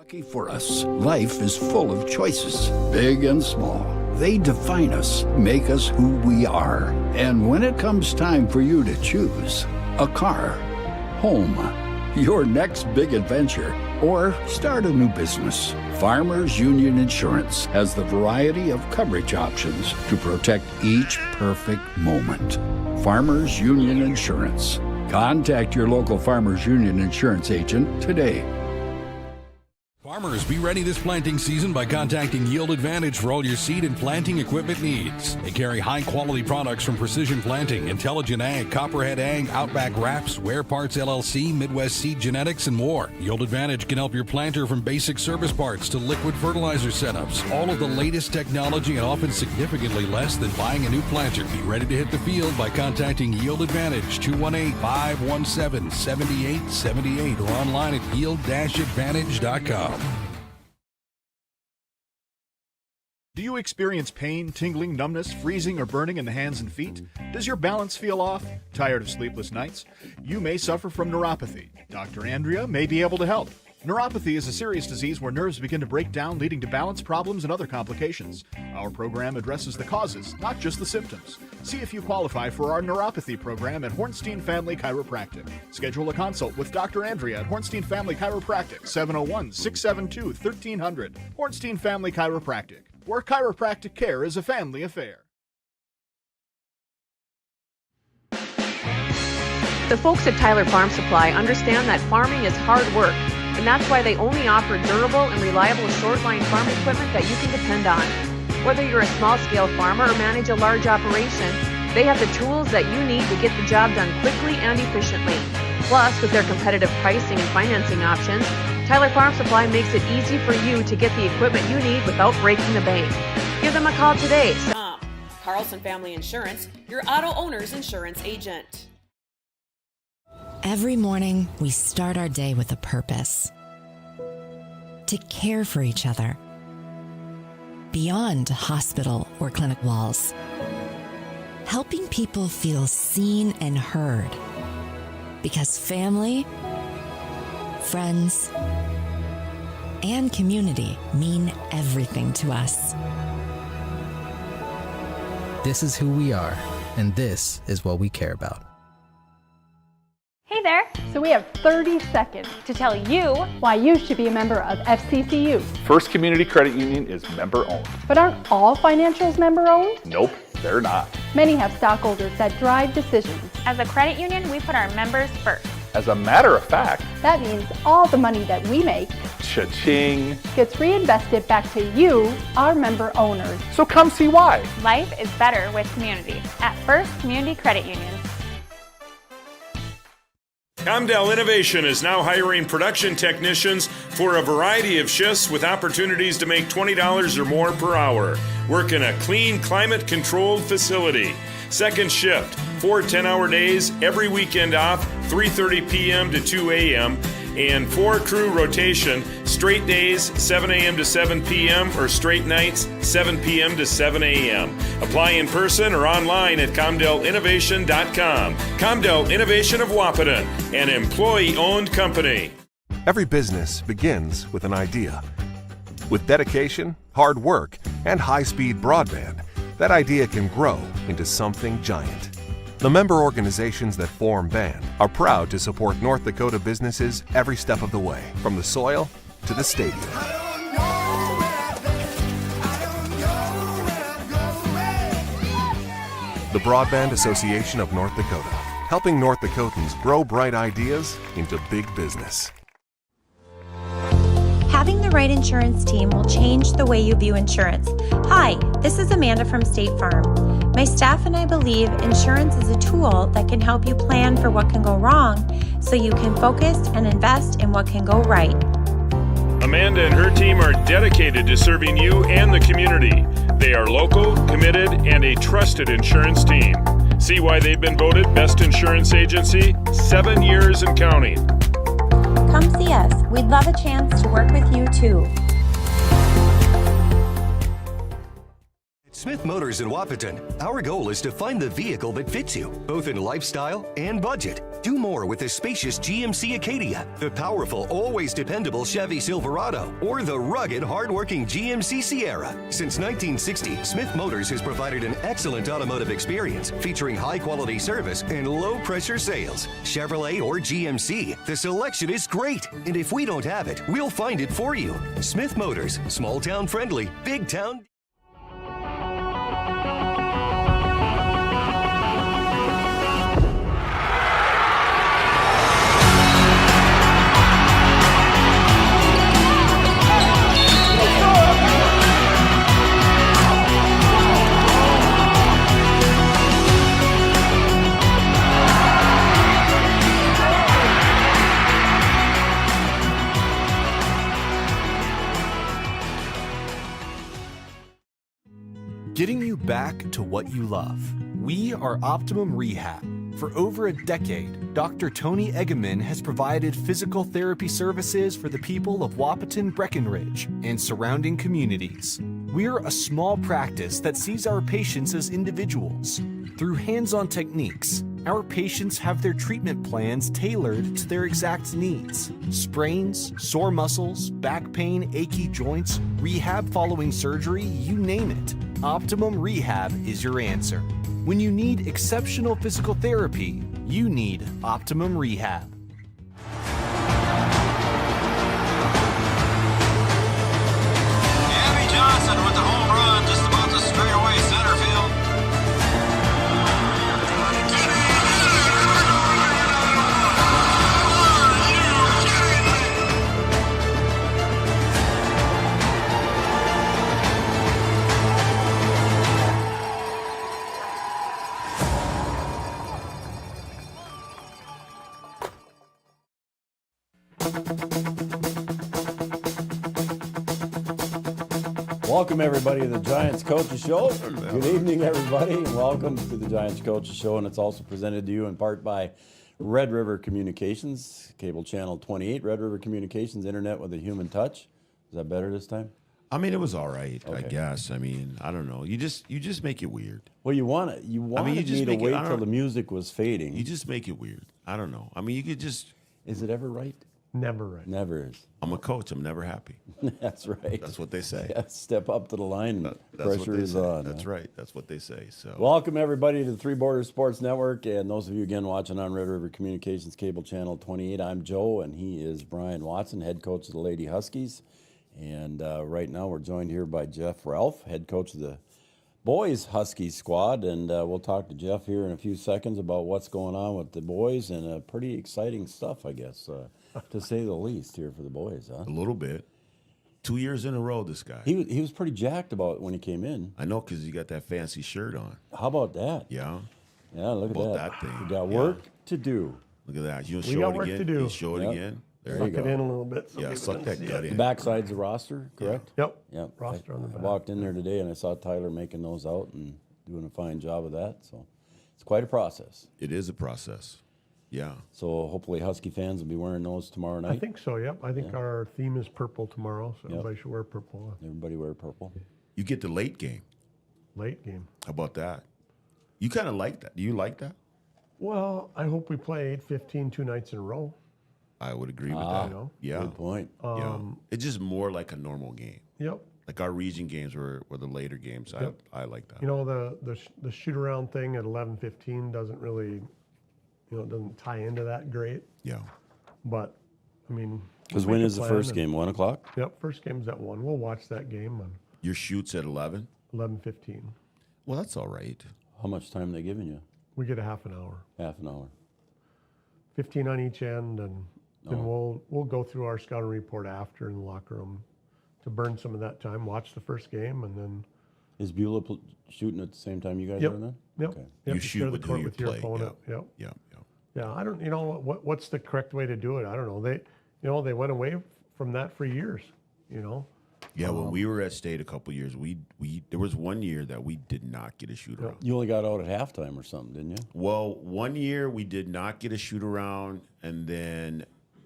Lucky for us, life is full of choices, big and small. They define us, make us who we are. And when it comes time for you to choose a car, home, your next big adventure, or start a new business, Farmers Union Insurance has the variety of coverage options to protect each perfect moment. Farmers Union Insurance. Contact your local Farmers Union Insurance agent today. Farmers, be ready this planting season by contacting Yield Advantage for all your seed and planting equipment needs. They carry high-quality products from Precision Planting, Intelligent Ag, Copperhead Ag, Outback Wraps, Wear Parts LLC, Midwest Seed Genetics, and more. Yield Advantage can help your planter from basic service parts to liquid fertilizer setups. All of the latest technology and often significantly less than buying a new planter. Be ready to hit the field by contacting Yield Advantage, 218-517-7878, or online at yield-advantage.com. Do you experience pain, tingling, numbness, freezing, or burning in the hands and feet? Does your balance feel off? Tired of sleepless nights? You may suffer from neuropathy. Dr. Andrea may be able to help. Neuropathy is a serious disease where nerves begin to break down, leading to balance problems and other complications. Our program addresses the causes, not just the symptoms. See if you qualify for our neuropathy program at Hornstein Family Chiropractic. Schedule a consult with Dr. Andrea at Hornstein Family Chiropractic, 701-672-1300. Hornstein Family Chiropractic, where chiropractic care is a family affair. The folks at Tyler Farm Supply understand that farming is hard work, and that's why they only offer durable and reliable short-line farm equipment that you can depend on. Whether you're a small-scale farmer or manage a large operation, they have the tools that you need to get the job done quickly and efficiently. Plus, with their competitive pricing and financing options, Tyler Farm Supply makes it easy for you to get the equipment you need without breaking the bank. Give them a call today. Carlson Family Insurance, your auto owner's insurance agent. Every morning, we start our day with a purpose. To care for each other. Beyond hospital or clinic walls. Helping people feel seen and heard. Because family, friends, and community mean everything to us. This is who we are, and this is what we care about. Hey there! So we have 30 seconds to tell you why you should be a member of FCCU. First Community Credit Union is member-owned. But aren't all financials member-owned? Nope, they're not. Many have stockholders that drive decisions. As a credit union, we put our members first. As a matter of fact, that means all the money that we make, cha-ching, gets reinvested back to you, our member owners. So come see why. Life is better with community at First Community Credit Union. Comdell Innovation is now hiring production technicians for a variety of shifts with opportunities to make $20 or more per hour. Work in a clean, climate-controlled facility. Second shift, 4 10-hour days, every weekend off, 3:30 p.m. to 2 a.m., and 4 crew rotation, straight days, 7 a.m. to 7 p.m., or straight nights, 7 p.m. to 7 a.m. Apply in person or online at ComdellInnovation.com. Comdell Innovation of Wahpeton, an employee-owned company. Every business begins with an idea. With dedication, hard work, and high-speed broadband, that idea can grow into something giant. The member organizations that form BAND are proud to support North Dakota businesses every step of the way, from the soil to the stadium. The Broadband Association of North Dakota, helping North Dakotans grow bright ideas into big business. Having the right insurance team will change the way you view insurance. Hi, this is Amanda from State Farm. My staff and I believe insurance is a tool that can help you plan for what can go wrong so you can focus and invest in what can go right. Amanda and her team are dedicated to serving you and the community. They are local, committed, and a trusted insurance team. See why they've been voted Best Insurance Agency 7 years and counting. Come see us. We'd love a chance to work with you too. Smith Motors in Wapaton, our goal is to find the vehicle that fits you, both in lifestyle and budget. Do more with the spacious GMC Acadia, the powerful, always dependable Chevy Silverado, or the rugged, hardworking GMC Sierra. Since 1960, Smith Motors has provided an excellent automotive experience, featuring high-quality service and low-pressure sales. Chevrolet or GMC, the selection is great, and if we don't have it, we'll find it for you. Smith Motors, small-town friendly, big-town. Getting you back to what you love. We are Optimum Rehab. For over a decade, Dr. Tony Egeman has provided physical therapy services for the people of Wapaton, Breckenridge, and surrounding communities. We're a small practice that sees our patients as individuals. Through hands-on techniques, our patients have their treatment plans tailored to their exact needs. Sprains, sore muscles, back pain, achy joints, rehab following surgery, you name it. Optimum Rehab is your answer. When you need exceptional physical therapy, you need Optimum Rehab. Abby Johnson with the home run, just about to stray away center field. Welcome, everybody, to the Giants Coaches Show. Good evening, everybody, and welcome to the Giants Coaches Show. And it's also presented to you in part by Red River Communications, cable channel 28, Red River Communications, internet with a human touch. Is that better this time? I mean, it was all right, Okay. I guess. I mean, I don't know. You just make it weird. Well, you want it. You wanted me to wait till the music was fading. You just make it weird. I don't know. I mean, you could just. Is it ever right? Never right. Never is. I'm a coach. I'm never happy. That's right. That's what they say. Yeah, step up to the line. That's Pressure what they is say. on. That's right. That's what they say. So welcome, everybody, to the Three Borders Sports Network. And those of you, again, watching on Red River Communications Cable Channel 28, I'm Joe, and he is Brian Watson, head coach of the Lady Huskies. And right now we're joined here by Jeff Ralph, head coach of the boys Huskies squad. And we'll talk to Jeff here in a few seconds about what's going on with the boys, and pretty exciting stuff, I guess, to say the least here for the boys. Huh? A little bit. 2 years in a row, this guy. He was pretty jacked about it when he came in. I know, because he got that fancy shirt on. How about that? Yeah. Yeah, look at that. That thing. We got work to do. Look at that. You We got work to do. You show it again. There Suck you go. it in a little bit. So Yeah, people suck can that see gut it. in. The backside's the roster, correct? Yep. Yep. Roster on the I back. walked in there today and I saw Tyler making those out and doing a fine job of that. So it's quite a process. It is a process. Yeah. So hopefully Husky fans will be wearing those tomorrow night. I think so, yep. I think our theme is purple tomorrow, so everybody should wear purple. Everybody wear purple. You get the late game. Late game. How about that? You kind of like that. Do you like that? Well, I hope we play 8-15 2 nights in a row. I would agree with Ah, that. you know? Yeah. Good point. Yeah. It's just more like a normal game. Yep. Like our region games were the later games. Yep. I like that. You know, the shoot around thing at 11:15 doesn't really, it doesn't tie into that great. Yeah. But, I mean. Because we'll when make is a the plan first and- game? 1 o'clock? Yep, first game's at 1. We'll watch that game on Your shoot's at 11? 11:15. Well, that's all right. How much time are they giving you? We get a half an hour. Half an hour. 15 on each end, and then Oh. we'll go through our scouting report after in the locker room to burn some of that time, watch the first game, and then. Is Beulah shooting at the same time you guys Yep. are then? Yep. Okay. Yep, You share shoot the with who court you with your play. opponent. Yep. Yeah. Yeah, I don't. What's the correct way to do it? I don't know. They went away from that for years. Yeah, when we were at state a couple years, we there was 1 year that we did not get a shoot around. You only got out at halftime or something, didn't you? Well, 1 year we did not get a shoot around, and then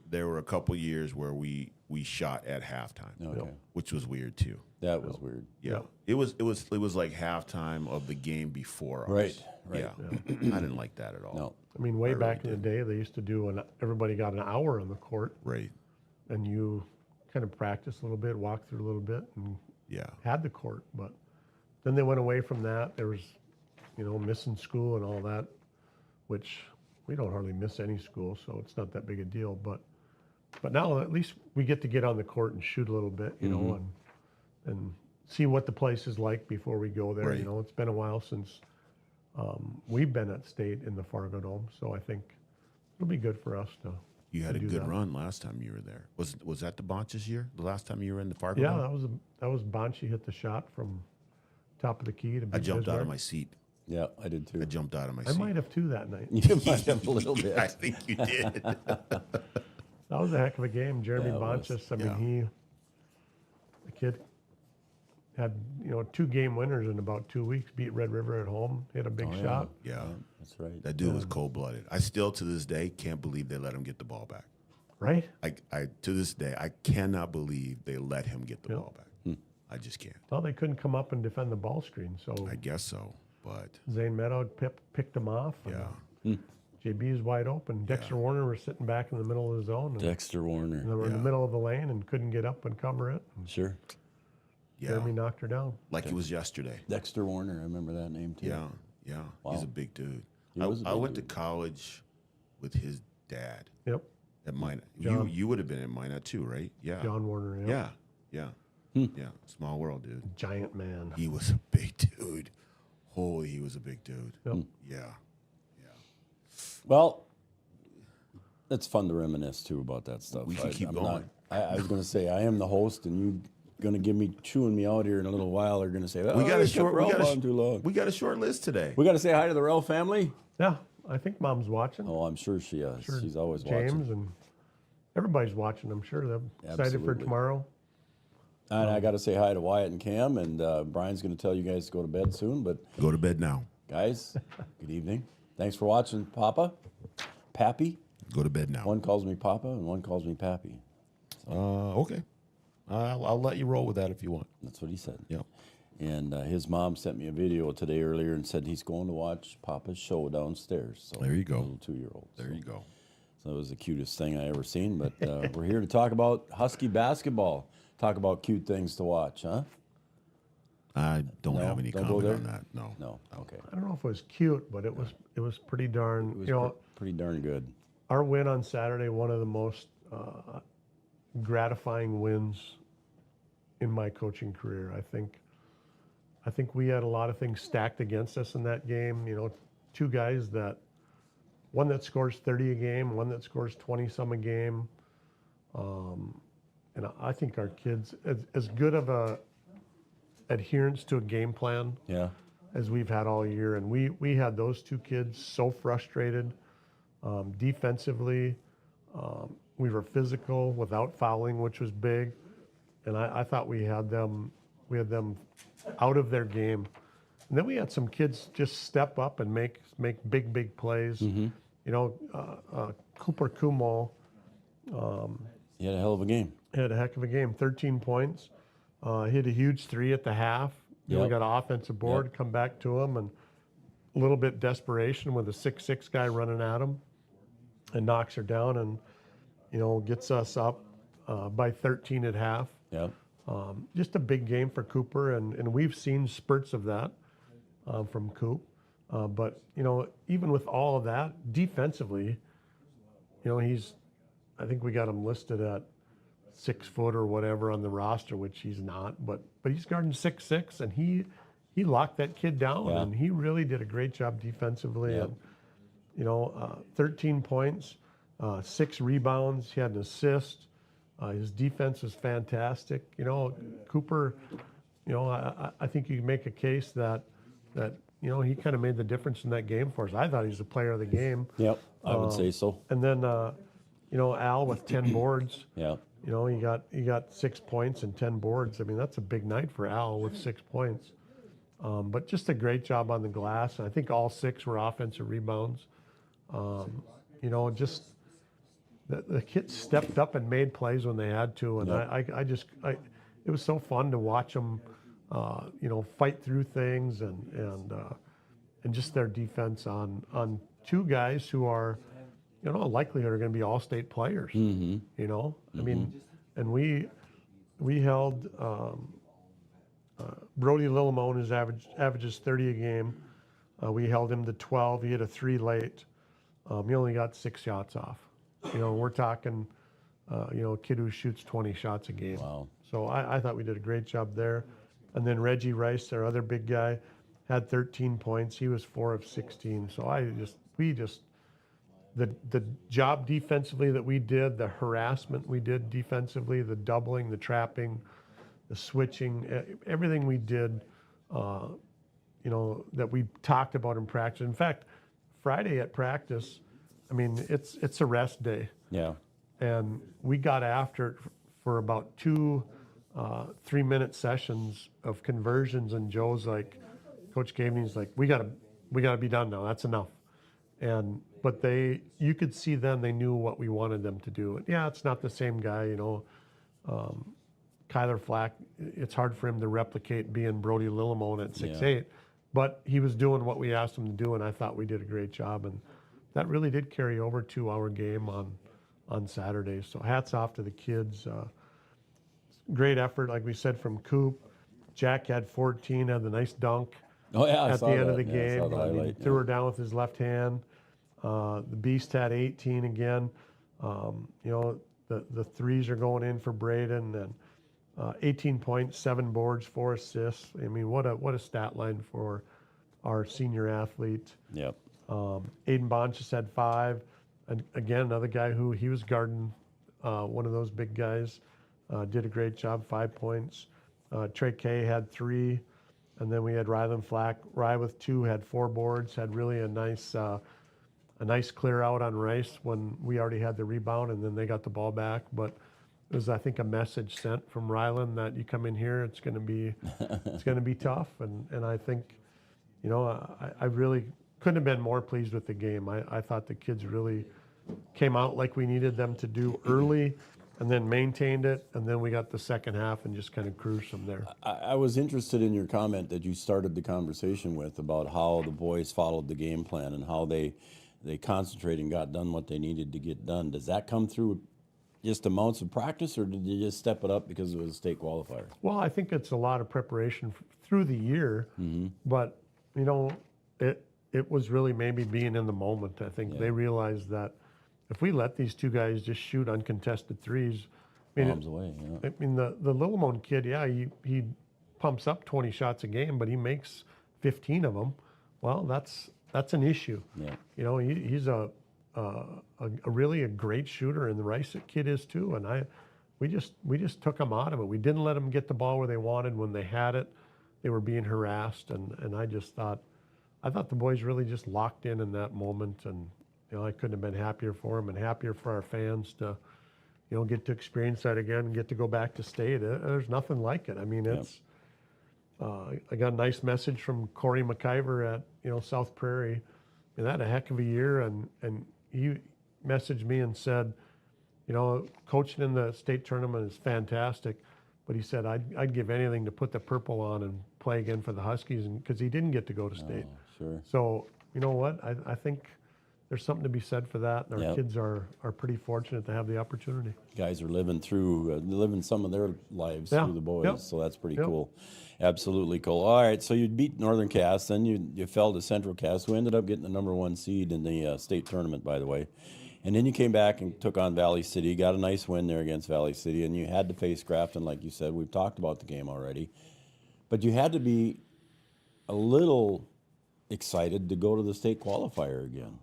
there were a couple years where we we shot at halftime, Okay. which was weird too. That was weird. Yeah, it was like halftime of the game before us. Right. Yeah, I didn't like that at all. No. I mean, way back in the day, they used to do everybody got an hour on the court. Right. And you kind of practice a little bit, walk through a little bit, and had the court. But then they went away from that. There was, missing school and all that, which we don't hardly miss any school, so it's not that big a deal. But now at least we get to get on the court and shoot a little bit, you know, and see what the place is like before we go there. Right. You know, it's been a while since we've been at state in the Fargo Dome, so I think it'll be good for us to. You had a do good that. run last time you were there. Was that the Bonch's year? The last time you were in the Fargo? Yeah, Dome? that was Bonchi hit the shot from top of the key to beat I jumped out of Bismarck. my seat. Yeah, I did too. I jumped out of my I seat. might have too that night. You might have a little bit. I think you did. That was a heck of a game. Jeremy Yeah, it was. Bonchis, I mean, the kid had, 2 game winners in about 2 weeks, beat Red River at home, hit a big shot. Yeah, that's right. That dude was cold-blooded. I still, to this day, can't believe they let him get the ball back. Right? I to this day, I cannot believe they let him get the ball back. I just can't. Well, they couldn't come up and defend the ball screen, so I guess so, but Zane Meadow picked him off. And, JB's wide open. Dexter Warner was sitting back in the middle of the zone. And Dexter Warner. they were in the middle of the lane and couldn't get up and cover it. And Sure. Jeremy knocked her down. like it was yesterday. Dexter Warner, I remember that name too. Yeah. Wow. He's a big dude. He was a I big went to dude. college with his dad. Yep. At Minot. John. You would have been in Minot too, right? Yeah. John Warner. Yep. Yeah. Small world, dude. Giant man. He was a big dude. Holy, he was a big dude. Yep. Yeah. Well, it's fun to reminisce too about that stuff. We can keep I'm going. I was going to say I am the host, and you going to give me chewing me out here in a little while. Are going to say, We got a short. too long. We got a short list today. We got to say hi to the Rell family. Yeah, I think Mom's watching. Oh, I'm sure she is. Sure She's always James watching. and everybody's watching. I'm sure they're excited for Absolutely. tomorrow. And I got to say hi to Wyatt and Cam, and Brian's going to tell you guys to go to bed soon. But Go to bed now. guys, good evening. Thanks for watching, Papa, Pappy. Go to bed now. One calls me Papa, and one calls me Pappy. Okay. I'll let you roll with that if you want. That's what he said. Yep. And his mom sent me a video today earlier and said he's going to watch Papa's show downstairs. So There you go. Little 2-year-old. There you go. So it was the cutest thing I ever seen. But we're here to talk about Husky basketball. Talk about cute things to watch, huh? I don't No? have any Don't go comment there? on that. No. No. Okay. I don't know if it was cute, but it was pretty darn. It was pretty darn good. Our win on Saturday, one of the most gratifying wins in my coaching career. I think we had a lot of things stacked against us in that game. 2 guys one that scores 30 a game, one that scores 20 some a game. And I think our kids, as good of a adherence to a game plan Yeah. as we've had all year. And we had those 2 kids so frustrated defensively. We were physical without fouling, which was big. And I thought we had them out of their game. And then we had some kids just step up and make big plays. Cooper Kumo He had a hell of a game. had a heck of a game. 13 points. Hit a huge 3 at the half. We Yep. got an offensive board, come back to him, and a little bit desperation with a 6'6" guy running at him, and knocks her down, and gets us up by 13 at half. Yep. Just a big game for Cooper, and we've seen spurts of that from Coop. But even with all of that, defensively, I think we got him listed at 6 foot or whatever on the roster, which he's not. But he's guarding 6'6", and he locked that kid down, Yeah. and he really did a great job defensively. Yep. And 13 points, 6 rebounds. He had an assist. His defense was fantastic. Cooper. I think you can make a case that he kind of made the difference in that game for us. I thought he was the player of the game. Yep. I would say so. And then Al with 10 boards. Yeah. He got 6 points and 10 boards. I mean, that's a big night for Al with 6 points. But just a great job on the glass. And I think all 6 were offensive rebounds. Just the kids stepped up and made plays when they had to, and it was so fun to watch them, fight through things and just their defense on two guys who are, likelihood are going to be all-state players. I mean, and we held Brody Lillimone, who averages 30 a game. We held him to 12. He hit a 3 late. He only got 6 shots off. We're talking, a kid who shoots 20 shots a game. Wow. So I thought we did a great job there. And then Reggie Rice, their other big guy, had 13 points. He was 4 of 16. So the job defensively that we did, the harassment we did defensively, the doubling, the trapping, the switching, everything we did, that we talked about in practice. In fact, Friday at practice, I mean, it's a rest day. Yeah. And we got after it for about 2 3-minute sessions of conversions, and Joe's like, Coach Gaveney's like, we gotta be done now. That's enough. But you could see then they knew what we wanted them to do. Yeah, it's not the same guy, Kyler Flack, it's hard for him to replicate being Brody Lillimone at 6'8", but he was doing what we asked him to do, and I thought we did a great job, and that really did carry over to our game on Saturday. So hats off to the kids. Great effort, like we said, from Coop. Jack had 14, had the nice dunk at the end of the game. He threw her down with his left hand. The Beast had 18 again. The threes are going in for Braden, and 18 points, 7 boards, 4 assists. I mean, what a stat line for our senior athlete. Yep. Aiden Bond just had 5. And again, another guy who he was guarding one of those big guys. Did a great job, 5 points. Trey Kay had 3. And then we had Rylan Flack. Rye with 2, had 4 boards, had really a nice clear out on Rice when we already had the rebound, and then they got the ball back. But it was, I think, a message sent from Rylan that you come in here, it's going to be tough. And I think, I really couldn't have been more pleased with the game. I thought the kids really came out like we needed them to do early, and then maintained it, and then we got the second half and just kind of cruised from there. I was interested in your comment that you started the conversation with about how the boys followed the game plan and how they concentrated and got done what they needed to get done. Does that come through just amounts of practice, or did you just step it up because it was a state qualifier? Well, I think it's a lot of preparation through the year, but it was really maybe being in the moment. I think they realized that if we let these two guys just shoot uncontested threes, bombs away. Yeah. I mean, the Lillimone kid, he pumps up 20 shots a game, but he makes 15 of them. Well, that's an issue. Yeah. He's a really a great shooter, and the Rice kid is too. And we just took them out of it. We didn't let them get the ball where they wanted. When they had it, they were being harassed, and I thought the boys really just locked in that moment, and I couldn't have been happier for them and happier for our fans to get to experience that again and get to go back to state. There's nothing like it. I mean, it's I got a nice message from Corey McIver at South Prairie. And that had a heck of a year, and he messaged me and said, coaching in the state tournament is fantastic, but he said I'd give anything to put the purple on and play again for the Huskies, because he didn't get to go to state. Sure. So you know what? I think there's something to be said for that, and our kids are pretty fortunate to have the opportunity. Guys are living some of their lives through the boys, so that's pretty cool. Absolutely cool. All right, so you beat Northern Cass, then you fell to Central Cass, who ended up getting the #1 seed in the state tournament, by the way. And then you came back and took on Valley City, got a nice win there against Valley City, and you had to face Grafton, like you said. We've talked about the game already. But you had to be a little excited to go to the state qualifier again.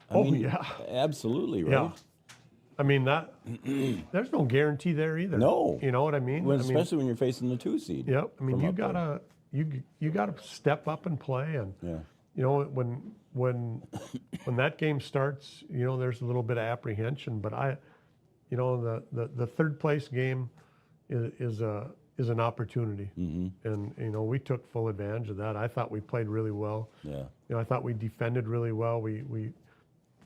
I mean, absolutely, right? Yeah. I mean, there's no guarantee there either. No. You know what I mean? Especially when you're facing the 2 seed. Yep. I mean, you gotta step up and play, and when that game starts, there's a little bit of apprehension. But the third place game is an opportunity, and we took full advantage of that. I thought we played really well. Yeah. I thought we defended really well. We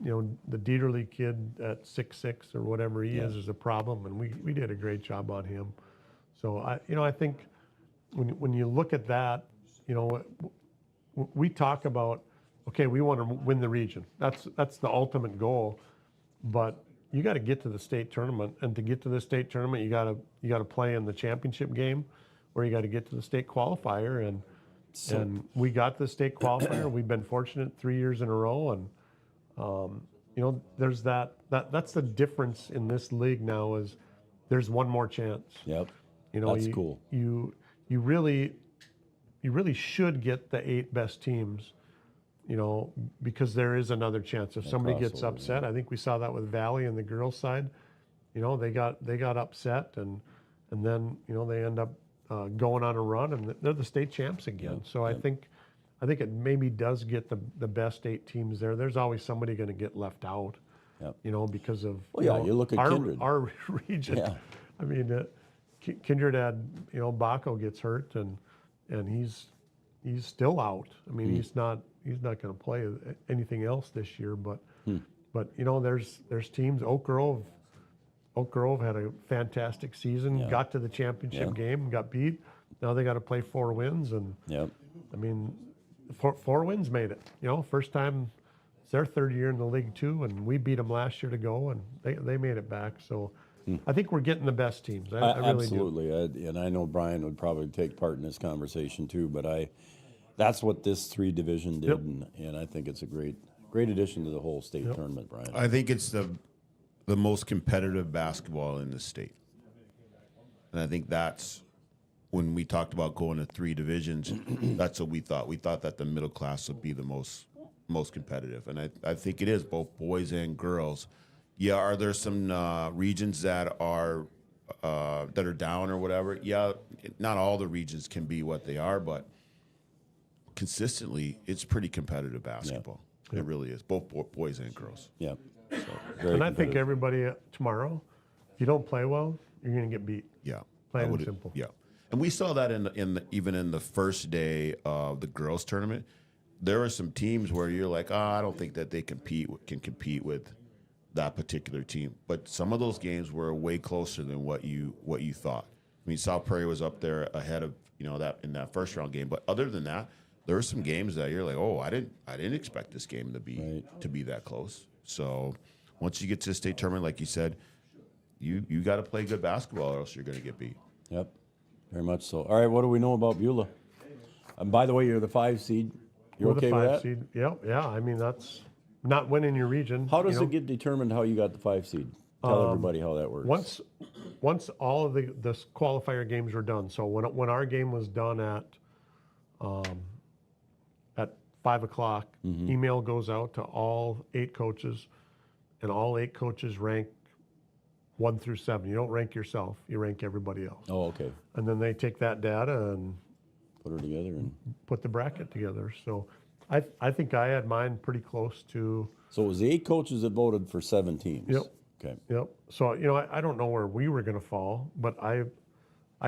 the Dieterle kid at 6'6" or whatever he is a problem, and we did a great job on him. So I think when you look at that, we talk about, okay, we want to win the region. That's the ultimate goal, but you got to get to the state tournament, and to get to the state tournament, you got to play in the championship game, or you got to get to the state qualifier, and we got the state qualifier. We've been fortunate 3 years in a row, and there's that's the difference in this league now is there's one more chance. Yep. That's cool. You really should get the 8 best teams, because there is another chance. If somebody gets upset, I think we saw that with Valley and the girls' side. They got upset, and then they end up going on a run, and they're the state champs again. So I think it maybe does get the best 8 teams there. There's always somebody going to get left out, because of you look at Kindred. our region. Yeah. I mean, Kindred had Baco gets hurt, and he's still out. I mean, he's not going to play anything else this year. But there's teams. Oak Grove had a fantastic season. Got to the championship game, got beat. Now they got to play 4 wins, and I mean, 4 wins made it. First time. It's their 3rd year in the league too, and we beat them last year to go, and they made it back. So I think we're getting the best teams. I really absolutely do. And I know Brian would probably take part in this conversation too, but that's what this 3 division did, and I think it's a great addition to the whole state tournament, Brian. I think it's the most competitive basketball in the state, and I think that's when we talked about going to 3 divisions. That's what we thought. We thought that the middle class would be the most competitive, and I think it is, both boys and girls. Yeah, are there some regions that are down or whatever? Yeah, not all the regions can be what they are, but consistently, it's pretty competitive basketball. It really is, both boys and girls. Yeah. And I think everybody tomorrow, if you don't play well, you're going to get beat. Yeah. Plain and simple. Yeah. And we saw that even in the first day of the girls' tournament. There are some teams where you're like, I don't think that they can compete with that particular team. But some of those games were way closer than what you thought. I mean, South Prairie was up there ahead of that in that first round game. But other than that, there were some games that you're like, I didn't expect this game to be that close. So once you get to the state tournament, like you said, you got to play good basketball, or else you're going to get beat. Yep, very much so. All right, what do we know about Beulah? And by the way, you're the 5 seed. You're okay with that? Seed. Yeah. I mean, that's not winning your region. How does it get determined how you got the 5 seed? Tell everybody how that works. Once all of the qualifier games were done. So when our game was done at 5 o'clock, email goes out to all 8 coaches, and all 8 coaches rank 1 through 7. You don't rank yourself; you rank everybody else. Oh, okay. And then they take that data and put her together and put the bracket together. So I think I had mine pretty close to. So it was the 8 coaches that voted for 7 teams. Yep. Okay. Yep. So I don't know where we were going to fall, but I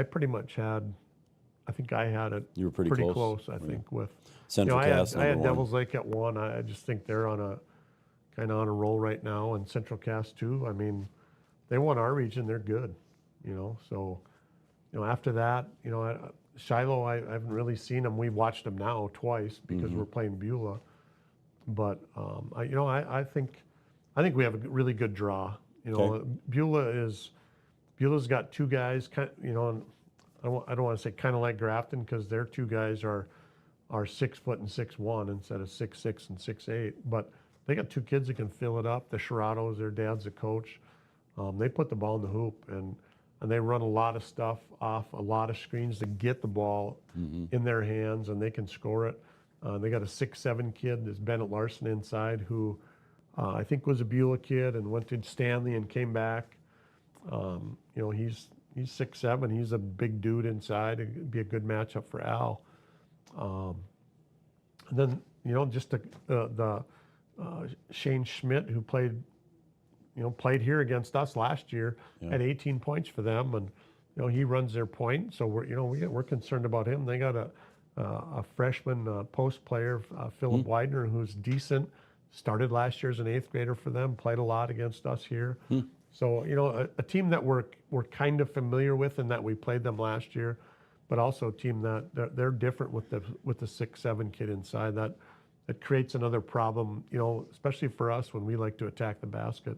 pretty much had. I think I had it. You were pretty close. I think with Central Cass. I had Devils Lake at 1. I just think they're on a roll right now, and Central Cass too. I mean, they won our region. They're good. So after that, Shiloh, I haven't really seen them. We've watched them now twice because we're playing Beulah. But I think we have a really good draw. Okay. Beulah's got 2 guys. And I don't want to say kind of like Grafton, because their 2 guys are 6 foot and 6'1" instead of 6'6" and 6'8". But they got 2 kids that can fill it up. The Shirados, their dad's a coach. They put the ball in the hoop, and they run a lot of stuff off a lot of screens to get the ball in their hands, and they can score it. They got a 6'7" kid, this Bennett Larson inside, who I think was a Beulah kid and went to Stanley and came back. He's 6'7". He's a big dude inside. It'd be a good matchup for Al. And then just the Shane Schmidt, who played here against us last year, had 18 points for them, and he runs their point. So we're concerned about him. They got a freshman post player, Philip Widener, who's decent. started last year as an 8th grader for them, played a lot against us here. So, you know, a team that we're kind of familiar with in that we played them last year, but also a team that they're different with the 6'7" kid inside. That creates another problem, you know, especially for us when we like to attack the basket.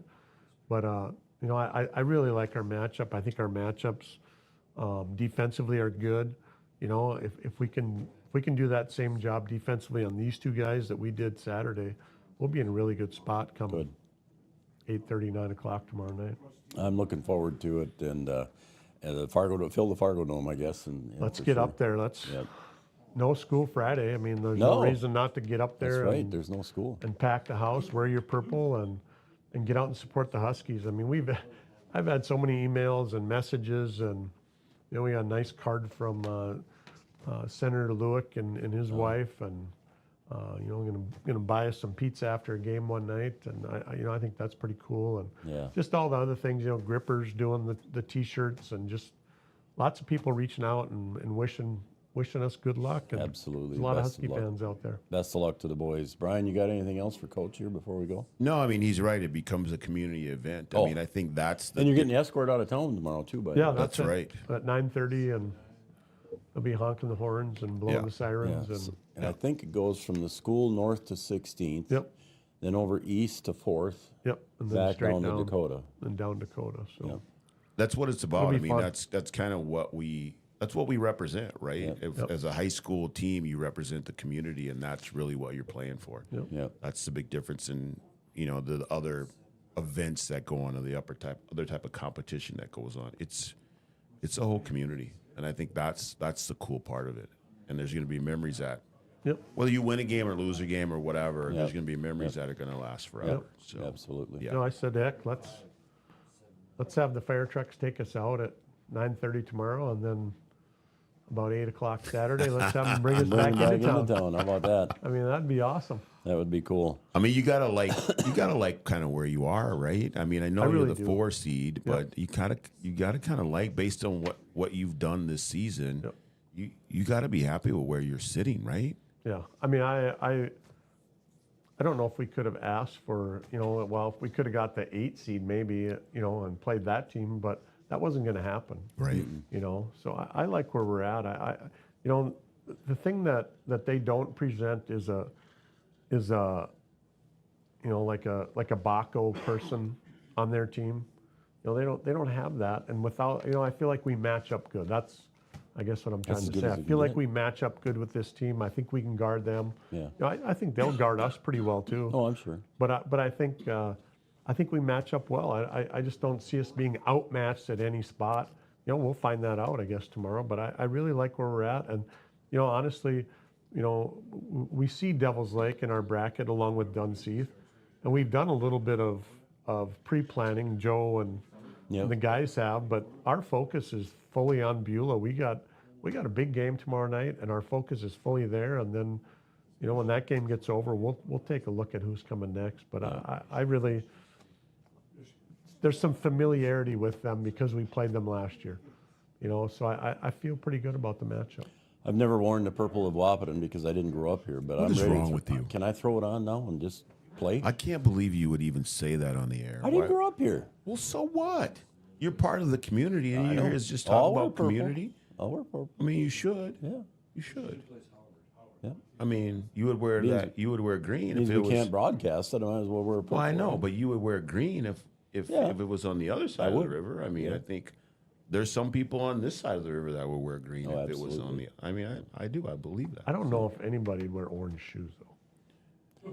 But, you know, I really like our matchup. I think our matchups defensively are good. You know, if we can do that same job defensively on these two guys that we did Saturday, we'll be in a really good spot come 8:30, 9 o'clock tomorrow night. I'm looking forward to it, and the fill the Fargo Dome, I guess. And let's get up there. No school Friday. I mean, there's no reason not to get up there. That's right. There's no school. And pack the house, wear your purple, and get out and support the Huskies. I mean, I've had so many emails and messages, and you know, we got a nice card from Senator Lewick and his wife, and you know, gonna buy us some pizza after a game one night, and I think that's pretty cool. And just all the other things, you know, Grippers doing the T-shirts, and just lots of people reaching out and wishing us good luck. And absolutely, there's a lot of Husky fans out there. Best of luck to the boys. Brian, you got anything else for Coach here before we go? No, I mean, he's right. It becomes a community event. I mean, I think that's and you're getting the escort out of town tomorrow too, by that's right. At 9:30, and they'll be honking the horns and blowing the sirens. And I think it goes from the school north to 16th. Yep. Then over east to 4th. Yep. And then back straight down to Dakota. And down Dakota. So that's what it's about. I mean, fun. that's kind of what we represent, right? As a high school team, you represent the community, and that's really what you're playing for. Yep. That's the big difference in, you know, the other events that go on, or the other type of competition that goes on. It's a whole community, and I think that's the cool part of it. And there's going to be memories that, whether you win a game or lose a game or whatever, there's going to be memories that are going to last forever. So absolutely. You know, I said, heck, let's have the fire trucks take us out at 9:30 tomorrow, and then about 8 o'clock Saturday, let's have them bring us back into town. How about that? I mean, that'd be awesome. That would be cool. I mean, you gotta like kind of where you are, right? I mean, I know you're the 4 seed, but you gotta kind of like, based on what you've done this season, you gotta be happy with where you're sitting, right? Yeah, I mean, I don't know if we could have asked for, you know, well, if we could have got the 8 seed maybe, you know, and played that team, but that wasn't going to happen. Right. You know, so I like where we're at. You know, the thing that they don't present is a you know, like a Baco person on their team. You know, they don't have that, and without, you know, I feel like we match up good. That's, I guess, what I'm trying to say. I feel like we match up good with this team. I think we can guard them. Yeah. You know, I think they'll guard us pretty well too. Oh, I'm sure. But I think we match up well. I just don't see us being outmatched at any spot. You know, we'll find that out, I guess, tomorrow. But I really like where we're at. And, you know, honestly, you know, we see Devil's Lake in our bracket along with Dunseith. And we've done a little bit of pre-planning, Joe and the guys have. But our focus is fully on Beulah. We got a big game tomorrow night, and our focus is fully there. And then, you know, when that game gets over, we'll take a look at who's coming next. But I really... There's some familiarity with them because we played them last year, you know, so I feel pretty good about the matchup. I've never worn the purple of Wahpeton because I didn't grow up here, but What is wrong with you? Can I throw it on now and just play? I can't believe you would even say that on the air. I didn't grow up here. Well, so what? You're part of the community, and you're here to just talk about community. I'll wear purple. I mean, you should. Yeah, you should. Yeah. I mean, you would wear that. You would wear green if it was. We can't broadcast it. I might as well wear purple. Well, I know, but you would wear green if it was on the other side of the river. I mean, I think there's some people on this side of the river that would wear green if it was on the. I mean, I do. I believe that. I don't know if anybody would wear orange shoes though.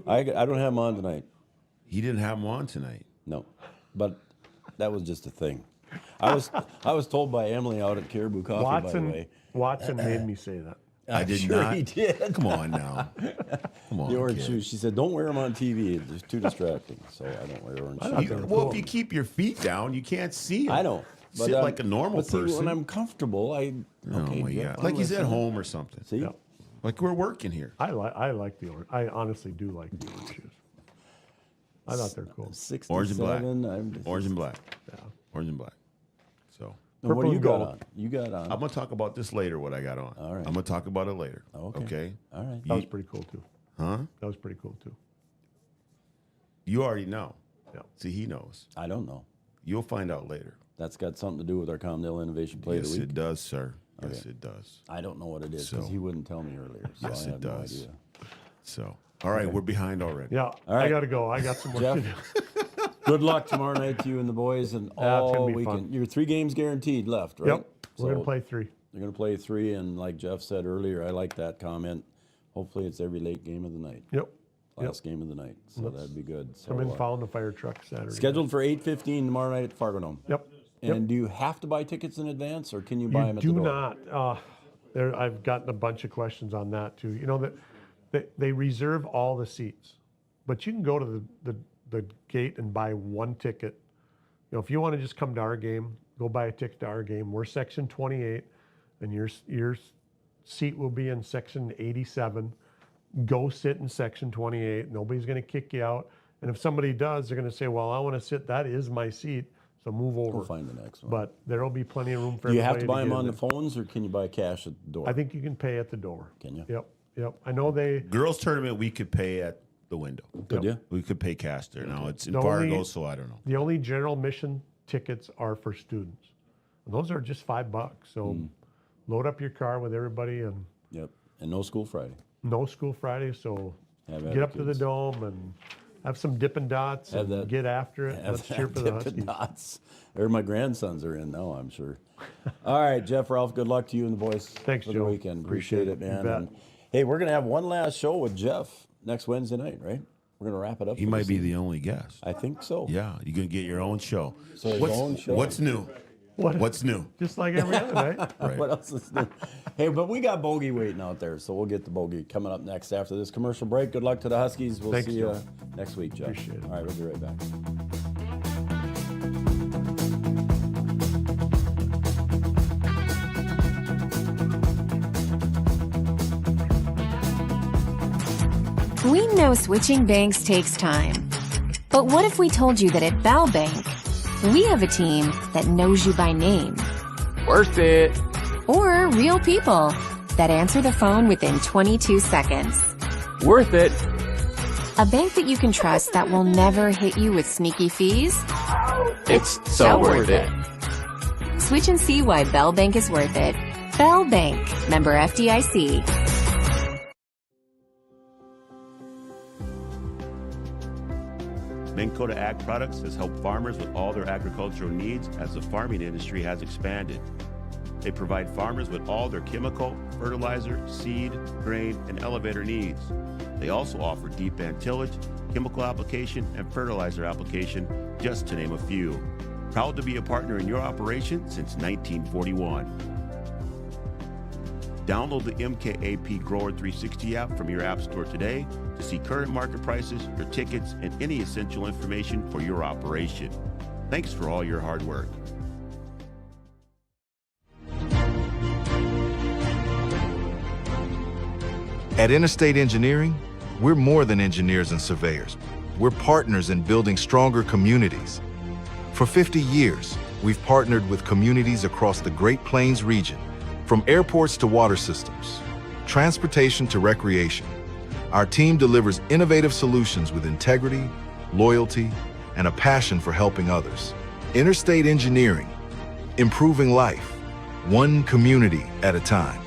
I don't have them on tonight. He didn't have them on tonight. No, but that was just a thing. I was told by Emily out at Caribou Coffee, by the way. Watson made me say that. I did sure not. He did. Come on now. Come on. The orange kid. shoes. She said, "Don't wear them on TV. It's too distracting." So I don't wear orange shoes. Well, if you keep your feet down, you can't see them. I know. Sit like a normal person. See, when I'm comfortable, oh my God. Like he's at home or something. See, like we're working here. I like the orange. I honestly do like the orange shoes. I thought they're cool. 67, Orange and black. I'm Orange and black. Yeah. Orange and black. So. And what do you got on? You got on. I'm gonna talk about this later. What I got on. All right. I'm gonna talk about it later. Okay. Okay. All right. That was pretty cool too. Huh? That was pretty cool too. You already know. Yeah. See, he knows. I don't know. You'll find out later. That's got something to do with our Comdale Innovation Play of the Week? Yes, it does, sir. Okay. Yes, it does. I don't know what it is because he wouldn't tell me earlier. So Yes, I have it does. No idea. So, all right, we're behind already. Yeah, All right. I got to go. I got some work to do. Good luck tomorrow night to you and the boys and it's gonna all be weekend. fun. You're 3 games guaranteed left, right? Yep, we're going to play 3. You're going to play 3, and like Jeff said earlier, I like that comment. Hopefully it's every late game of the night. Yep. Last game of the night, so that'd be good. So, I'm in found the fire truck Saturday. Scheduled for 8:15 tomorrow night at Fargo Dome. Yep. And do you have to buy tickets in advance, or can you buy them at the door? Do not. I've gotten a bunch of questions on that too. You know that they reserve all the seats, but you can go to the gate and buy one ticket. You know, if you want to just come to our game, go buy a ticket to our game. We're section 28, and your seat will be in section 87. Go sit in section 28. Nobody's going to kick you out. And if somebody does, they're going to say, "Well, I want to sit. That is my seat." So move over. We'll find the next one. But there will be plenty of room for Do you everybody. have to buy them get on in the phones, or can you buy cash at the door? I think you can pay at the door. Can you? Yep. I know they. Girls tournament, we could pay at the window. Could you? We could pay cash there. Now it's in The Fargo, only- so I don't know. The only general admission tickets are for students. And those are just $5. So load up your car with everybody, and Yep. And no school Friday. no school Friday. So Have at get it, up to the kids. dome and have some Dippin' Dots Have and that- get after it. Have Let's cheer for the Dippin' Huskies. Dots. Or my grandsons are in now, I'm sure. All right, Jeff, Ralph, good luck to you and the boys. Thanks, for Joe. the weekend. Appreciate Appreciate it, it. You man. bet. And, hey, we're going to have one last show with Jeff next Wednesday night, right? We're going to wrap it up. He for might this be evening. the only guest. I think so. Yeah, you're going to get your own show. So his own show. What's new? What's new? Just like every other night. Right. What else is new? Hey, but we got Bogey waiting out there, so we'll get the Bogey coming up next after this commercial break. Good luck to the Huskies. We'll Thanks, see you Joe. next week, Jeff. Appreciate it. All right, we'll be right back. We know switching banks takes time. But what if we told you that at Bell Bank, we have a team that knows you by name? Worth it. Or real people that answer the phone within 22 seconds. Worth it. A bank that you can trust that will never hit you with sneaky fees? It's so worth it. Switch and see why Bell Bank is worth it. Bell Bank, member FDIC. Minn Kota Ag Products has helped farmers with all their agricultural needs as the farming industry has expanded. They provide farmers with all their chemical, fertilizer, seed, grain, and elevator needs. They also offer deep band tillage, chemical application, and fertilizer application, just to name a few. Proud to be a partner in your operation since 1941. Download the MKAP Grower 360 app from your app store today to see current market prices, your tickets, and any essential information for your operation. Thanks for all your hard work. At Interstate Engineering, we're more than engineers and surveyors. We're partners in building stronger communities. For 50 years, we've partnered with communities across the Great Plains region, from airports to water systems, transportation to recreation. Our team delivers innovative solutions with integrity, loyalty, and a passion for helping others. Interstate Engineering, improving life, one community at a time.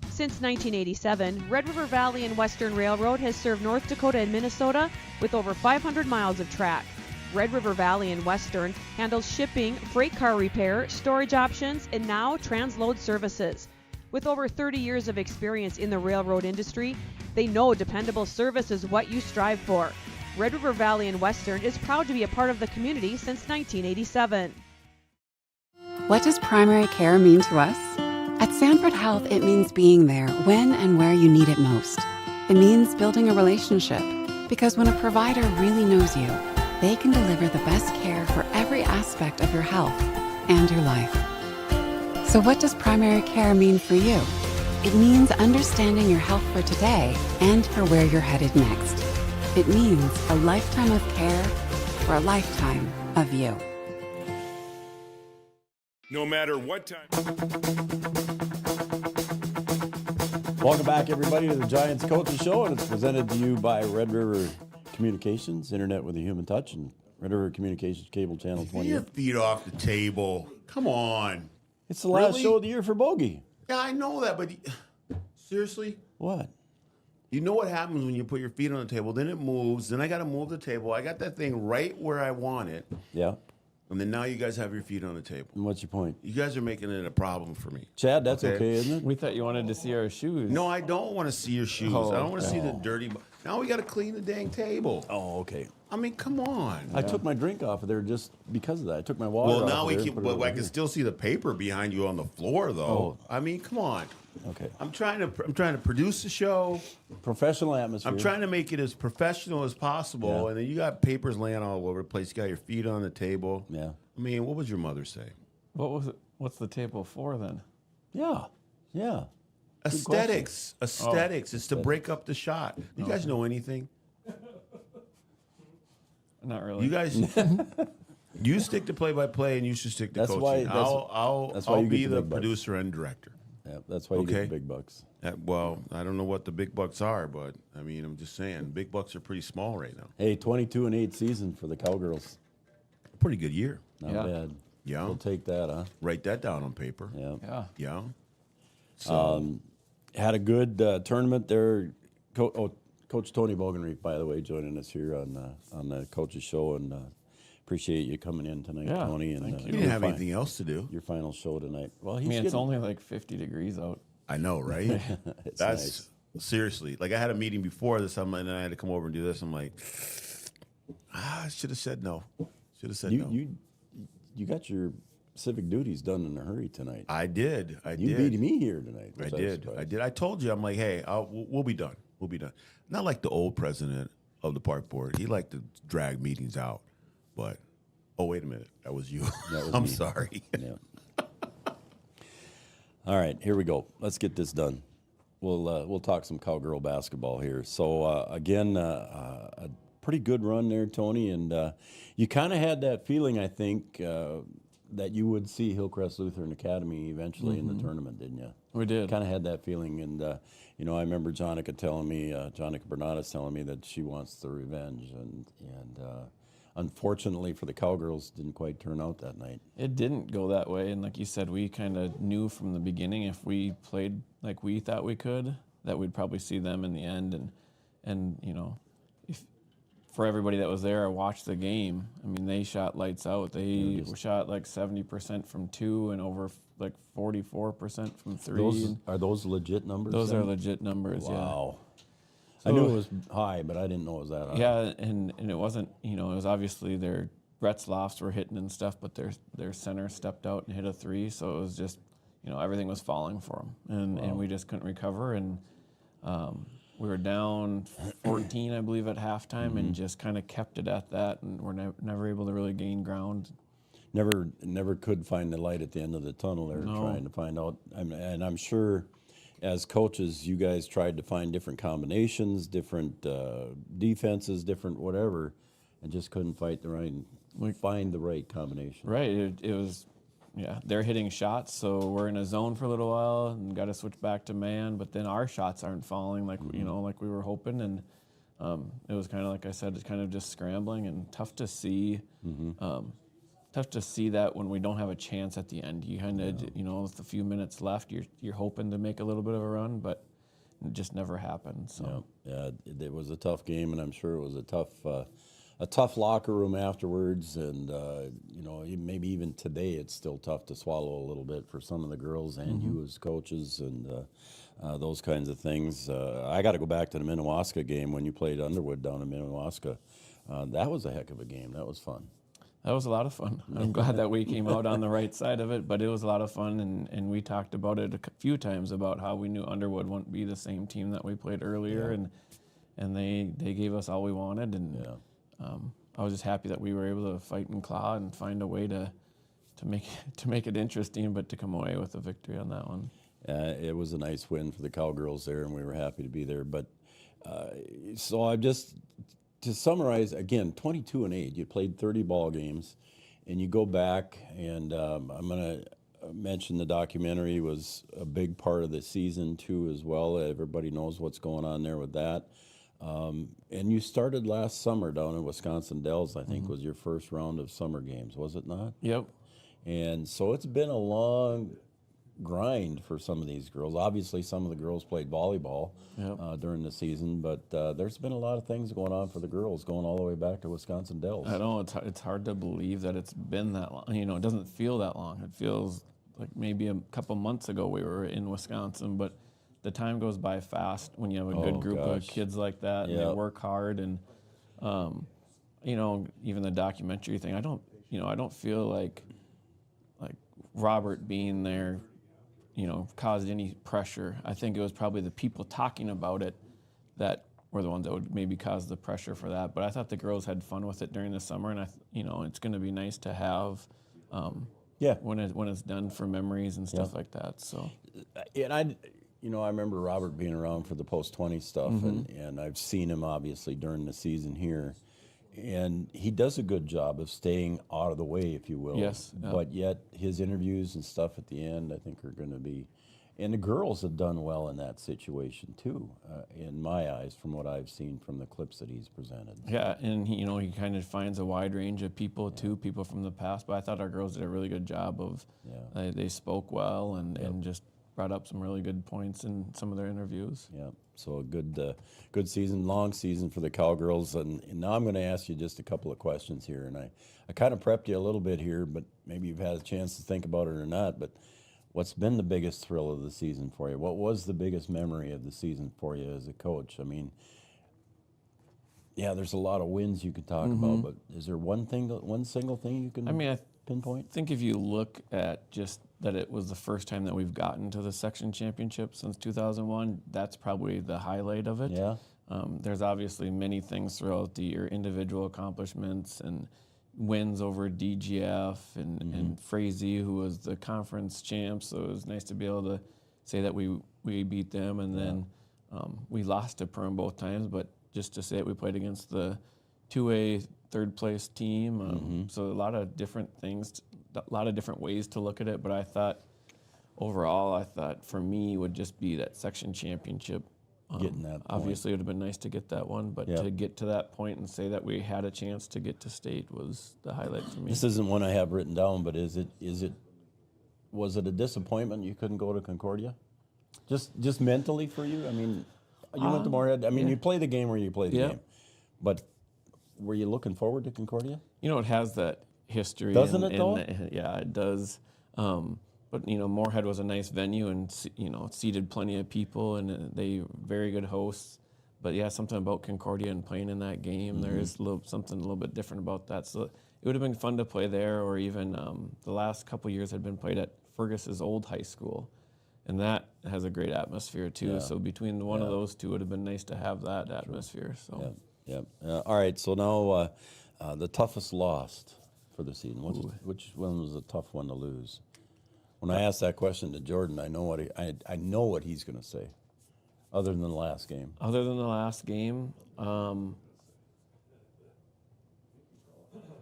Since 1987, Red River Valley and Western Railroad has served North Dakota and Minnesota with over 500 miles of track. Red River Valley and Western handles shipping, freight car repair, storage options, and now transload services. With over 30 years of experience in the railroad industry, they know dependable service is what you strive for. Red River Valley and Western is proud to be a part of the community since 1987. What does primary care mean to us? At Sanford Health, it means being there when and where you need it most. It means building a relationship, because when a provider really knows you, they can deliver the best care for every aspect of your health and your life. So what does primary care mean for you? It means understanding your health for today and for where you're headed next. It means a lifetime of care for a lifetime of you. No matter what time. Welcome back, everybody, to the Giants Coaches Show, and it's presented to you by Red River Communications, Internet with a Human Touch, and Red River Communications Cable Channel 28. Get your feet off the table. Come on. It's the last Really? show of the year for Bogey. Yeah, I know that, but seriously? What? You know what happens when you put your feet on the table, then it moves, then I got to move the table. I got that thing right where I want it. Yeah. And then now you guys have your feet on the table. And what's your point? You guys are making it a problem for me. Chad, that's okay, isn't it? We thought you wanted to see our shoes. No, I don't want to see your shoes. Oh, I don't want to see the oh. dirty. Now we got to clean the dang table. Oh, okay. I mean, come on. I took my drink off of there just because of that. I took my water Well, off now of we there can, and put it but over I can here. still see the paper behind you on the floor, though. Oh. I mean, come on. Okay. I'm trying to produce the show. Professional atmosphere. I'm trying to make it as professional as possible, Yeah. and then you got papers laying all over the place. You got your feet on the table. Yeah. I mean, what would your mother say? What was it? What's the table for then? Yeah. Yeah. Good Aesthetics. Aesthetics. Oh. It's to break up the shot. You guys know anything? Not really. You guys, you stick to play-by-play, and you should stick to That's coaching. why- that's why I'll you be get the the big bucks. producer and director. Yeah, that's why you get the big bucks. Well, I don't know what the big bucks are, but I mean, I'm just saying, big bucks are pretty small right now. Hey, 22-8 season for the Cowgirls. Pretty good year. Not Yeah. bad. Yeah. We'll take that, huh? Write that down on paper. Yeah. Yeah. Yeah. So Had a good tournament there. Coach Tony Bogenreef, by the way, joining us here on the Coaches Show, and appreciate you coming in tonight, Yeah, Tony. And thank you. you didn't have anything else to do. Your final show tonight. Well, I he's mean, it's getting- only like 50 degrees out. I know, right? It's That's seriously. Like I had a meeting before this, and then I had to come over and do this. I'm like, I should have said no. Should have said no. You got your civic duties done in a hurry tonight. I did. You beat me here tonight. I which was did. surprised. I did. I told you. I'm like, hey, we'll be done. We'll be done. Not like the old president of the park board. He liked to drag meetings out. But oh, wait a minute, that was you. That was I'm me. sorry. Yeah. All right, here we go. Let's get this done. We'll talk some Cowgirl basketball here. So again, a pretty good run there, Tony, and you kind of had that feeling, I think, that you would see Hillcrest Lutheran Academy eventually in the tournament, didn't you? We did. Kind of had that feeling, and I remember Jonica Bernadas telling me that she wants the revenge, and unfortunately for the Cowgirls, didn't quite turn out that night. It didn't go that way, and like you said, we kind of knew from the beginning if we played like we thought we could, that we'd probably see them in the end, and if for everybody that was there, I watched the game. I mean, they shot lights out. They shot like 70% from 2 and over like 44% from 3. Are those legit numbers? Those then? are legit numbers. Wow. Yeah. I knew it was high, but I didn't know it was that high. Yeah, and it wasn't, it was obviously their Brett's lofts were hitting and stuff, but their center stepped out and hit a 3, so it was just, everything was falling for them, and we just couldn't recover, and we were down 14, I believe, at halftime, and just kind of kept it at that, and we're never able to really gain ground. Never could find the light at the end of the tunnel there, trying to find out, and I'm sure as coaches, you guys tried to find different combinations, different defenses, different whatever, and just couldn't find the right combination. Right. It was, they're hitting shots, so we're in a zone for a little while and got to switch back to man, but then our shots aren't falling like like we were hoping, and it was kind of like I said, it's kind of just scrambling and tough to see. Tough to see that when we don't have a chance at the end. You kind of, with a few minutes left, you're hoping to make a little bit of a run, but it just never happened. So yeah, it was a tough game, and I'm sure it was a tough locker room afterwards. And maybe even today, it's still tough to swallow a little bit for some of the girls and you as coaches and those kinds of things. I got to go back to the Minnewaska game when you played Underwood down in Minnewaska. That was a heck of a game. That was fun. That was a lot of fun. I'm glad that we came out on the right side of it, but it was a lot of fun, and we talked about it a few times about how we knew Underwood wouldn't be the same team that we played earlier, and they gave us all we wanted, and I was just happy that we were able to fight and claw and find a way to make it interesting, but to come away with a victory on that one. It was a nice win for the Cowgirls there, and we were happy to be there. But so I'm just to summarize again, 22-8. You played 30 ball games, and you go back, and I'm going to mention the documentary was a big part of the season too, as well. Everybody knows what's going on there with that. And you started last summer down in Wisconsin Dells. I think was your first round of summer games, was it not? Yep. And so it's been a long grind for some of these girls. Obviously, some of the girls played volleyball during the season, but there's been a lot of things going on for the girls, going all the way back to Wisconsin Dells. I know it's hard to believe that it's been that long. You know, it doesn't feel that long. It feels like maybe a couple months ago we were in Wisconsin, but the time goes by fast when you have a good group of kids like that and they work hard. And you know, even the documentary thing, I don't feel like Robert being there, you know, caused any pressure. I think it was probably the people talking about it that were the ones that would maybe cause the pressure for that. But I thought the girls had fun with it during the summer, and you know, it's going to be nice to have when it's done for memories and stuff like that. So, and I remember Robert being around for the post-20 stuff, and I've seen him obviously during the season here. And he does a good job of staying out of the way, if you will. Yes. But yet his interviews and stuff at the end, I think, are going to be... And the girls have done well in that situation, too, in my eyes, from what I've seen from the clips that he's presented. Yeah, and he kind of finds a wide range of people, too, people from the past. But I thought our girls did a really good job of... they spoke well and just brought up some really good points in some of their interviews. Yeah, so a good season, long season for the Cowgirls. And now I'm going to ask you just a couple of questions here. And I kind of prepped you a little bit here, but maybe you've had a chance to think about it or not. But what's been the biggest thrill of the season for you? What was the biggest memory of the season for you as a coach? I mean, yeah, there's a lot of wins you could talk about, but is there one single thing you can pinpoint? I think if you look at just that it was the first time that we've gotten to the section championship since 2001, that's probably the highlight of it. Yeah. There's obviously many things throughout the year, individual accomplishments and wins over DGF and Frazee, who was the conference champ, so it was nice to be able to say that we beat them, and then we lost to Perm both times, but just to say that we played against the 2A third place team, so a lot of different things, a lot of different ways to look at it, but I thought overall, for me would just be that section championship. Getting that point. Obviously, it would have been nice to get that one, but to get to that point and say that we had a chance to get to state was the highlight for me. This isn't one I have written down, but was it a disappointment you couldn't go to Concordia? Just mentally for you? I mean, you went to Moorhead. I mean, you play the game where you play the game, but were you looking forward to Concordia? You know, it has that history. Doesn't it, though? Yeah, it does. But, you know, Moorhead was a nice venue and, you know, it seated plenty of people and they very good hosts. But, yeah, something about Concordia and playing in that game, there is something a little bit different about that. So it would have been fun to play there, or even the last couple of years had been played at Fergus's old high school. And that has a great atmosphere, too. Yeah. So between one of those two, it would have been nice to have that atmosphere. So. Yeah. All right, so now the toughest loss for the season. Which one was a tough one to lose? When I asked that question to Jordan, I know what he's going to say, other than the last game. Other than the last game,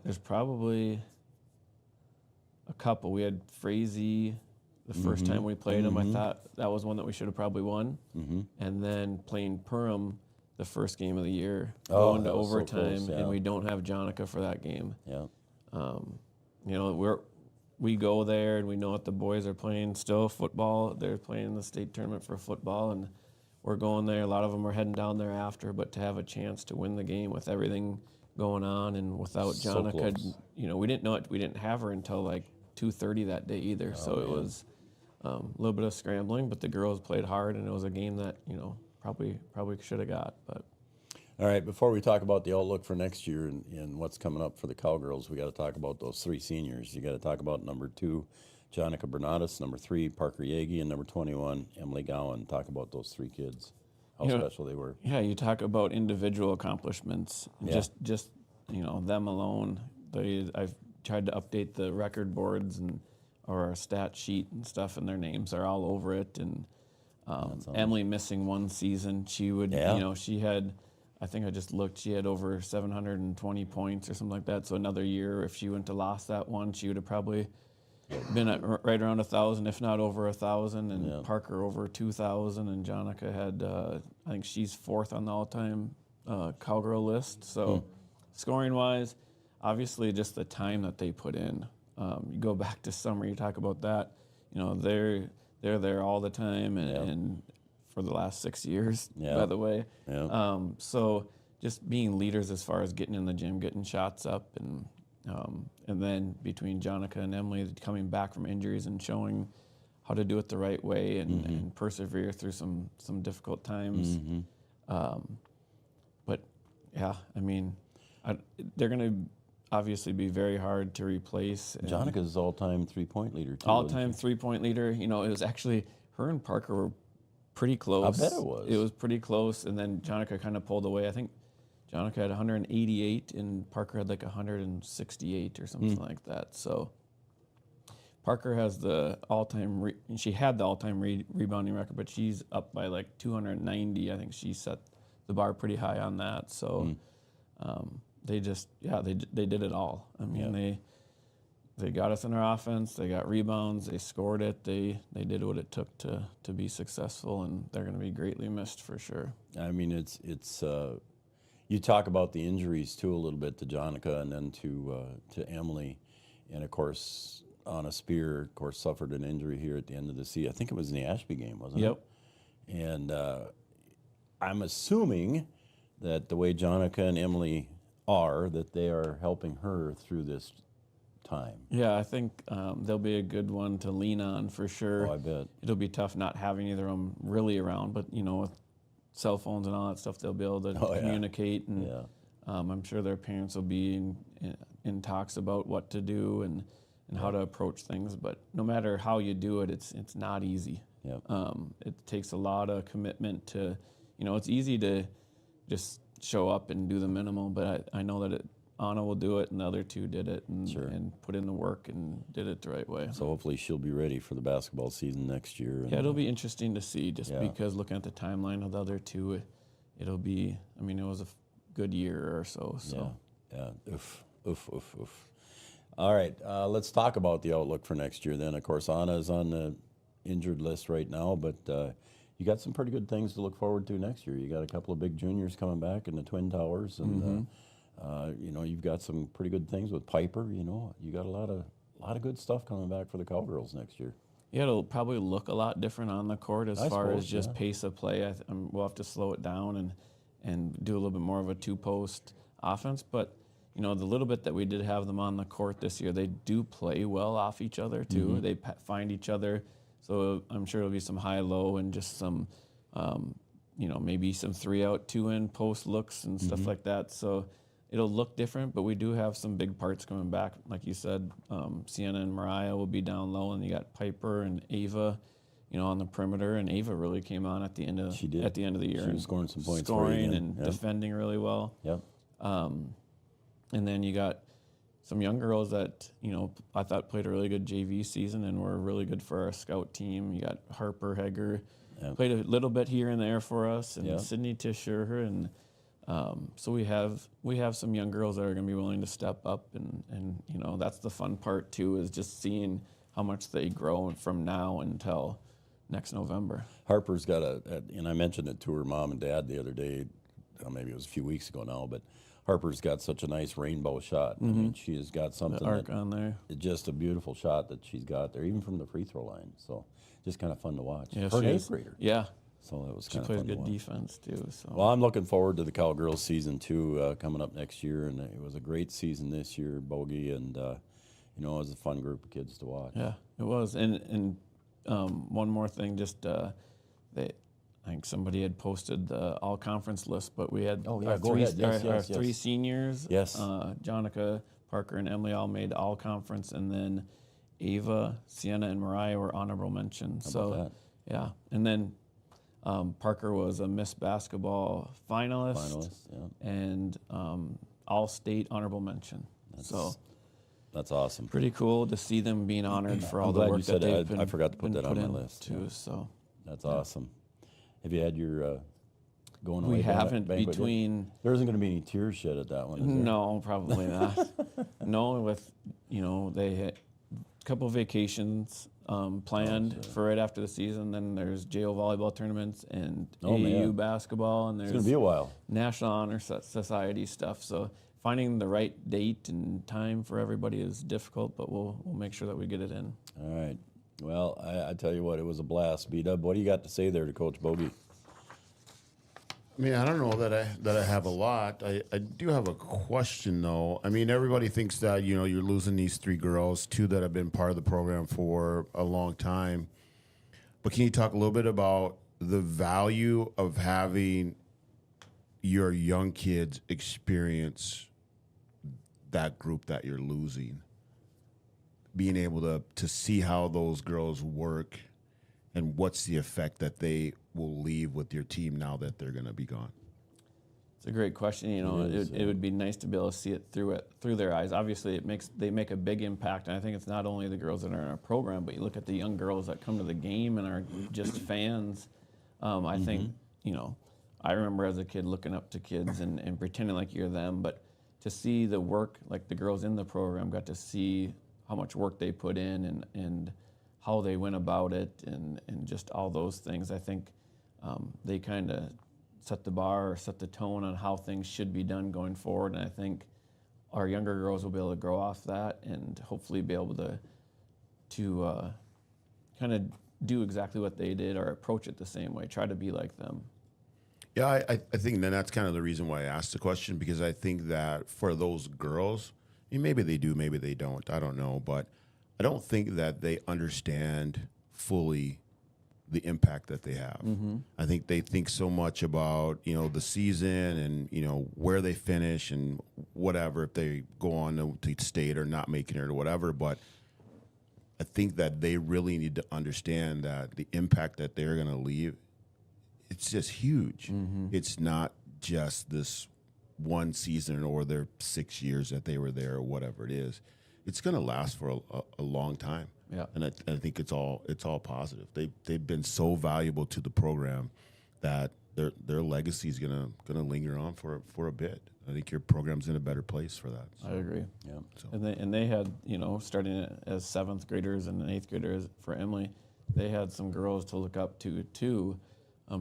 there's probably a couple. We had Frazee the first time we played him. I thought that was one that we should have probably won. And then playing Perham the first game of the year, going to overtime, so close, and we don't have Jonica for that game. Yeah. You know, we go there and we know that the boys are playing still football. They're playing the state tournament for football, and we're going there. A lot of them are heading down there after, but to have a chance to win the game with everything going on and without Jonica, you know, we didn't know it. We didn't have her until like 2:30 that day either. So it was a little bit of scrambling, but the girls played hard, and it was a game that, you know, probably should have got. But All right, before we talk about the outlook for next year and what's coming up for the Cowgirls, we got to talk about those 3 seniors. You got to talk about number 2, Jonica Bernatus, number 3, Parker Yagi, and number 21, Emily Gowan. Talk about those 3 kids, how special they were. Yeah, you talk about individual accomplishments. Yeah. Just them alone. I've tried to update the record boards or our stat sheet and stuff, and their names are all over it. And Emily missing 1 season, she would, she had, I think I just looked, she had over 720 points or something like that. So another year, if she wouldn't have lost that one, she would have probably been at right around 1,000, if not over 1,000. And Parker over 2,000. And Jonica had, I think she's 4th on the all-time Cowgirl list. So scoring-wise, obviously just the time that they put in. You go back to summer, you talk about that. They're there all the time, and for the last 6 years, by the way. So just being leaders as far as getting in the gym, getting shots up, and then between Jonica and Emily coming back from injuries and showing how to do it the right way and persevere through some difficult times. But yeah, I mean, they're going to obviously be very hard to replace. Jonica's all-time 3-point leader, too. All-time 3-point leader. It was actually, her and Parker were pretty close. I bet it was. It was pretty close, and then Jonica kind of pulled away. I think Jonica had 188, and Parker had like 168 or something like that. So Parker has the all-time, she had the all-time rebounding record, but she's up by like 290. I think she set the bar pretty high on that. So they just, they did it all. I mean, they got us in our offense, they got rebounds, they scored it, they did what it took to be successful, and they're going to be greatly missed for sure. I mean, it's you talk about the injuries too a little bit to Jonica and then to Emily, and of course Anna Spear, of course, suffered an injury here at the end of the season. I think it was in the Ashby game, wasn't it? And I'm assuming that the way Jonica and Emily are, that they are helping her through this time. Yeah, I think they'll be a good one to lean on for sure. Oh, I bet. It'll be tough not having either of them really around, but with cell phones and all that stuff, they'll be able to communicate. And I'm sure their parents will be in talks about what to do and how to approach things. But no matter how you do it, it's not easy. It takes a lot of commitment to, it's easy to just show up and do the minimal, but I know that Anna will do it, and the other 2 did it and put in the work and did it the right way. So hopefully she'll be ready for the basketball season next year. Yeah, it'll be interesting to see because looking at the timeline of the other 2, it'll be, I mean, it was a good year or so. Yeah. Oof. All right, let's talk about the outlook for next year then. Of course, Anna is on the injured list right now, but you got some pretty good things to look forward to next year. You got a couple of big juniors coming back in the Twin Towers, and you've got some pretty good things with Piper. You got a lot of good stuff coming back for the Cowgirls next year. Yeah, it'll probably look a lot different on the court as far as just pace of play. We'll have to slow it down and do a little bit more of a 2-post offense. But the little bit that we did have them on the court this year, they do play well off each other too. They find each other. So I'm sure it'll be some high-low and just some, maybe some 3-out, 2-in post looks and stuff like that. So it'll look different, but we do have some big parts coming back. Like you said, Sienna and Mariah will be down low, and you got Piper and Ava, on the perimeter. And Ava really came on at the end of the year. She was scoring some points, defending really well. And then you got some young girls that, I thought played a really good JV season and were really good for our scout team. You got Harper Hegger, played a little bit here and there for us, and Sydney Tischer, and so we have some young girls that are going to be willing to step up, and that's the fun part too, is just seeing how much they grow from now until next November. Harper's got and I mentioned it to her mom and dad the other day, maybe it was a few weeks ago now, but Harper's got such a nice rainbow shot. I mean, she has got something, the arc on there. It's just a beautiful shot that she's got there, even from the free throw line. So just kind of fun to watch. Yeah, her an 8th grader. Yeah. So that was kind of fun. She plays good defense too. So. Well, I'm looking forward to the Cowgirls season 2 coming up next year, and it was a great season this year, Bogey, and it was a fun group of kids to watch. Yeah, it was. And one more thing, just I think somebody had posted the all-conference list, but we had go our ahead. Yes, three yes. seniors. Yes. Jonica, Parker, and Emily all made all-conference, and then Ava, Sienna, and Mariah were honorable mention. How about that? Yeah. And then Parker was a Miss Basketball finalist. And all-state honorable mention. That's awesome. Pretty cool to see them being honored for all I'm the glad work you said that they've that. been I forgot to put been that on my in list too. yeah. So that's awesome. Have you had your going away? We haven't banquet between. Yet? There isn't going to be any tears shed at that one. Is there? No, probably not. No, with they had a couple vacations planned for right after the season. Then there's JO volleyball tournaments and AAU basketball, and there's it's going to be a while. National Honor Society stuff. So finding the right date and time for everybody is difficult, but we'll make sure that we get it in. All right. Well, I tell you what, it was a blast. B-Dub, what do you got to say there to Coach Bogey? I mean, I don't know that I have a lot. I do have a question, though. I mean, everybody thinks that, you're losing these 3 girls, 2 that have been part of the program for a long time. But can you talk a little bit about the value of having your young kids experience that group that you're losing? Being able to see how those girls work and what's the effect that they will leave with your team now that they're going to be gone? It's a great question. It would be nice to be able to see it through their eyes. Obviously, they make a big impact, and I think it's not only the girls that are in our program, but you look at the young girls that come to the game and are just fans. I think I remember as a kid looking up to kids and pretending like you're them, but to see the work, like the girls in the program got to see how much work they put in and how they went about it and just all those things. I think they kind of set the bar or set the tone on how things should be done going forward. And I think our younger girls will be able to grow off that and hopefully be able to kind of do exactly what they did or approach it the same way, try to be like them. Yeah, I think that's kind of the reason why I asked the question, because I think that for those girls, maybe they do, maybe they don't, I don't know, but I don't think that they understand fully the impact that they have. I think they think so much about, the season and, where they finish and whatever, if they go on to state or not making it or whatever. But I think that they really need to understand that the impact that they're going to leave, it's just huge. It's not just this one season or their 6 years that they were there or whatever it is. It's going to last for a long time. Yeah. And I think it's all positive. They've been so valuable to the program that their legacy is gonna linger on for a bit. I think your program's in a better place for that. So. I agree. Yeah. So. And they had starting as 7th graders and 8th graders for Emily, they had some girls to look up to too.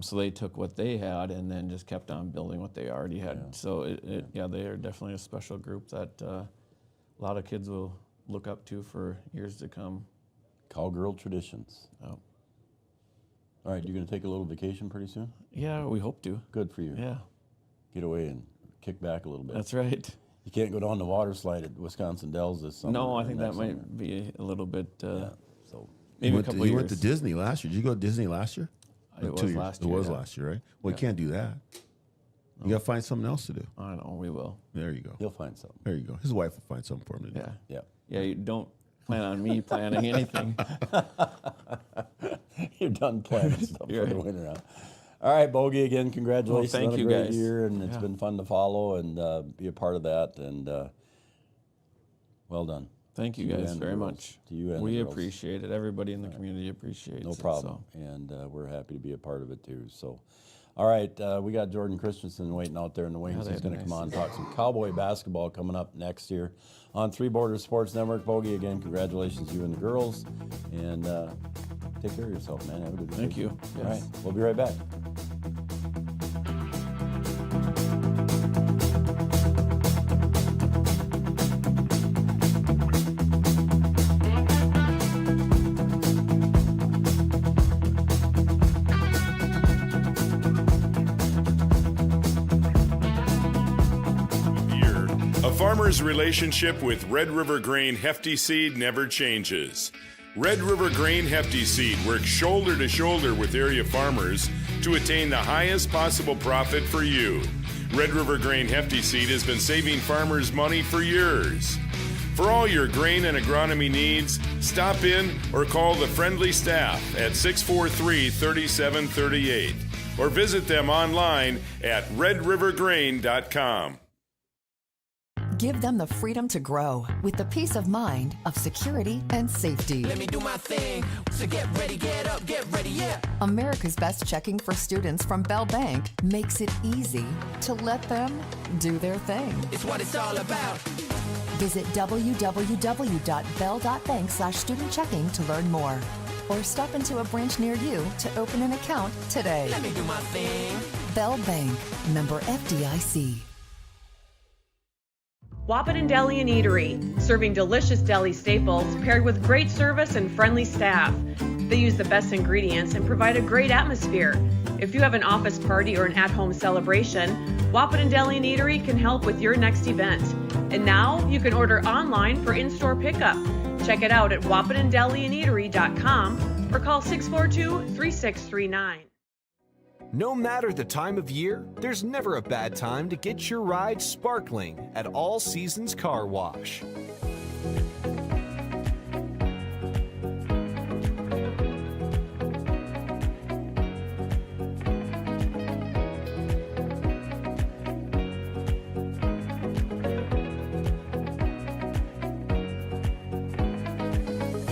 So they took what they had and then just kept on building what they already had. Yeah. So they are definitely a special group that a lot of kids will look up to for years to come. Cowgirl traditions. Oh. All right, you're going to take a little vacation pretty soon? Yeah, we hope to. Good for you. Yeah. Get away and kick back a little bit. That's right. You can't go down the water slide at Wisconsin Dells this summer. No, I think that might be a little bit. So maybe a couple years. You went to Disney last year. Did you go to Disney last year? It was last year. It was last year, right? Well, you can't do that. You got to find something else to do. I know, we will. There you go. He'll find something. There you go. His wife will find something for him to do. Yeah. Yeah, you don't plan on me planning anything. You're done planning stuff for the winter now. All right, Bogey, again, congratulations thank on a you, great guys. year, and it's been fun to follow and be a part of that, and well done. Thank you guys very much. To you and we the girls. appreciate it. Everybody in the community appreciates it. No problem, and we're happy to be a part of it too. So, all right, we got Jordan Christensen waiting out there in the wings. He's going to come on and talk some Cowboy basketball coming up next year on Three Borders Sports Network. Bogey, again, congratulations, you and the girls, and take care of yourself, man. Have a good day. Thank you. All right, we'll be right back. A farmer's relationship with Red River Grain Hefty Seed never changes. Red River Grain Hefty Seed works shoulder to shoulder with area farmers to attain the highest possible profit for you. Red River Grain Hefty Seed has been saving farmers money for years. For all your grain and agronomy needs, stop in or call the friendly staff at 643-3738 or visit them online at redrivergrain.com. Give them the freedom to grow with the peace of mind of security and safety. Let me do my thing. So get ready, get up, get ready, yeah. America's Best Checking for students from Bell Bank makes it easy to let them do their thing. It's what it's all about. Visit www.bell.bank/student-checking to learn more. Or stop into a branch near you to open an account today. Let me do my thing. Bell Bank, member FDIC. Wapaton Deli and Eatery, serving delicious deli staples paired with great service and friendly staff. They use the best ingredients and provide a great atmosphere. If you have an office party or an at-home celebration, Wapaton Deli and Eatery can help with your next event. And now you can order online for in-store pickup. Check it out at wapatondeliandeatery.com or call 642-3639. No matter the time of year, there's never a bad time to get your ride sparkling at All Seasons Car Wash.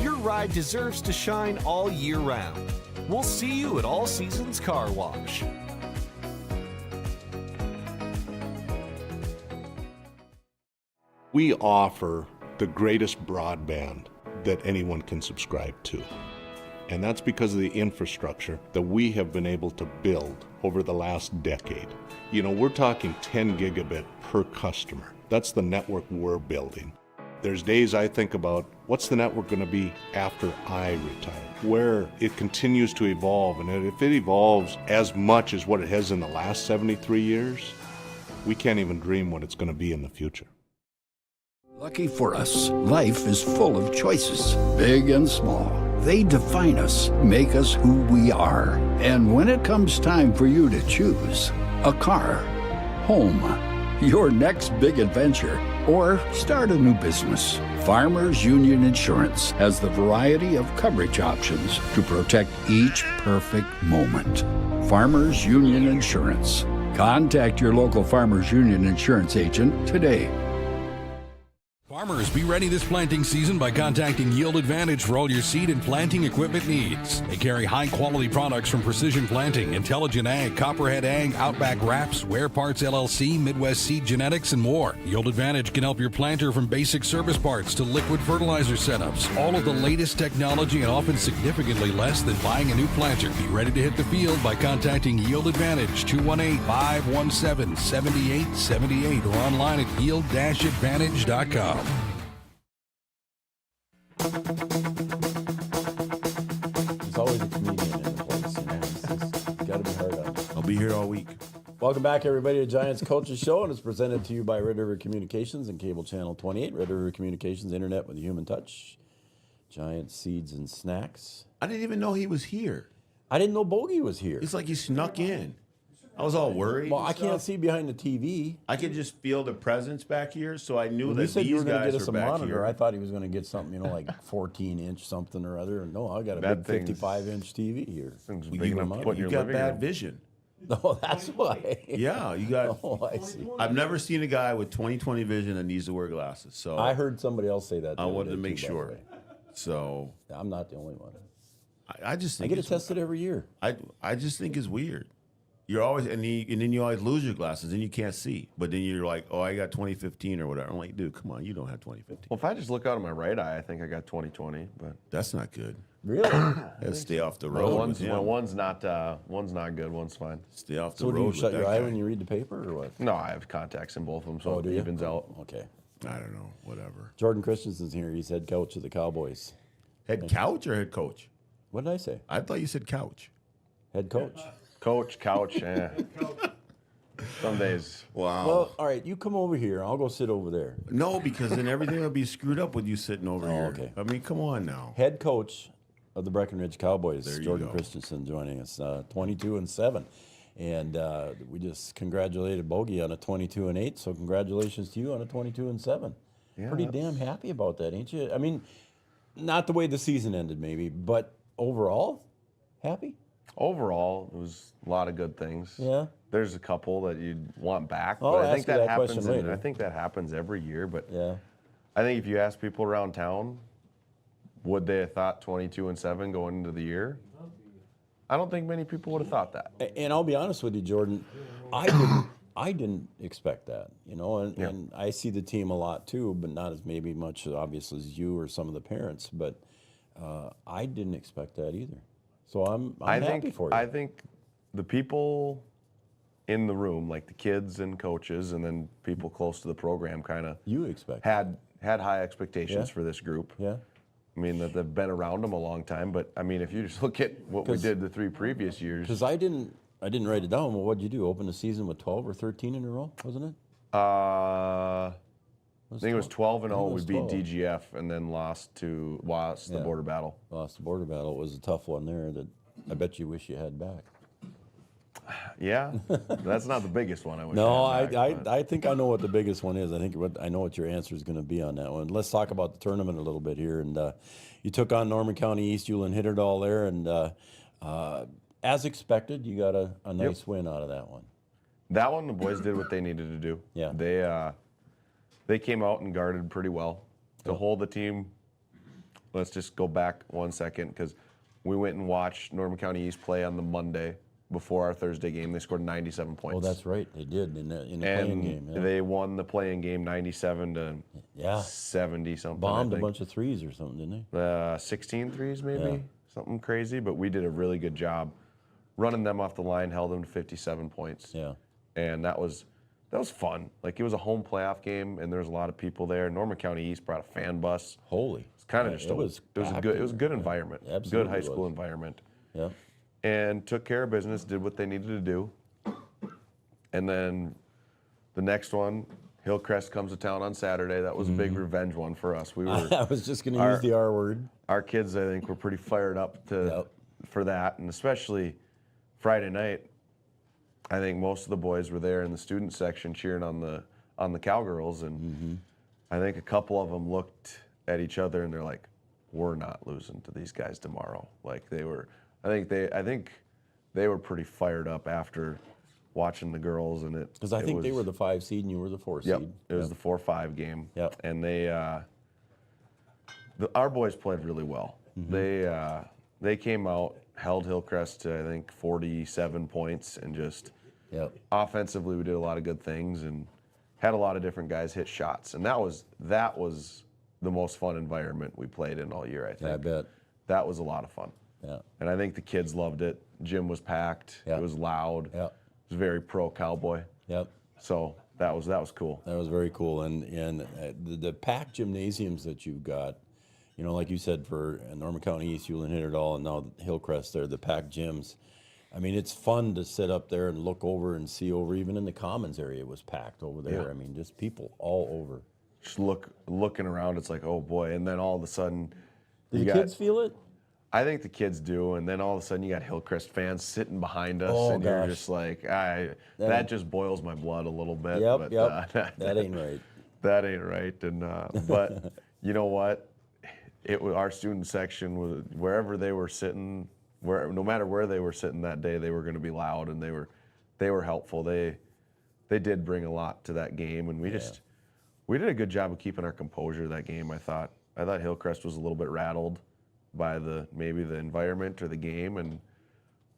Your ride deserves to shine all year round. We'll see you at All Seasons Car Wash. We offer the greatest broadband that anyone can subscribe to. And that's because of the infrastructure that we have been able to build over the last decade. You know, we're talking 10 gigabit per customer. That's the network we're building. There's days I think about what's the network going to be after I retire, where it continues to evolve. And if it evolves as much as what it has in the last 73 years, we can't even dream what it's going to be in the future. Lucky for us, life is full of choices, big and small. They define us, make us who we are. And when it comes time for you to choose a car, home, your next big adventure, or start a new business, Farmers Union Insurance has the variety of coverage options to protect each perfect moment. Farmers Union Insurance. Contact your local Farmers Union Insurance agent today. Farmers, be ready this planting season by contacting Yield Advantage for all your seed and planting equipment needs. They carry high-quality products from Precision Planting, Intelligent Ag, Copperhead Ag, Outback Wraps, Ware Parts LLC, Midwest Seed Genetics, and more. Yield Advantage can help your planter from basic service parts to liquid fertilizer setups. All of the latest technology and often significantly less than buying a new planter. Be ready to hit the field by contacting Yield Advantage, 218-517-7878, or online at yield-advantage.com. There's always a comedian in the place. It's got to be hard on. I'll be here all week. Welcome back, everybody, to Giants Coaches Show, and it's presented to you by Red River Communications and Cable Channel 28. Red River Communications, internet with a human touch. Giant Seeds and Snacks. I didn't even know he was here. I didn't know Bogey was here. It's like he snuck in. I was all worried. Well, I can't see behind the TV. I could just feel the presence back here, so I knew When that you said you these were going to guys get us were a back monitor, here. I thought he was going to get something, like 14-inch something or other. No, I got a Bad big things. 55-inch TV here. You got bad vision. No, that's why. Yeah, you got. Oh, I see. I've never seen a guy with 20/20 vision that needs to wear glasses. So I heard somebody else say that. I wanted to make too, by the sure. way. So I'm not the only one. I just I think get it it's- tested every year. I just think it's weird. You're always and then you always lose your glasses and you can't see. But then you're like, oh, I got 20/15 or whatever. I'm like, dude, come on, you don't have 20/15. Well, if I just look out of my right eye, I think I got 20/20, but that's not good. Really? Gotta stay off the road. One's not good. One's fine. Stay off the So do road. you shut with your that eye guy. when you read the paper or what? No, I have contacts in both of them, so do it you? evens out. Okay. I don't know. Whatever. Jordan Christensen's here. He's head coach of the Cowboys. Head couch or head coach? What did I say? I thought you said couch. Head coach. Coach, couch, yeah. Some days. Wow. Well, all right, you come over here. I'll go sit over there. No, because then everything will be screwed up with you sitting over here. Okay. I mean, come on now. Head coach of the Breckenridge Cowboys, There you Jordan go. Christensen, joining us, 22-7. And we just congratulated Bogey on a 22-8. So congratulations to you on a 22-7. Yeah, Pretty damn happy about that, ain't you? I mean, not the way the season ended, maybe, but overall, happy. Overall, it was a lot of good things. Yeah. There's a couple that you'd want back, I'll but I ask think you that that happens. question later. I think that happens every year. But yeah, I think if you ask people around town, would they have thought 22-7 going into the year? I don't think many people would have thought that. And I'll be honest with you, Jordan, I didn't expect that, you know, and I see the team a lot too, but not as maybe much obviously as you or some of the parents, but I didn't expect that either. So I'm happy for you. I think the people in the room, like the kids and coaches, and then people close to the program, kind of had high expectations for this group. Yeah. I mean, that they've been around them a long time, but I mean, if you just look at what we did the 3 previous years. Because I didn't write it down. Well, what did you do? Open the season with 12 or 13 in a row, wasn't it? I think it was 12-0. We beat 12. DGF and then lost the border battle. Lost the border battle. It was a tough one there that I bet you wish you had back. Yeah, that's not the biggest one. I wish. No, I had back, I think I know what the biggest one is. I know what your answer is going to be on that one. Let's talk about the tournament a little bit here. And you took on Norman County East. Hewlin hit it all there, and as expected, you got a nice win out of that one. That one, the boys did what they needed to do. Yeah, they came out and guarded pretty well to hold the team. Let's just go back 1 second because we went and watched Norman County East play on the Monday before our Thursday game. They scored 97 points. Oh, that's right. They did in the playing game. Yeah. They won the playing game 97 to 70 something. Bombed a bunch of threes or something, didn't they? 16 threes maybe, Yeah. something crazy. But we did a really good job running them off the line, held them to 57 points. Yeah, and that was fun. Like, it was a home playoff game, and there was a lot of people there. Norman County East brought a fan bus. Holy, it's kind of just it was a good environment. Absolutely good high school environment. Yeah. And took care of business, did what they needed to do. And then the next one, Hillcrest comes to town on Saturday. That was a big revenge one for us. We were. I was just going to use the R word. Our kids, I think, were pretty fired up for that, and especially Friday night. I think most of the boys were there in the student section cheering on the Cowgirls, and I think a couple of them looked at each other and they're like, "We're not losing to these guys tomorrow." Like, they were. I think they were pretty fired up after watching the girls, and it because I think they were the 5 seed and you were the 4 seed. Yep, it was the 4-5 game. Yep, and our boys played really well. They came out, held Hillcrest to I think 47 points, and just offensively we did a lot of good things and had a lot of different guys hit shots, and that was the most fun environment we played in all year. I think. Yeah, I bet that was a lot of fun. Yeah, and I think the kids loved it. Gym was packed. It was loud. Yeah, it was very pro Cowboy. Yep. So that was cool. That was very cool, and the packed gymnasiums that you've got, you know, like you said, for Norman County East, Hewlin hit it all, and now Hillcrest there, the packed gyms. I mean, it's fun to sit up there and look over and see over. Even in the Commons area, it was packed over there. Yeah. I mean, just people all over. Just looking around, it's like, oh boy, and then all of a sudden, Did the kids feel it? I think the kids do, and then all of a sudden you got Hillcrest fans sitting behind us, and you're just like, that just boils my blood a little bit. Yep, but, that ain't right. That ain't right, and but you know what? It was our student section was wherever they were sitting, no matter where they were sitting that day, they were going to be loud, and they were helpful. They did bring a lot to that game, and we did a good job of keeping our composure that game. I thought Hillcrest was a little bit rattled by maybe the environment or the game, and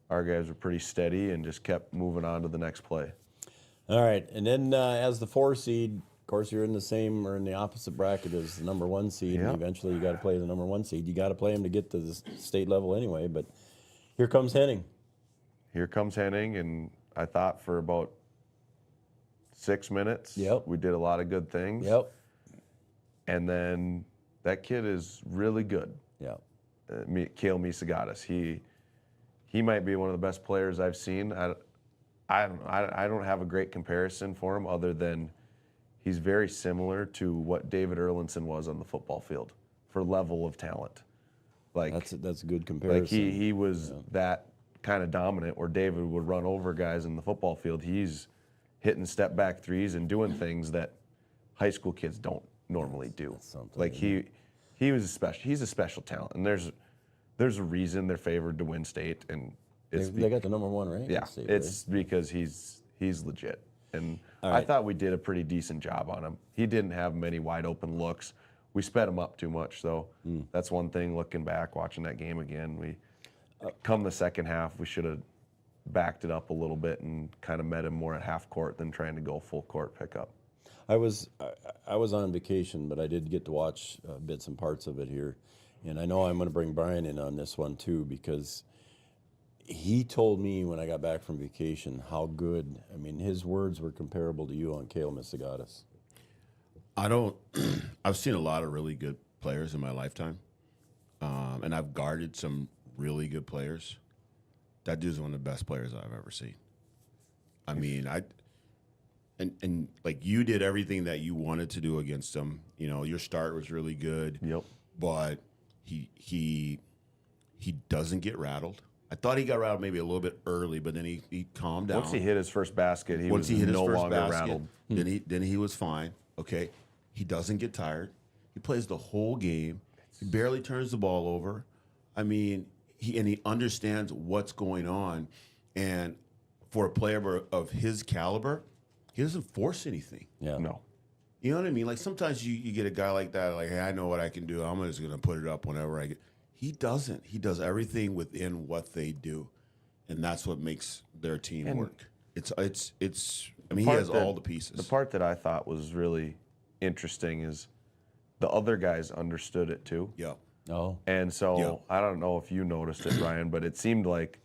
our guys were pretty steady and just kept moving on to the next play. All right, and then as the 4 seed, of course, you're in the same or in the opposite bracket as the number 1 seed, and eventually you got to play the number 1 seed. You got to play them to get to the state level anyway. But here comes Henning. Here comes Henning, and I thought for about 6 minutes, we did a lot of good things. Yep. And then that kid is really good. Yeah. Kale Misagatis. He might be one of the best players I've seen. I don't have a great comparison for him other than he's very similar to what David Erlinson was on the football field for level of talent. Like that's a good comparison. Like he was that kind of dominant where David would run over guys in the football field. He's hitting step back threes and doing things that high school kids don't normally do. Like he was special. He's a special talent, and there's a reason they're favored to win state, and they got the #1 rank. Yeah, state, it's because he's legit, and All right. I thought we did a pretty decent job on him. He didn't have many wide open looks. We sped him up too much, so that's one thing. Looking back, watching that game again, we come the second half, we should have backed it up a little bit and kind of met him more at half court than trying to go full court pickup. I was on vacation, but I did get to watch bits and parts of it here, and I know I'm going to bring Brian in on this one too, because he told me when I got back from vacation how good. I mean, his words were comparable to you on Kale Misagatis. I've seen a lot of really good players in my lifetime, and I've guarded some really good players. That dude's one of the best players I've ever seen. I mean, and like you did everything that you wanted to do against him. You know, your start was really good. Yep. But he doesn't get rattled. I thought he got rattled maybe a little bit early, but then he calmed down. Once he hit his first basket, he was no longer rattled. Then he was fine. Okay. He doesn't get tired. He plays the whole game. He barely turns the ball over. I mean, he understands what's going on. And for a player of his caliber, he doesn't force anything. Yeah. No. You know what I mean? Like sometimes you get a guy like that, like, hey, I know what I can do. I'm just going to put it up whenever I get. He doesn't. He does everything within what they do. And that's what makes their team work. It's I mean, he has all the pieces. The part that I thought was really interesting is the other guys understood it too. Yeah. Oh. And so I don't know if you noticed it, Ryan, but it seemed like,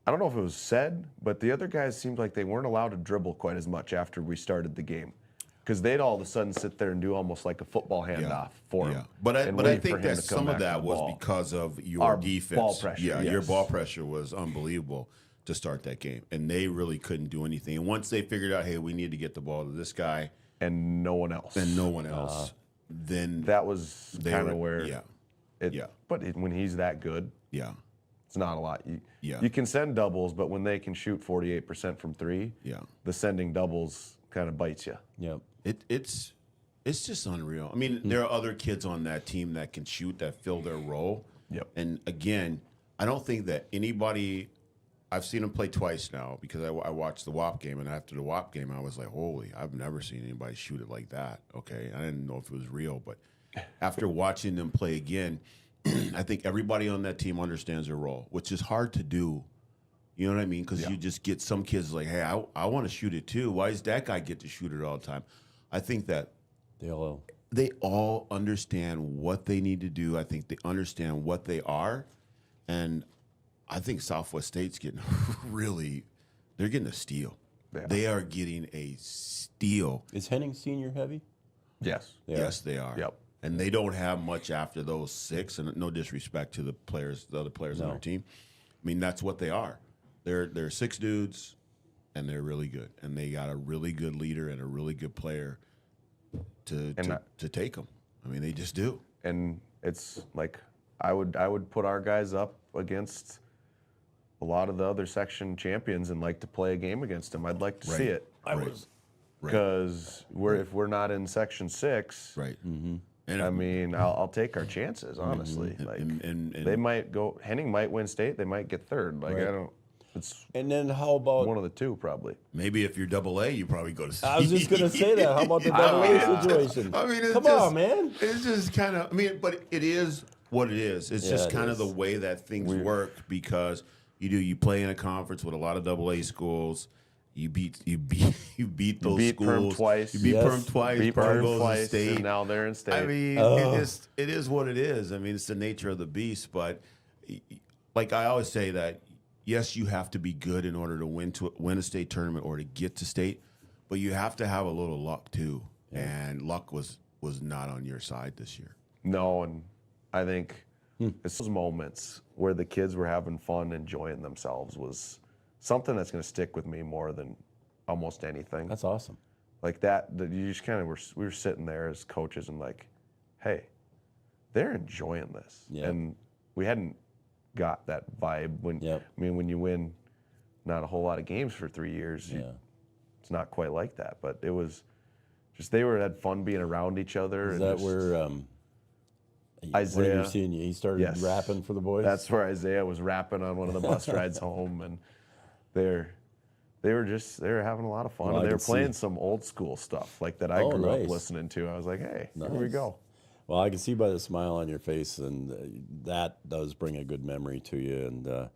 I don't know if it was said, but the other guys seemed like they weren't allowed to dribble quite as much after we started the game. Because they'd all of a sudden sit there and do almost like a football handoff for him. But I think that some of that was because of your defense. Ball pressure. Yeah, your ball pressure was unbelievable to start that game. And they really couldn't do anything. And once they figured out, hey, we need to get the ball to this guy. And no one else. Then that was kind of where. Yeah. But when he's that good. Yeah. It's not a lot. You can send doubles, but when they can shoot 48% from three, the sending doubles kind of bites you. Yep. It's just unreal. I mean, there are other kids on that team that can shoot, that fill their role. Yep. And again, I don't think that anybody. I've seen him play twice now because I watched the WAP game, and after the WAP game, I was like, holy, I've never seen anybody shoot it like that. Okay, I didn't know if it was real, but after watching them play again, I think everybody on that team understands their role, which is hard to do. You know what I mean? Because you just get some kids like, hey, I want to shoot it too. Why does that guy get to shoot it all the time? I think that they all understand what they need to do. I think they understand what they are, and I think Southwest State's getting they're getting a steal. Yeah. They are getting a steal. Is Henning Senior heavy? Yes. Yes, they are. Yep. And they don't have much after those six, and no disrespect to the other players on their team. I mean, that's what they are. They're six dudes, and they're really good. And they got a really good leader and a really good player to take them. I mean, they just do. And it's like I would put our guys up against a lot of the other section champions and like to play a game against them. I'd like to see it. Because if we're not in Section 6, right? Mm-hmm. And I mean, I'll take our chances, honestly. Like they might go. Henning might win state. They might get third. Like I don't. And then how about one of the two? Probably. Maybe if you're AA, you probably go to state. I was just gonna say that. How about the AA situation? I mean, come on, man. It's just kind of. I mean, but it is what it is. It's just kind of the way that things work because you play in a conference with a lot of AA schools. You beat those schools. Perm twice. You beat Perm twice. Beat Perm Perm goes twice. to state. And now they're in state. I mean, it is what it is. I mean, it's the nature of the beast. But like I always say that, yes, you have to be good in order to win a state tournament or to get to state, but you have to have a little luck too. Yeah. And luck was not on your side this year. No, and I think it's those moments where the kids were having fun, enjoying themselves was something that's going to stick with me more than almost anything. That's awesome. Like that you just kind of we were sitting there as coaches and like, hey, they're enjoying this. Yep. And we hadn't got that vibe when, I mean, when you win not a whole lot of games for 3 years, it's not quite like that. But it was just, had fun being around each other. Is and that just, where Isaiah, you're seeing he started rapping for the boys? That's where Isaiah was rapping on one of the bus rides home, and they were having a lot of fun, Well, and I they were can playing see. some old school stuff like that I Oh, grew up nice. listening to. I was like, hey, here we Nice. go. Well, I can see by the smile on your face, and that does bring a good memory to you. And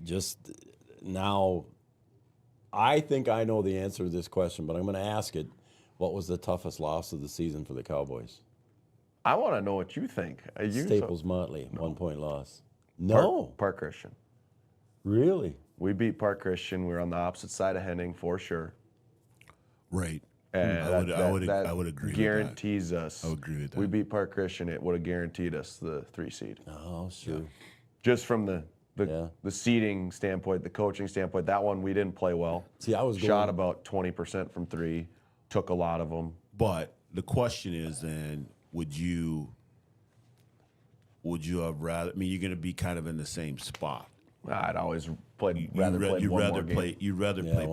just now, I think I know the answer to this question, but I'm going to ask it. What was the toughest loss of the season for the Cowboys? I want to know what you think. Staples Motley, 1 point loss. No. Park Christian. Really? We beat Park Christian. We were on the opposite side of Henning for sure. Right. And I would agree guarantees us. I would agree with that. We beat Park Christian. It would have guaranteed us the 3 seed. Oh, sure. Just from the seeding standpoint, the coaching standpoint, that one we didn't play well. See, I was shot about 20% from 3, took a lot of them. But the question is then, would you have rather? I mean, you're going to be kind of in the same spot. I'd always play. You'd rather play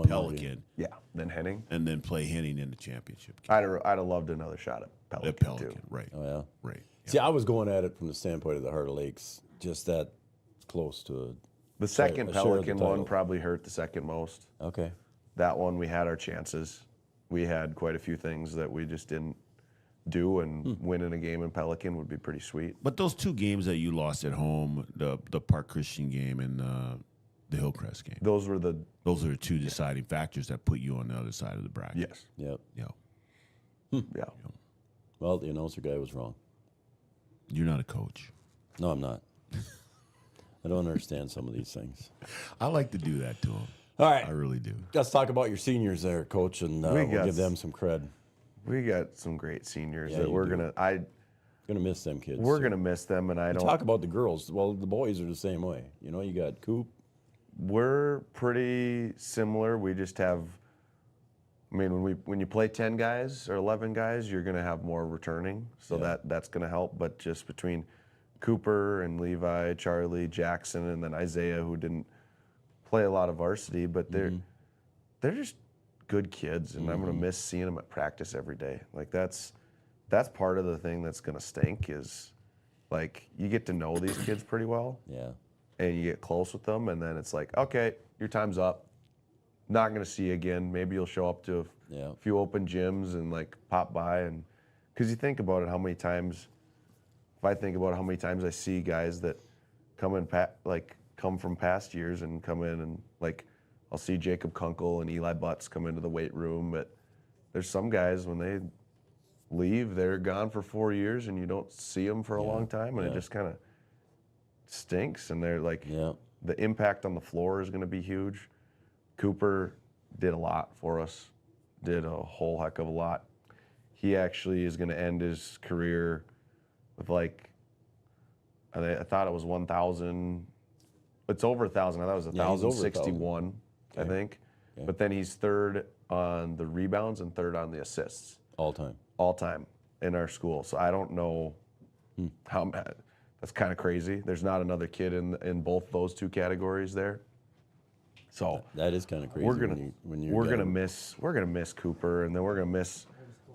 Pelican, than Henning, and then play Henning in the championship. I'd have loved another shot at Pelican, too. Right? Oh yeah, right. See, I was going at it from the standpoint of the Heart of Lakes, just that close to the second Pelican one probably hurt the second most. Okay, that one we had our chances. We had quite a few things that we just didn't do, and winning a game in Pelican would be pretty sweet. But those 2 games that you lost at home, the Park Christian game and the Hillcrest game, those are the 2 deciding factors that put you on the other side of the bracket. Yes. Yep. Yeah. Yeah. Well, the announcer guy was wrong. You're not a coach. No, I'm not. I don't understand some of these things. I like to do that to him. All right. I really do. Let's talk about your seniors there, Coach, and we'll give them some cred. We got some great seniors that we're gonna miss them kids. We're gonna miss them, and I don't talk about the girls. Well, the boys are the same way. You know, you got Coop. We're pretty similar. We just have. I mean, when you play 10 guys or 11 guys, you're gonna have more returning, so that's gonna help. But just between Cooper and Levi, Charlie, Jackson, and then Isaiah, who didn't play a lot of varsity, but they're just good kids, and I'm gonna miss seeing them at practice every day. Like that's part of the thing that's gonna stink is, like, you get to know these kids pretty well, and you get close with them, and then it's like, okay, your time's up. Not gonna see you again. Maybe you'll show up to a few open gyms and like pop by, and because you think about it, how many times? If I think about how many times I see guys that come from past years and come in and like. I'll see Jacob Kunkel and Eli Butts come into the weight room, but there's some guys when they leave, they're gone for 4 years and you don't see them for a long time, and it just kind of stinks. And they're like, the impact on the floor is going to be huge. Cooper did a lot for us, did a whole heck of a lot. He actually is going to end his career with like, I thought it was 1,000. It's over 1,000. I thought it was 1,061. I think. Okay. But then he's 3rd on the rebounds and 3rd on the assists. All time in our school. So I don't know how, that's kind of crazy. There's not another kid in both those 2 categories there. So that is kind of crazy. We're gonna miss Cooper, and then we're gonna miss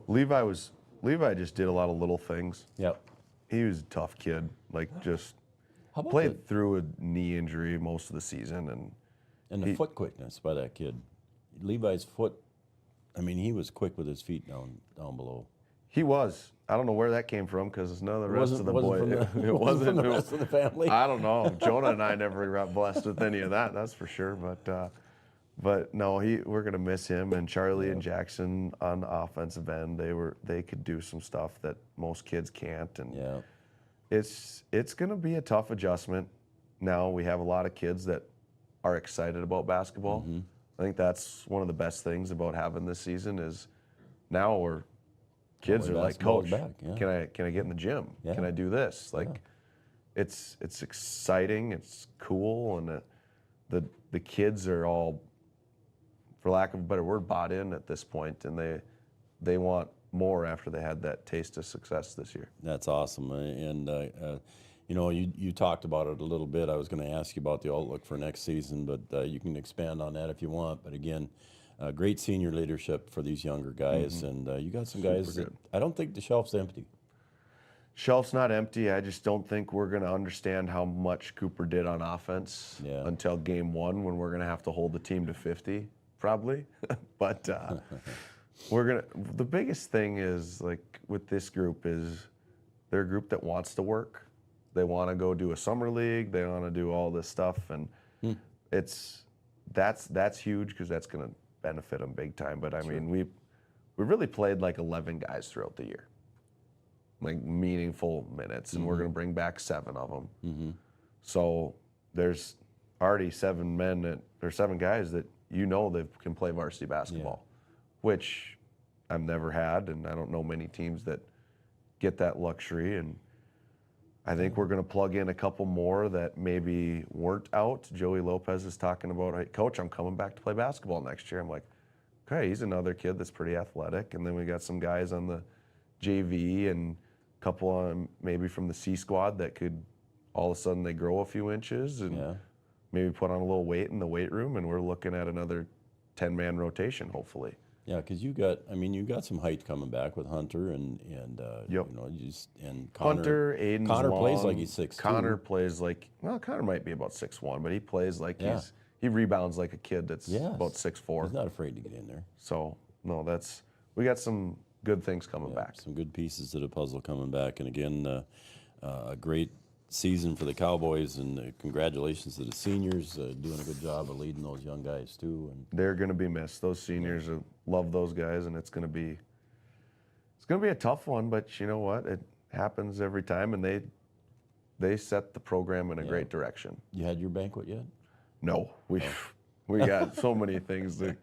Levi just did a lot of little things. Yep. He was a tough kid. Like just played through a knee injury most of the season, and the foot quickness by that kid. Levi's foot, I mean, he was quick with his feet down below. He was. I don't know where that came from because none of the rest of the boys. It wasn't from the rest of the family. I don't know. Jonah and I never got blessed with any of that. That's for sure. But no, we're gonna miss him, and Charlie and Jackson on the offensive end. They could do some stuff that most kids can't, and it's gonna be a tough adjustment. Now we have a lot of kids that are excited about basketball. I think that's one of the best things about having this season is now kids are like, Coach, can I get in the gym? Can I do this? Like, it's exciting, it's cool, and the kids are all, for lack of a better word, bought in at this point, and they want more after they had that taste of success this year. That's awesome. And you know, you talked about it a little bit. I was going to ask you about the outlook for next season, but you can expand on that if you want. But again, great senior leadership for these younger guys, and you got some guys that I don't think the shelf's empty. Shelf's not empty. I just don't think we're going to understand how much Cooper did on offense until game 1, when we're going to have to hold the team to 50, probably. But the biggest thing is, like, with this group is they're a group that wants to work. They want to go do a summer league. They want to do all this stuff, and that's huge, because that's going to benefit them big time. But I mean, we really played like 11 guys throughout the year, like meaningful minutes, and we're going to bring back 7 of them. So there's already 7 guys that they can play varsity basketball, which I've never had, and I don't know many teams that get that luxury. And I think we're going to plug in a couple more that maybe weren't out. Joey Lopez is talking about, hey, Coach, I'm coming back to play basketball next year. I'm like, okay, he's another kid that's pretty athletic. And then we got some guys on the JV and a couple on maybe from the C squad that could all of a sudden they grow a few inches and maybe put on a little weight in the weight room. And we're looking at another 10-man rotation, hopefully. Yeah, because you got some height coming back with Hunter and you know, and Connor. Hunter, Aiden's Connor long. plays like he's 6'2". Connor plays like, well, Connor might be about 6'1", but he plays like he rebounds like a kid that's about 6'4". He's not afraid to get in there. So no, we got some good things coming back. Some good pieces to the puzzle coming back, and again, a great season for the Cowboys, and congratulations to the seniors doing a good job of leading those young guys too. And they're going to be missed. Those seniors love those guys, and it's going to be a tough one. But you know what? It happens every time, and they set the program in a great direction. You had your banquet yet? No, we got so many things to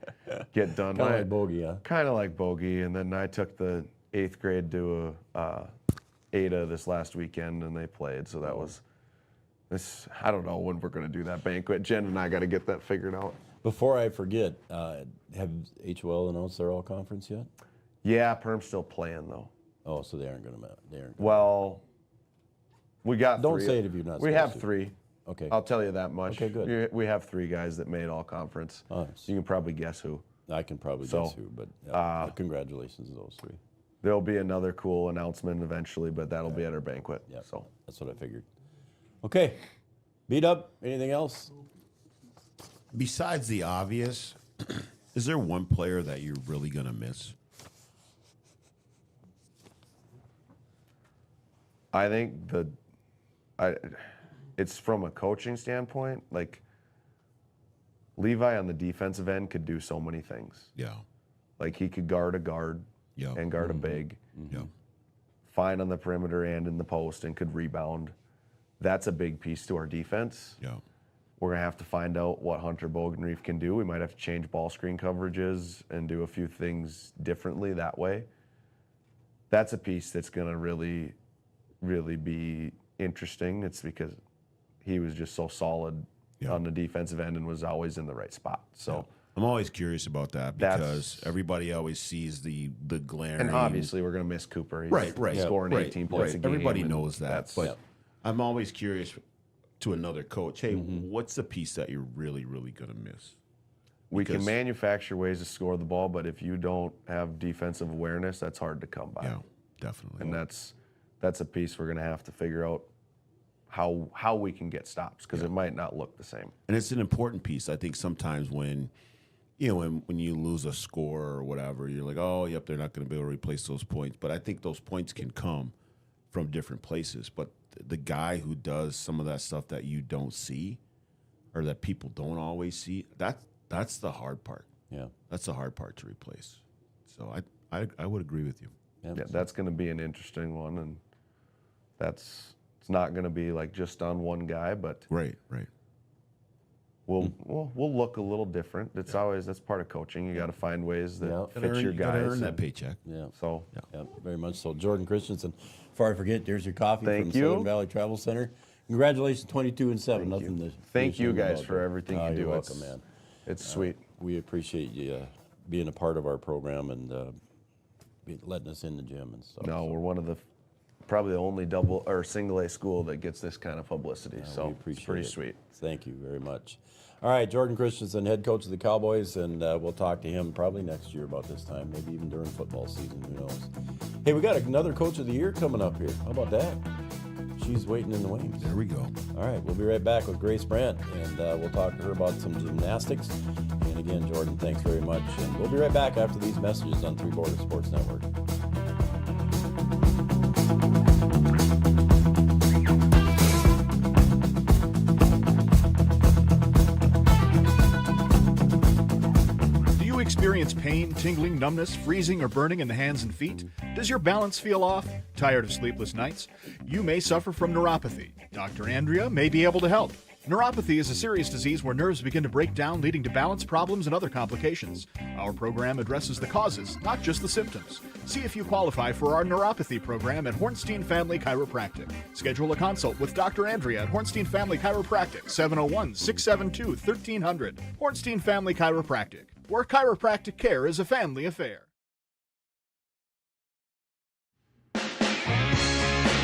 get done. Kind of like Bogey, huh? Kind of like Bogey, and then I took the 8th grade to Ada this last weekend, and they played. So that was this. I don't know when we're going to do that banquet. Jen and I got to get that figured out. Before I forget, have HOL announced their all conference yet? Yeah, Perm's still playing though. Oh, so they aren't going to. Well, we got. Don't 3. say it if you're not. We have 3. Okay. I'll tell you that much. Okay, good. We have 3 guys that made all conference. So you can probably guess who. I can probably guess who, but congratulations to those 3. There'll be another cool announcement eventually, but that'll be at our banquet. Yeah, so that's what I figured. Okay, beat up. Anything else? Besides the obvious, is there one player that you're really gonna miss? I think it's from a coaching standpoint. Like Levi on the defensive end could do so many things. Yeah, like he could guard a guard. And guard a big. Fine on the perimeter and in the post, and could rebound. That's a big piece to our defense. We're going to have to find out what Hunter Bogenreef can do. We might have to change ball screen coverages and do a few things differently that way. That's a piece that's going to really, really be interesting. It's because he was just so solid on the defensive end and was always in the right spot. So. I'm always curious about that because everybody always sees the glaring. And obviously, we're going to miss Cooper. He's right. Scoring 18 points a game. Everybody knows that. But I'm always curious to another coach, hey, what's the piece that you're really, really going to miss? We can manufacture ways to score the ball, but if you don't have defensive awareness, that's hard to come by. Yeah, definitely. And that's a piece we're going to have to figure out how we can get stops, because it might not look the same. And it's an important piece. I think sometimes when you lose a score or whatever, you're like, oh, yep, they're not going to be able to replace those points. But I think those points can come from different places. But the guy who does some of that stuff that you don't see or that people don't always see, that's the hard part. Yeah. That's the hard part to replace. So I would agree with you. Yeah, that's going to be an interesting one. And it's not going to be like just on one guy, but right. We'll look a little different. It's always, that's part of coaching. You got to find ways that fit your guys. Earn that paycheck. Yeah. So very much so. Jordan Christensen. Before I forget, there's your coffee from you. Southern Valley Travel Center. Congratulations, 22-7. Nothing to Thank you shame guys about for that. everything you You're do. welcome, man. It's sweet. We appreciate you being a part of our program and letting us in the gym and stuff. No, we're one of the probably the only double or single A school that gets this kind of publicity. So we appreciate it's pretty it. sweet. Thank you very much. All right, Jordan Christensen, head coach of the Cowboys, and we'll talk to him probably next year about this time, maybe even during football season, who knows. Hey, we got another Coach of the Year coming up here. How about that? She's waiting in the wings. There we go. All right, we'll be right back with Grace Brandt, and we'll talk to her about some gymnastics. And again, Jordan, thanks very much. And we'll be right back after these messages on Three Borders Sports Network. Experience pain, tingling, numbness, freezing, or burning in the hands and feet? Does your balance feel off? Tired of sleepless nights? You may suffer from neuropathy. Dr. Andrea may be able to help. Neuropathy is a serious disease where nerves begin to break down, leading to balance problems and other complications. Our program addresses the causes, not just the symptoms. See if you qualify for our neuropathy program at Hornstein Family Chiropractic. Schedule a consult with Dr. Andrea at Hornstein Family Chiropractic, 701-672-1300. Hornstein Family Chiropractic, where chiropractic care is a family affair.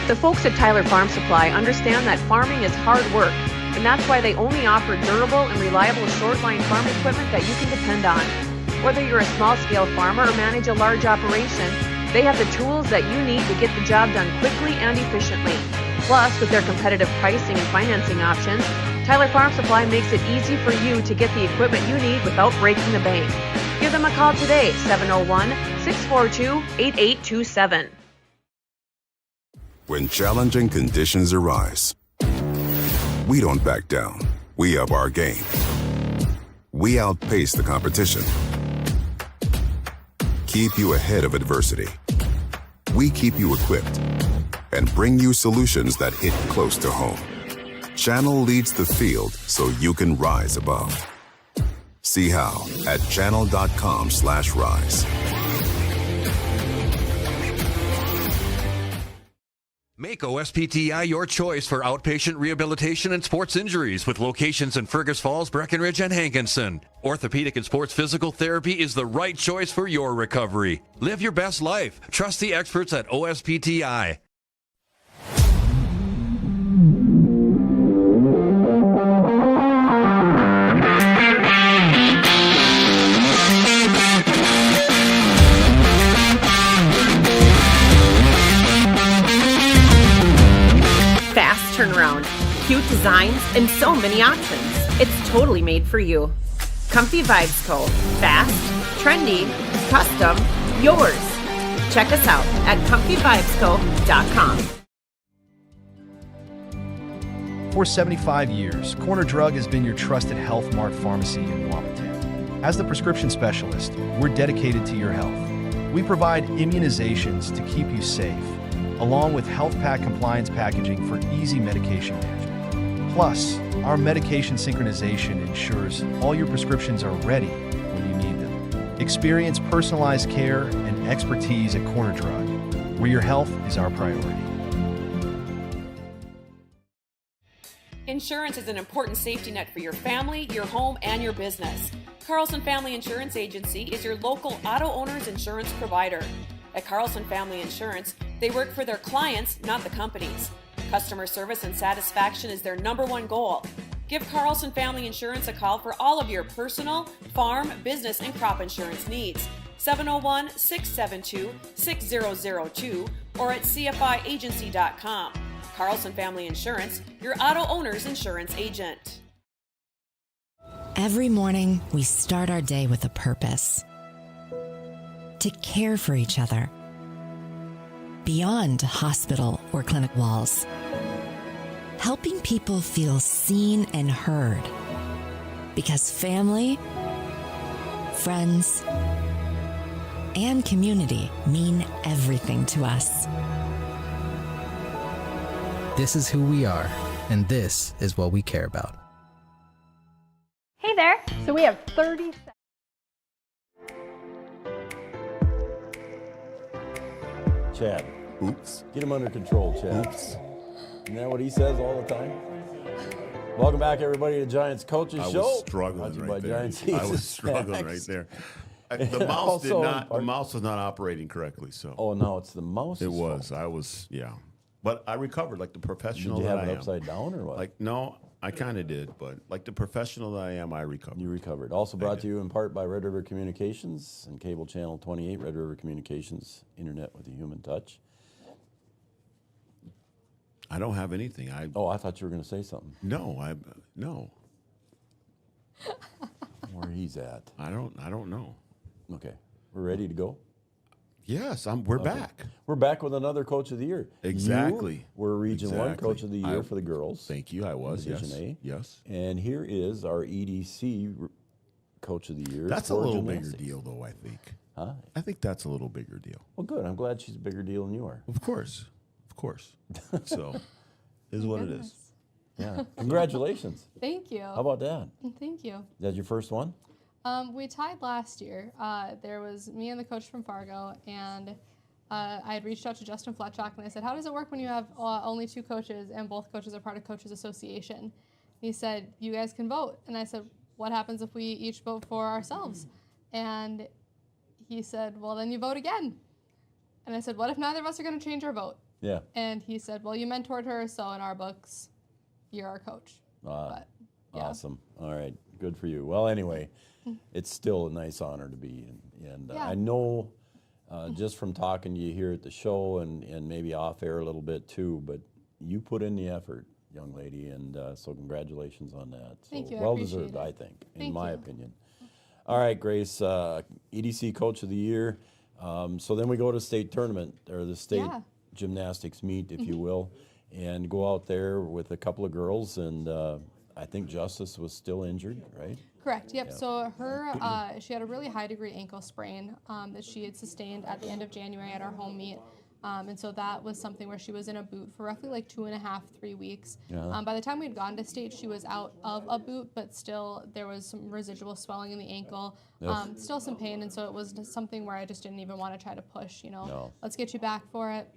The folks at Tyler Farm Supply understand that farming is hard work, and that's why they only offer durable and reliable short-line farm equipment that you can depend on. Whether you're a small-scale farmer or manage a large operation, they have the tools that you need to get the job done quickly and efficiently. Plus, with their competitive pricing and financing options, Tyler Farm Supply makes it easy for you to get the equipment you need without breaking the bank. Give them a call today, 701-642-8827. When challenging conditions arise, we don't back down. We up our game. We outpace the competition. Keep you ahead of adversity. We keep you equipped and bring you solutions that hit close to home. Channel leads the field so you can rise above. See how at channel.com/rise. Make OSPTI your choice for outpatient rehabilitation and sports injuries with locations in Fergus Falls, Breckenridge, and Hankinson. Orthopedic and sports physical therapy is the right choice for your recovery. Live your best life. Trust the experts at OSPTI. Fast turnaround, cute designs, and so many options. It's totally made for you. Comfy Vibes Co. Fast, trendy, custom, yours. Check us out at comfyvibesco.com. For 75 years, Corner Drug has been your trusted Health Mart pharmacy in Wapaton. As the prescription specialist, we're dedicated to your health. We provide immunizations to keep you safe, along with health pack compliance packaging for easy medication management. Plus, our medication synchronization ensures all your prescriptions are ready when you need them. Experience personalized care and expertise at Corner Drug, where your health is our priority. Insurance is an important safety net for your family, your home, and your business. Carlson Family Insurance Agency is your local auto owner's insurance provider. At Carlson Family Insurance, they work for their clients, not the companies. Customer service and satisfaction is their #1 goal. Give Carlson Family Insurance a call for all of your personal, farm, business, and crop insurance needs. 701-672-6002 or at cfiagency.com. Carlson Family Insurance, your auto owner's insurance agent. Every morning, we start our day with a purpose. To care for each other. Beyond hospital or clinic walls. Helping people feel seen and heard. Because family, friends, and community mean everything to us. This is who we are, and this is what we care about. Hey there. So we have 30 seconds. Chad. Oops. Get him under control, Chad. Oops. Isn't that what he says all the time? Welcome back, everybody, to Giants Coaches Show. I was struggling right there. I was struggling right there. The mouse did not. The mouse was not operating correctly. So. Oh, no, it's the mouse. It was. I was. Yeah. But I recovered like the professional that I am. Did you have it upside down or what? Like, no, I kind of did, but like the professional that I am, I recovered. You recovered. Also brought to you in part by Red River Communications and Cable Channel 28, Red River Communications, Internet with a Human Touch. I don't have anything. I thought you were going to say something. No, no. Where he's at. I don't know. Okay. We're ready to go? Yes, we're back. We're back with another Coach of the Year. Exactly. We're Region 1 Coach of the Year for the girls. Thank you. I was, Division yes. A. Yes. And here is our EDC Coach of the Year. That's a little bigger deal, though, I think. Huh? I think that's a little bigger deal. Well, good. I'm glad she's a bigger deal than you are. Of course. So, is what it is. Yeah. Congratulations. Thank you. How about that? Thank you. Is that your first one? We tied last year. There was me and the coach from Fargo, and I had reached out to Justin Fletchock, and I said, how does it work when you have only 2 coaches and both coaches are part of Coaches Association? He said, you guys can vote. And I said, what happens if we each vote for ourselves? And he said, well, then you vote again. And I said, what if neither of us are going to change our vote? Yeah. And he said, well, you mentored her, so in our books, you're our coach. But, yeah. Awesome. All right. Good for you. Well, anyway, it's still a nice honor to be in. And Yeah. I know just from talking to you here at the show and maybe off air a little bit too, but you put in the effort, young lady, and so congratulations on that. Thank you. I Well appreciate deserved, it. I think, in Thank my you. opinion. All right, Grace, EDC Coach of the Year. So then we go to state tournament, or the state gymnastics meet, if you will, and go out there with a couple of girls, and I think Justice was still injured, right? Correct. Yep. Yeah. So her, she had a really high degree ankle sprain that she had sustained at the end of January at our home meet. And so that was something where she was in a boot for roughly like 2.5, 3 weeks. By the time we'd gone to state, she was out of a boot, but still there was some residual swelling in the ankle, still some pain. And so it was just something where I just didn't even want to try to push, let's get you back for it.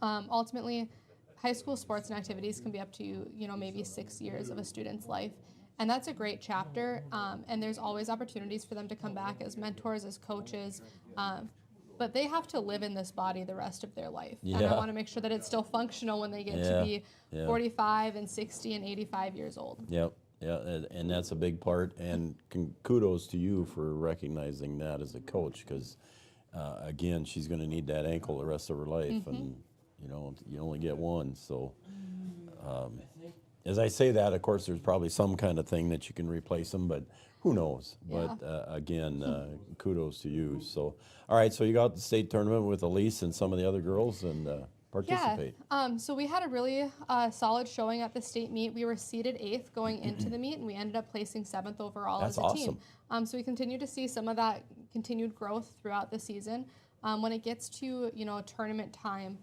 Ultimately, high school sports and activities can be up to, maybe 6 years of a student's life. And that's a great chapter. And there's always opportunities for them to come back as mentors, as coaches. But they have to live in this body the rest of their life. Yeah. And I want to make sure that it's still functional when they get to be 45 and 60 and 85 years old. Yep. Yeah, and that's a big part. And kudos to you for recognizing that as a coach, because, again, she's going to need that ankle the rest of her life. And, you only get one. So as I say that, of course, there's probably some kind of thing that you can replace them, but who knows? Yeah. But again, kudos to you. So, all right, so you got the state tournament with Elise and some of the other girls and participate. Yeah. So we had a really solid showing at the state meet. We were seeded 8th going into the meet, and we ended up placing 7th overall That's as a awesome. team. So we continue to see some of that continued growth throughout the season. When it gets to tournament time,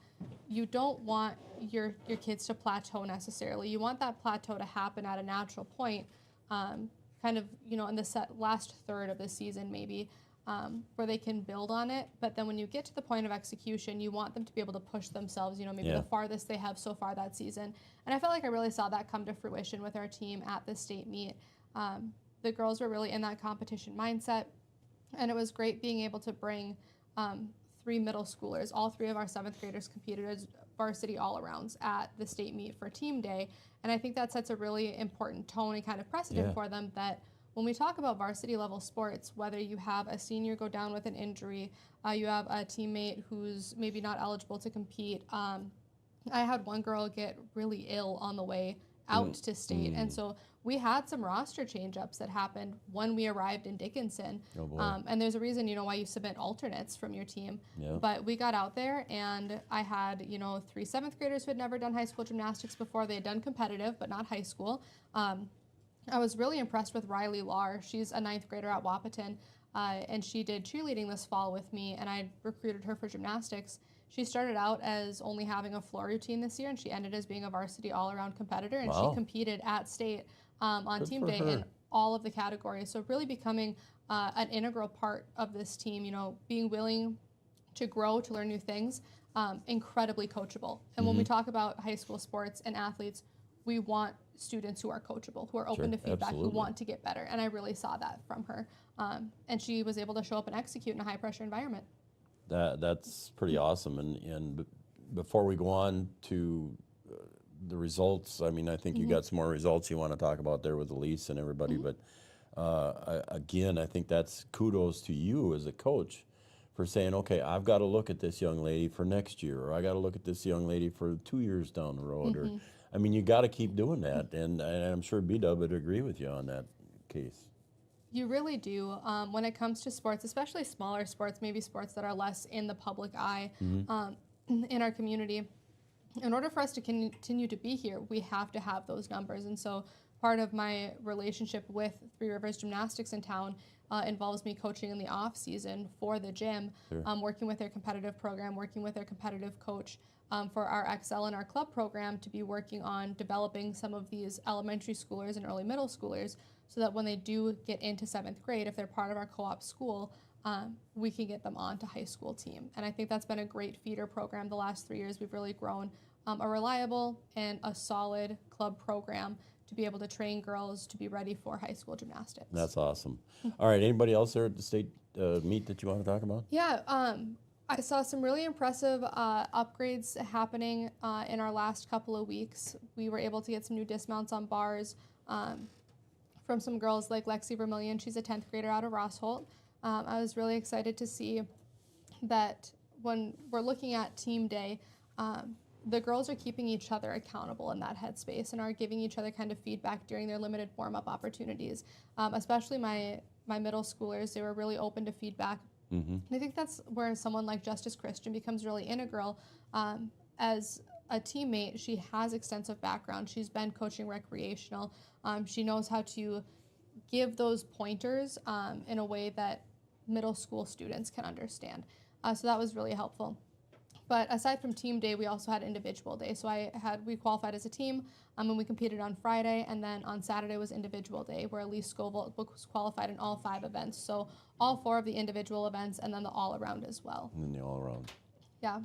you don't want your kids to plateau necessarily. You want that plateau to happen at a natural point, kind of in the last third of the season maybe, where they can build on it. But then when you get to the point of execution, you want them to be able to push themselves, maybe the farthest they have so far that season. And I felt like I really saw that come to fruition with our team at the state meet. The girls were really in that competition mindset, and it was great being able to bring 3 middle schoolers. All 3 of our 7th graders competed as varsity all-arounds at the state meet for team day. And I think that sets a really important tone and kind of precedent for them that when we talk about varsity level sports, whether you have a senior go down with an injury, you have a teammate who's maybe not eligible to compete. I had one girl get really ill on the way out to state. And so we had some roster change-ups that happened when we arrived in Dickinson. Oh, boy. And there's a reason, why you submit alternates from your team. Yeah. But we got out there, and I had, 3 7th graders who had never done high school gymnastics before. They had done competitive, but not high school. I was really impressed with Riley Lahr. She's a 9th grader at Wahpeton, and she did cheerleading this fall with me, and I recruited her for gymnastics. She started out as only having a floor routine this year, and she ended as being a varsity all-around competitor, and she competed at state on Good team for day her. in all of the categories. So really becoming an integral part of this team, being willing to grow, to learn new things. incredibly coachable. And when we talk about high school sports and athletes, we want students who are coachable, who are open to feedback, who want to get better. And I really saw that from her. And she was able to show up and execute in a high pressure environment. That's pretty awesome. And before we go on to the results, I mean, I think you got some more results you want to talk about there with Elise and everybody. But again, I think that's kudos to you as a coach for saying, okay, I've got to look at this young lady for next year, or I got to look at this young lady for 2 years down the road. Or, I mean, you got to keep doing that. And I'm sure B-Dub would agree with you on that case. You really do. When it comes to sports, especially smaller sports, maybe sports that are less in the public eye in our community, in order for us to continue to be here, we have to have those numbers. And so part of my relationship with Three Rivers Gymnastics in town involves me coaching in the off season for the gym, working with their competitive program, working with their competitive coach for our Excel and our club program to be working on developing some of these elementary schoolers and early middle schoolers so that when they do get into 7th grade, if they're part of our co-op school, we can get them onto high school team. And I think that's been a great feeder program the last 3 years. We've really grown a reliable and a solid club program to be able to train girls to be ready for high school gymnastics. That's awesome. All right, anybody else there at the state meet that you want to talk about? Yeah, I saw some really impressive upgrades happening in our last couple of weeks. We were able to get some new dismounts on bars from some girls like Lexi Vermillion. She's a 10th grader out of Rossholt. I was really excited to see that when we're looking at team day, the girls are keeping each other accountable in that headspace and are giving each other kind of feedback during their limited warm-up opportunities. Especially my middle schoolers, they were really open to feedback. And I think that's where someone like Justice Christian becomes really integral. As a teammate, she has extensive background. She's been coaching recreational. She knows how to give those pointers in a way that middle school students can understand. So that was really helpful. But aside from team day, we also had individual day. So we qualified as a team, and we competed on Friday, and then on Saturday was individual day, where Elise Scoville was qualified in all 5 events. So all 4 of the individual events, and then the all-around as well. And the all-around. Yeah,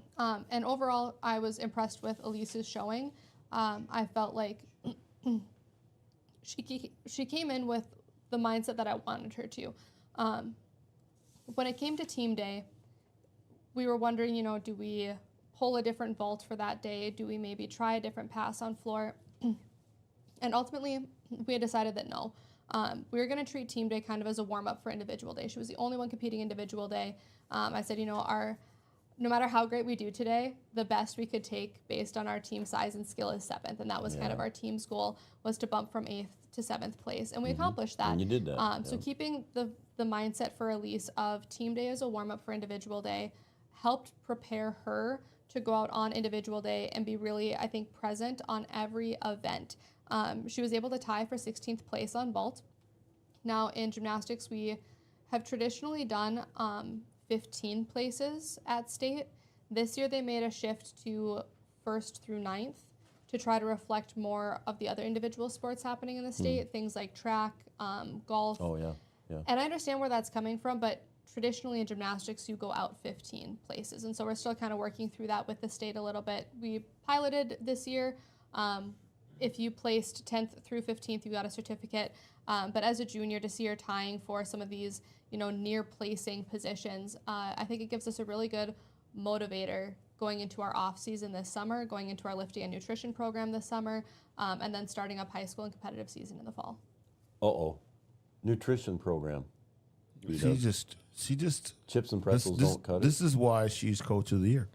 and overall, I was impressed with Elise's showing. I felt like she came in with the mindset that I wanted her to. When it came to team day, we were wondering, do we pull a different vault for that day? Do we maybe try a different pass on floor? And ultimately, we had decided that no. We were going to treat team day kind of as a warm-up for individual day. She was the only one competing individual day. I said, no matter how great we do today, the best we could take based on our team size and skill is 7th. And that was kind of our team's goal, was to bump from 8th to 7th place. And we accomplished that. And you did that. So keeping the mindset for Elise of team day as a warm-up for individual day helped prepare her to go out on individual day and be really, I think, present on every event. She was able to tie for 16th place on vault. Now in gymnastics, we have traditionally done 15 places at state. This year they made a shift to 1st through 9th to try to reflect more of the other individual sports happening in the state, things like track, golf. Oh, yeah. And I understand where that's coming from, but traditionally in gymnastics, you go out 15 places. And so we're still kind of working through that with the state a little bit. We piloted this year. If you placed 10th through 15th, you got a certificate. But as a junior, to see her tying for some of these, near placing positions, I think it gives us a really good motivator going into our off season this summer, going into our lifting and nutrition program this summer, and then starting up high school and competitive season in the fall. Nutrition program. She just chips and pretzels don't cut it. This is why she's coach of the year.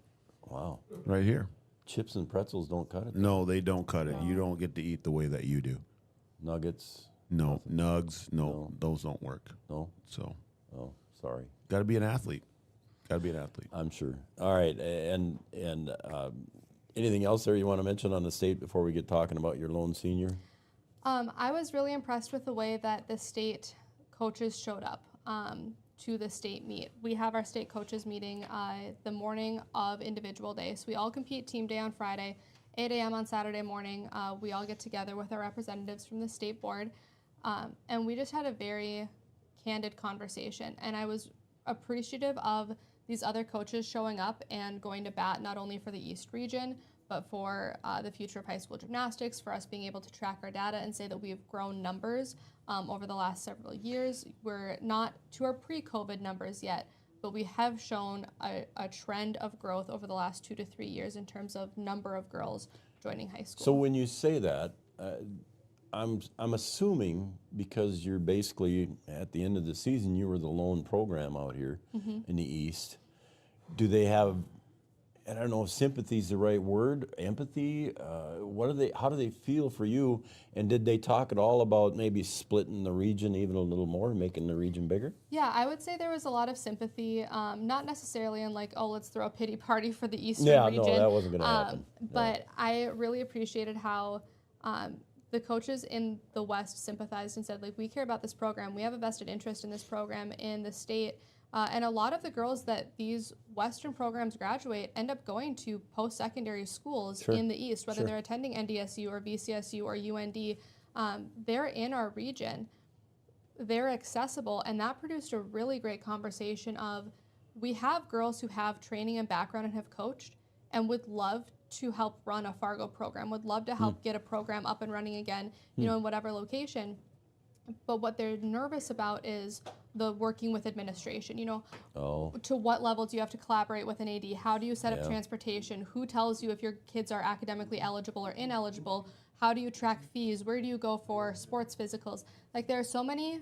Wow. Right here. Chips and pretzels don't cut it. No, they don't cut it. You don't get to eat the way that you do. Nuggets. No, nugs. No, those don't work. No. So. Oh, sorry. Got to be an athlete. I'm sure. All right, and anything else there you want to mention on the state before we get talking about your lone senior? I was really impressed with the way that the state coaches showed up to the state meet. We have our state coaches meeting the morning of individual day. So we all compete team day on Friday, 8 a.m. on Saturday morning. We all get together with our representatives from the state board. And we just had a very candid conversation. And I was appreciative of these other coaches showing up and going to bat not only for the East region, but for the future of high school gymnastics, for us being able to track our data and say that we've grown numbers over the last several years. We're not to our pre-COVID numbers yet, but we have shown a trend of growth over the last 2 to 3 years in terms of number of girls joining high school. So when you say that, I'm assuming because you're basically at the end of the season, you were the lone program out here in the East. Do they have, I don't know if sympathy is the right word, empathy? How do they feel for you? And did they talk at all about maybe splitting the region even a little more, making the region bigger? Yeah, I would say there was a lot of sympathy, not necessarily in like, oh, let's throw a pity party for the Eastern region. Yeah, no, that wasn't going to happen. But I really appreciated how the coaches in the West sympathized and said, like, we care about this program. We have a vested interest in this program in the state. And a lot of the girls that these Western programs graduate end up going to post-secondary schools in the East, whether they're attending NDSU or VCSU or UND. They're in our region. They're accessible, and that produced a really great conversation of, we have girls who have training and background and have coached and would love to help run a Fargo program, would love to help get a program up and running again, you know, in whatever location. But what they're nervous about is the working with administration, you know, to what level do you have to collaborate with an AD? How do you set up transportation? Who tells you if your kids are academically eligible or ineligible? How do you track fees? Where do you go for sports physicals? Like, there are so many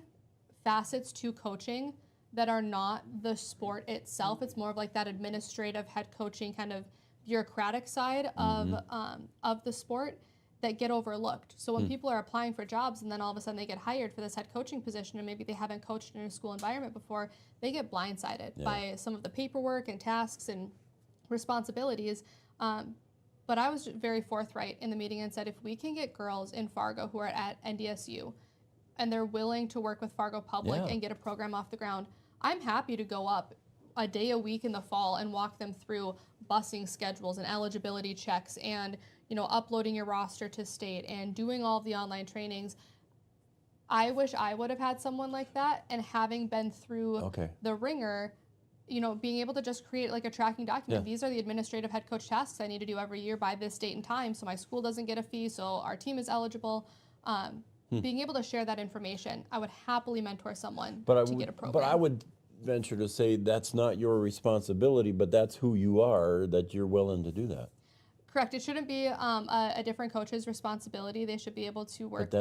facets to coaching that are not the sport itself. It's more of like that administrative head coaching kind of bureaucratic side of the sport that get overlooked. So when people are applying for jobs and then all of a sudden they get hired for this head coaching position and maybe they haven't coached in a school environment before, they get blindsided by some of the paperwork and tasks and responsibilities. But I was very forthright in the meeting and said, if we can get girls in Fargo who are at NDSU and they're willing to work with Fargo Public and get a program off the ground, I'm happy to go up a day a week in the fall and walk them through busing schedules and eligibility checks and, you know, uploading your roster to state and doing all of the online trainings. I wish I would have had someone like that, and having been through the ringer, you know, being able to just create like a tracking document. These are the administrative head coach tasks I need to do every year by this date and time, so my school doesn't get a fee, so our team is eligible. Being able to share that information, I would happily mentor someone to get a program. But I would venture to say that's not your responsibility, but that's who you are, that you're willing to do that. Correct. It shouldn't be a different coach's responsibility. They should be able to work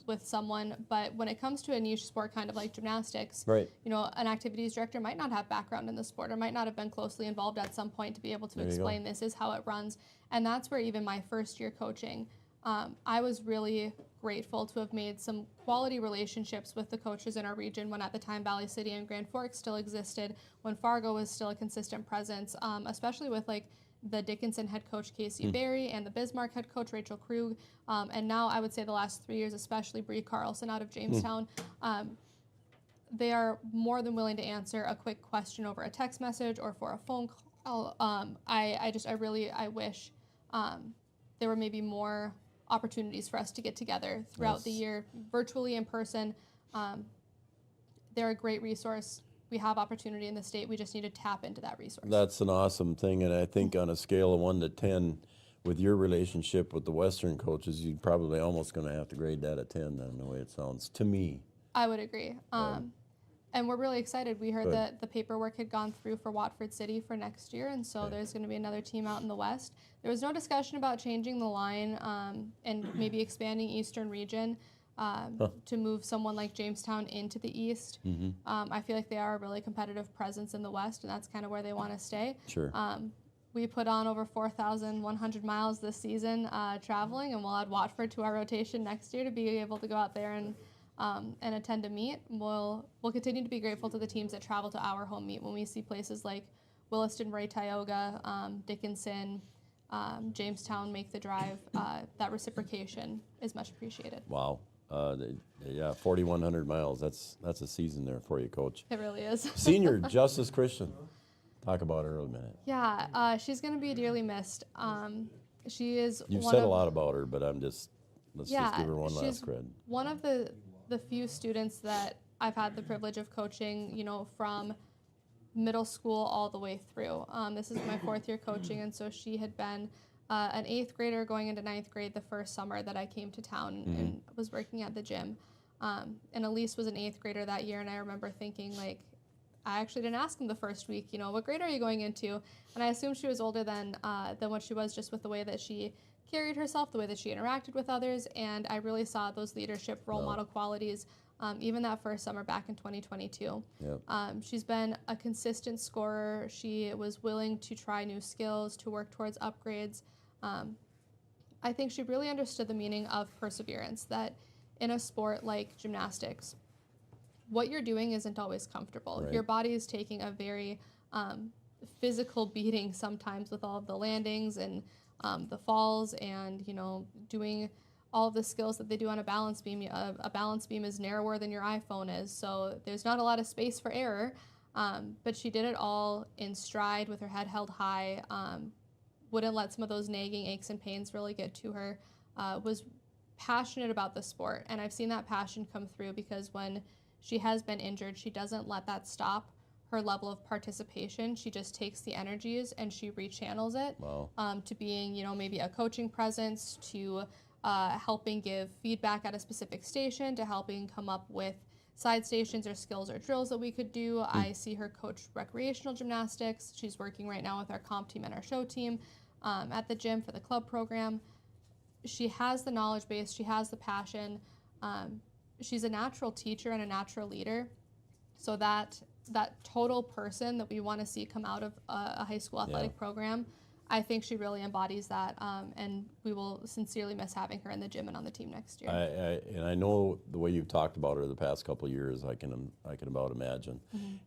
with someone. But when it comes to a niche sport, kind of like gymnastics, you know, an activities director might not have background in the sport or might not have been closely involved at some point to be able to explain this is how it runs. And that's where even my first year coaching, I was really grateful to have made some quality relationships with the coaches in our region when at the time Valley City and Grand Forks still existed, when Fargo was still a consistent presence, especially with like the Dickinson head coach Casey Berry and the Bismarck head coach Rachel Krug, and now I would say the last 3 years, especially Bree Carlson out of Jamestown. They are more than willing to answer a quick question over a text message or for a phone call. I wish there were maybe more opportunities for us to get together throughout the year, virtually, in person. They're a great resource. We have opportunity in the state. We just need to tap into that resource. That's an awesome thing, and I think on a scale of 1 to 10, with your relationship with the Western coaches, you're probably almost going to have to grade that a 10 then, the way it sounds to me. I would agree. And we're really excited. We heard that the paperwork had gone through for Watford City for next year, and so there's going to be another team out in the West. There was no discussion about changing the line and maybe expanding Eastern region to move someone like Jamestown into the East. I feel like they are a really competitive presence in the West, and that's kind of where they want to stay. We put on over 4,100 miles this season traveling, and we'll add Watford to our rotation next year to be able to go out there and attend a meet. We'll continue to be grateful to the teams that travel to our home meet when we see places like Williston, Ray Tioga, Dickinson, Jamestown make the drive. That reciprocation is much appreciated. Wow. 4,100 miles. That's a season there for you, Coach. It really is. Senior Justice Christian. Talk about her a minute. Yeah, she's going to be dearly missed. She is. You've said a lot about her, but let's just give her one last credit. One of the few students that I've had the privilege of coaching, you know, from middle school all the way through. This is my 4th year coaching, and so she had been an 8th grader going into 9th grade the first summer that I came to town and was working at the gym. And Elise was an 8th grader that year, and I remember thinking, like, I actually didn't ask him the first week, you know, what grade are you going into? And I assumed she was older than what she was, just with the way that she carried herself, the way that she interacted with others, and I really saw those leadership role model qualities even that first summer back in 2022. Yep. She's been a consistent scorer. She was willing to try new skills, to work towards upgrades. I think she really understood the meaning of perseverance, that in a sport like gymnastics, what you're doing isn't always comfortable. Right. Your body is taking a very physical beating sometimes with all of the landings and the falls and, you know, doing all of the skills that they do on a balance beam. A balance beam is narrower than your iPhone is, so there's not a lot of space for error. But she did it all in stride with her head held high, wouldn't let some of those nagging aches and pains really get to her, was passionate about the sport. And I've seen that passion come through because when she has been injured, she doesn't let that stop her level of participation. She just takes the energies and she rechannels it to being, you know, maybe a coaching presence, to helping give feedback at a specific station, to helping come up with side stations or skills or drills that we could do. I see her coach recreational gymnastics. She's working right now with our comp team and our show team at the gym for the club program. She has the knowledge base. She has the passion. She's a natural teacher and a natural leader. So that total person that we want to see come out of a high school athletic program, I think she really embodies that, and we will sincerely miss having her in the gym and on the team next year. And I know the way you've talked about her the past couple of years, I can about imagine.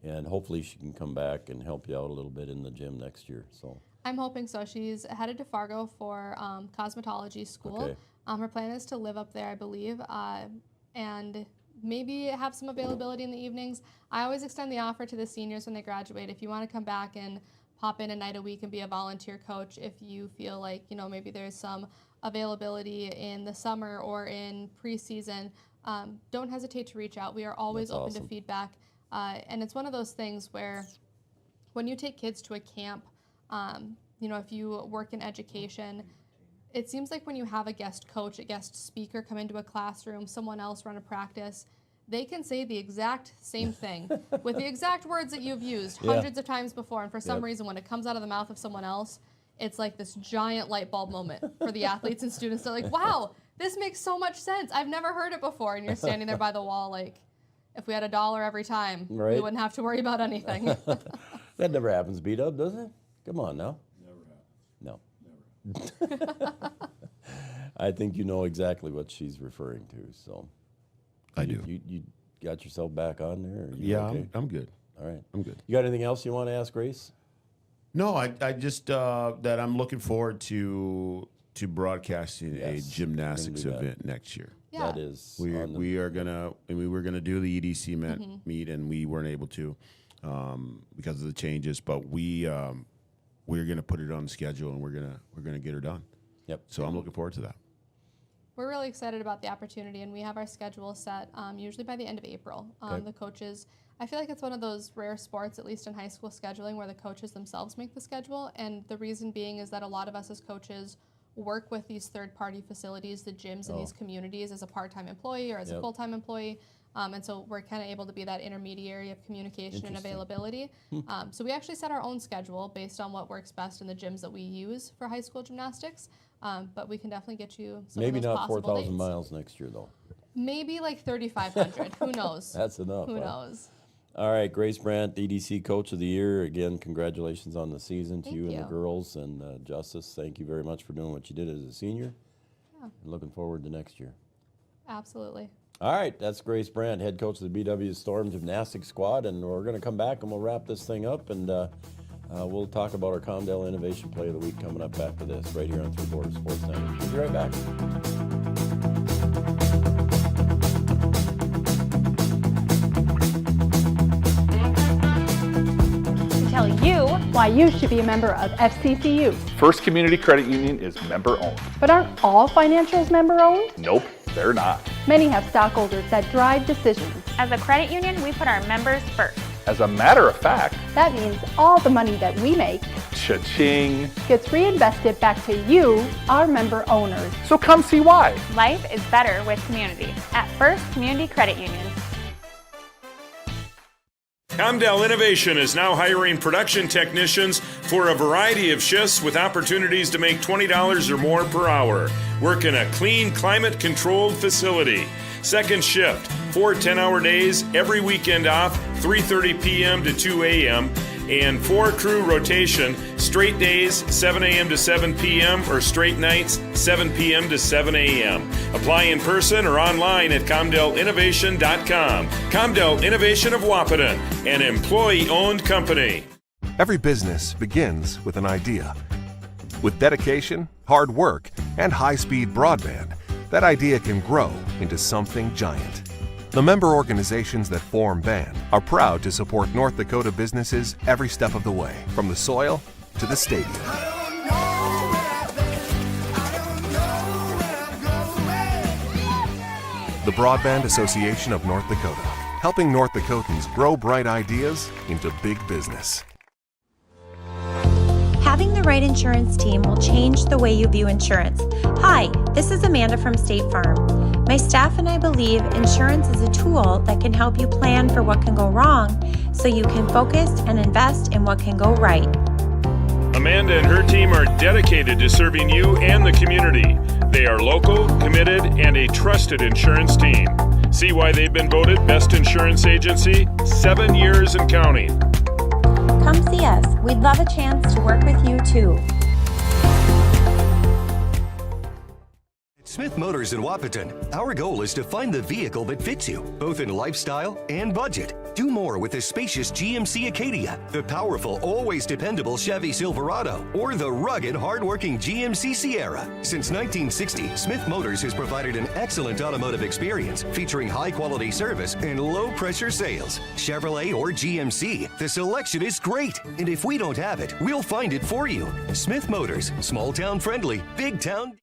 And hopefully she can come back and help you out a little bit in the gym next year. So I'm hoping so. She's headed to Fargo for cosmetology school. Okay. Her plan is to live up there, I believe, and maybe have some availability in the evenings. I always extend the offer to the seniors when they graduate. If you want to come back and pop in a night a week and be a volunteer coach, if you feel like, you know, maybe there's some availability in the summer or in preseason, don't hesitate to reach out. We are always open to feedback. And it's one of those things where when you take kids to a camp, you know, if you work in education, it seems like when you have a guest coach, a guest speaker come into a classroom, someone else run a practice, they can say the exact same thing with the exact words that you've used hundreds of times before. And for some reason, when it comes out of the mouth of someone else, it's like this giant light bulb moment for the athletes and students. They're like, wow, this makes so much sense. I've never heard it before. And you're standing there by the wall like, if we had $1 every time, we wouldn't have to worry about anything. That never happens, B-Dub, does it? Come on now. No. I think you know exactly what she's referring to. So I do. You got yourself back on there? Or okay? I'm good. All right. I'm good. You got anything else you want to ask Grace? No, I just that I'm looking forward to broadcasting a gymnastics event next year. Yeah. That is. We were gonna do the EDC meet and we weren't able to because of the changes, but we're gonna put it on the schedule and we're gonna get her done. Yep. So I'm looking forward to that. We're really excited about the opportunity, and we have our schedule set usually by the end of April. The coaches, I feel like it's one of those rare sports, at least in high school scheduling, where the coaches themselves make the schedule. And the reason being is that a lot of us as coaches work with these third-party facilities, the gyms in these communities, as a part-time employee or as a full-time employee. And so we're kind of able to be that intermediary of communication and availability. So we actually set our own schedule based on what works best in the gyms that we use for high school gymnastics. But we can definitely get you some Maybe of those not possible 4,000 dates. miles next year, though. Maybe like 3,500. Who knows? That's enough. Who knows? All right, Grace Brandt, EDC Coach of the Year. Again, congratulations on the season to Thank you and you. the girls. And Justice, thank you very much for doing what you did as a senior. Yeah. And looking forward to next year. Absolutely. All right, that's Grace Brandt, head coach of the BW Storm Gymnastics Squad. And we're going to come back and we'll wrap this thing up. And we'll talk about our Condell Innovation Play of the Week coming up after this, right here on Three Borders Sports Network. We'll be right back. Tell you why you should be a member of FCCU. First Community Credit Union is member-owned. But aren't all financials member-owned? Nope, they're not. Many have stockholders that drive decisions. As a credit union, we put our members first. As a matter of fact, That means all the money that we make cha-ching. gets reinvested back to you, our member owners. So come see why. Life is better with community at First Community Credit Union. Comdell Innovation is now hiring production technicians for a variety of shifts with opportunities to make $20 or more per hour. Work in a clean, climate-controlled facility. Second shift, 4 10-hour days, every weekend off, 3:30 p.m. to 2 a.m., and 4-crew rotation, straight days, 7 a.m. to 7 p.m., or straight nights, 7 p.m. to 7 a.m. Apply in person or online at ComdellInnovation.com. Comdell Innovation of Wahpeton, an employee-owned company. Every business begins with an idea. With dedication, hard work, and high-speed broadband, that idea can grow into something giant. The member organizations that form BAND are proud to support North Dakota businesses every step of the way, from the soil to the stadium. The Broadband Association of North Dakota, helping North Dakotans grow bright ideas into big business. Having the right insurance team will change the way you view insurance. Hi, this is Amanda from State Farm. My staff and I believe insurance is a tool that can help you plan for what can go wrong so you can focus and invest in what can go right. Amanda and her team are dedicated to serving you and the community. They are local, committed, and a trusted insurance team. See why they've been voted Best Insurance Agency 7 years and counting. Come see us. We'd love a chance to work with you too. Smith Motors in Wahpeton, our goal is to find the vehicle that fits you, both in lifestyle and budget. Do more with the spacious GMC Acadia, the powerful, always dependable Chevy Silverado, or the rugged, hardworking GMC Sierra. Since 1960, Smith Motors has provided an excellent automotive experience featuring high-quality service and low-pressure sales. Chevrolet or GMC, the selection is great, and if we don't have it, we'll find it for you. Smith Motors, small-town friendly, big-town.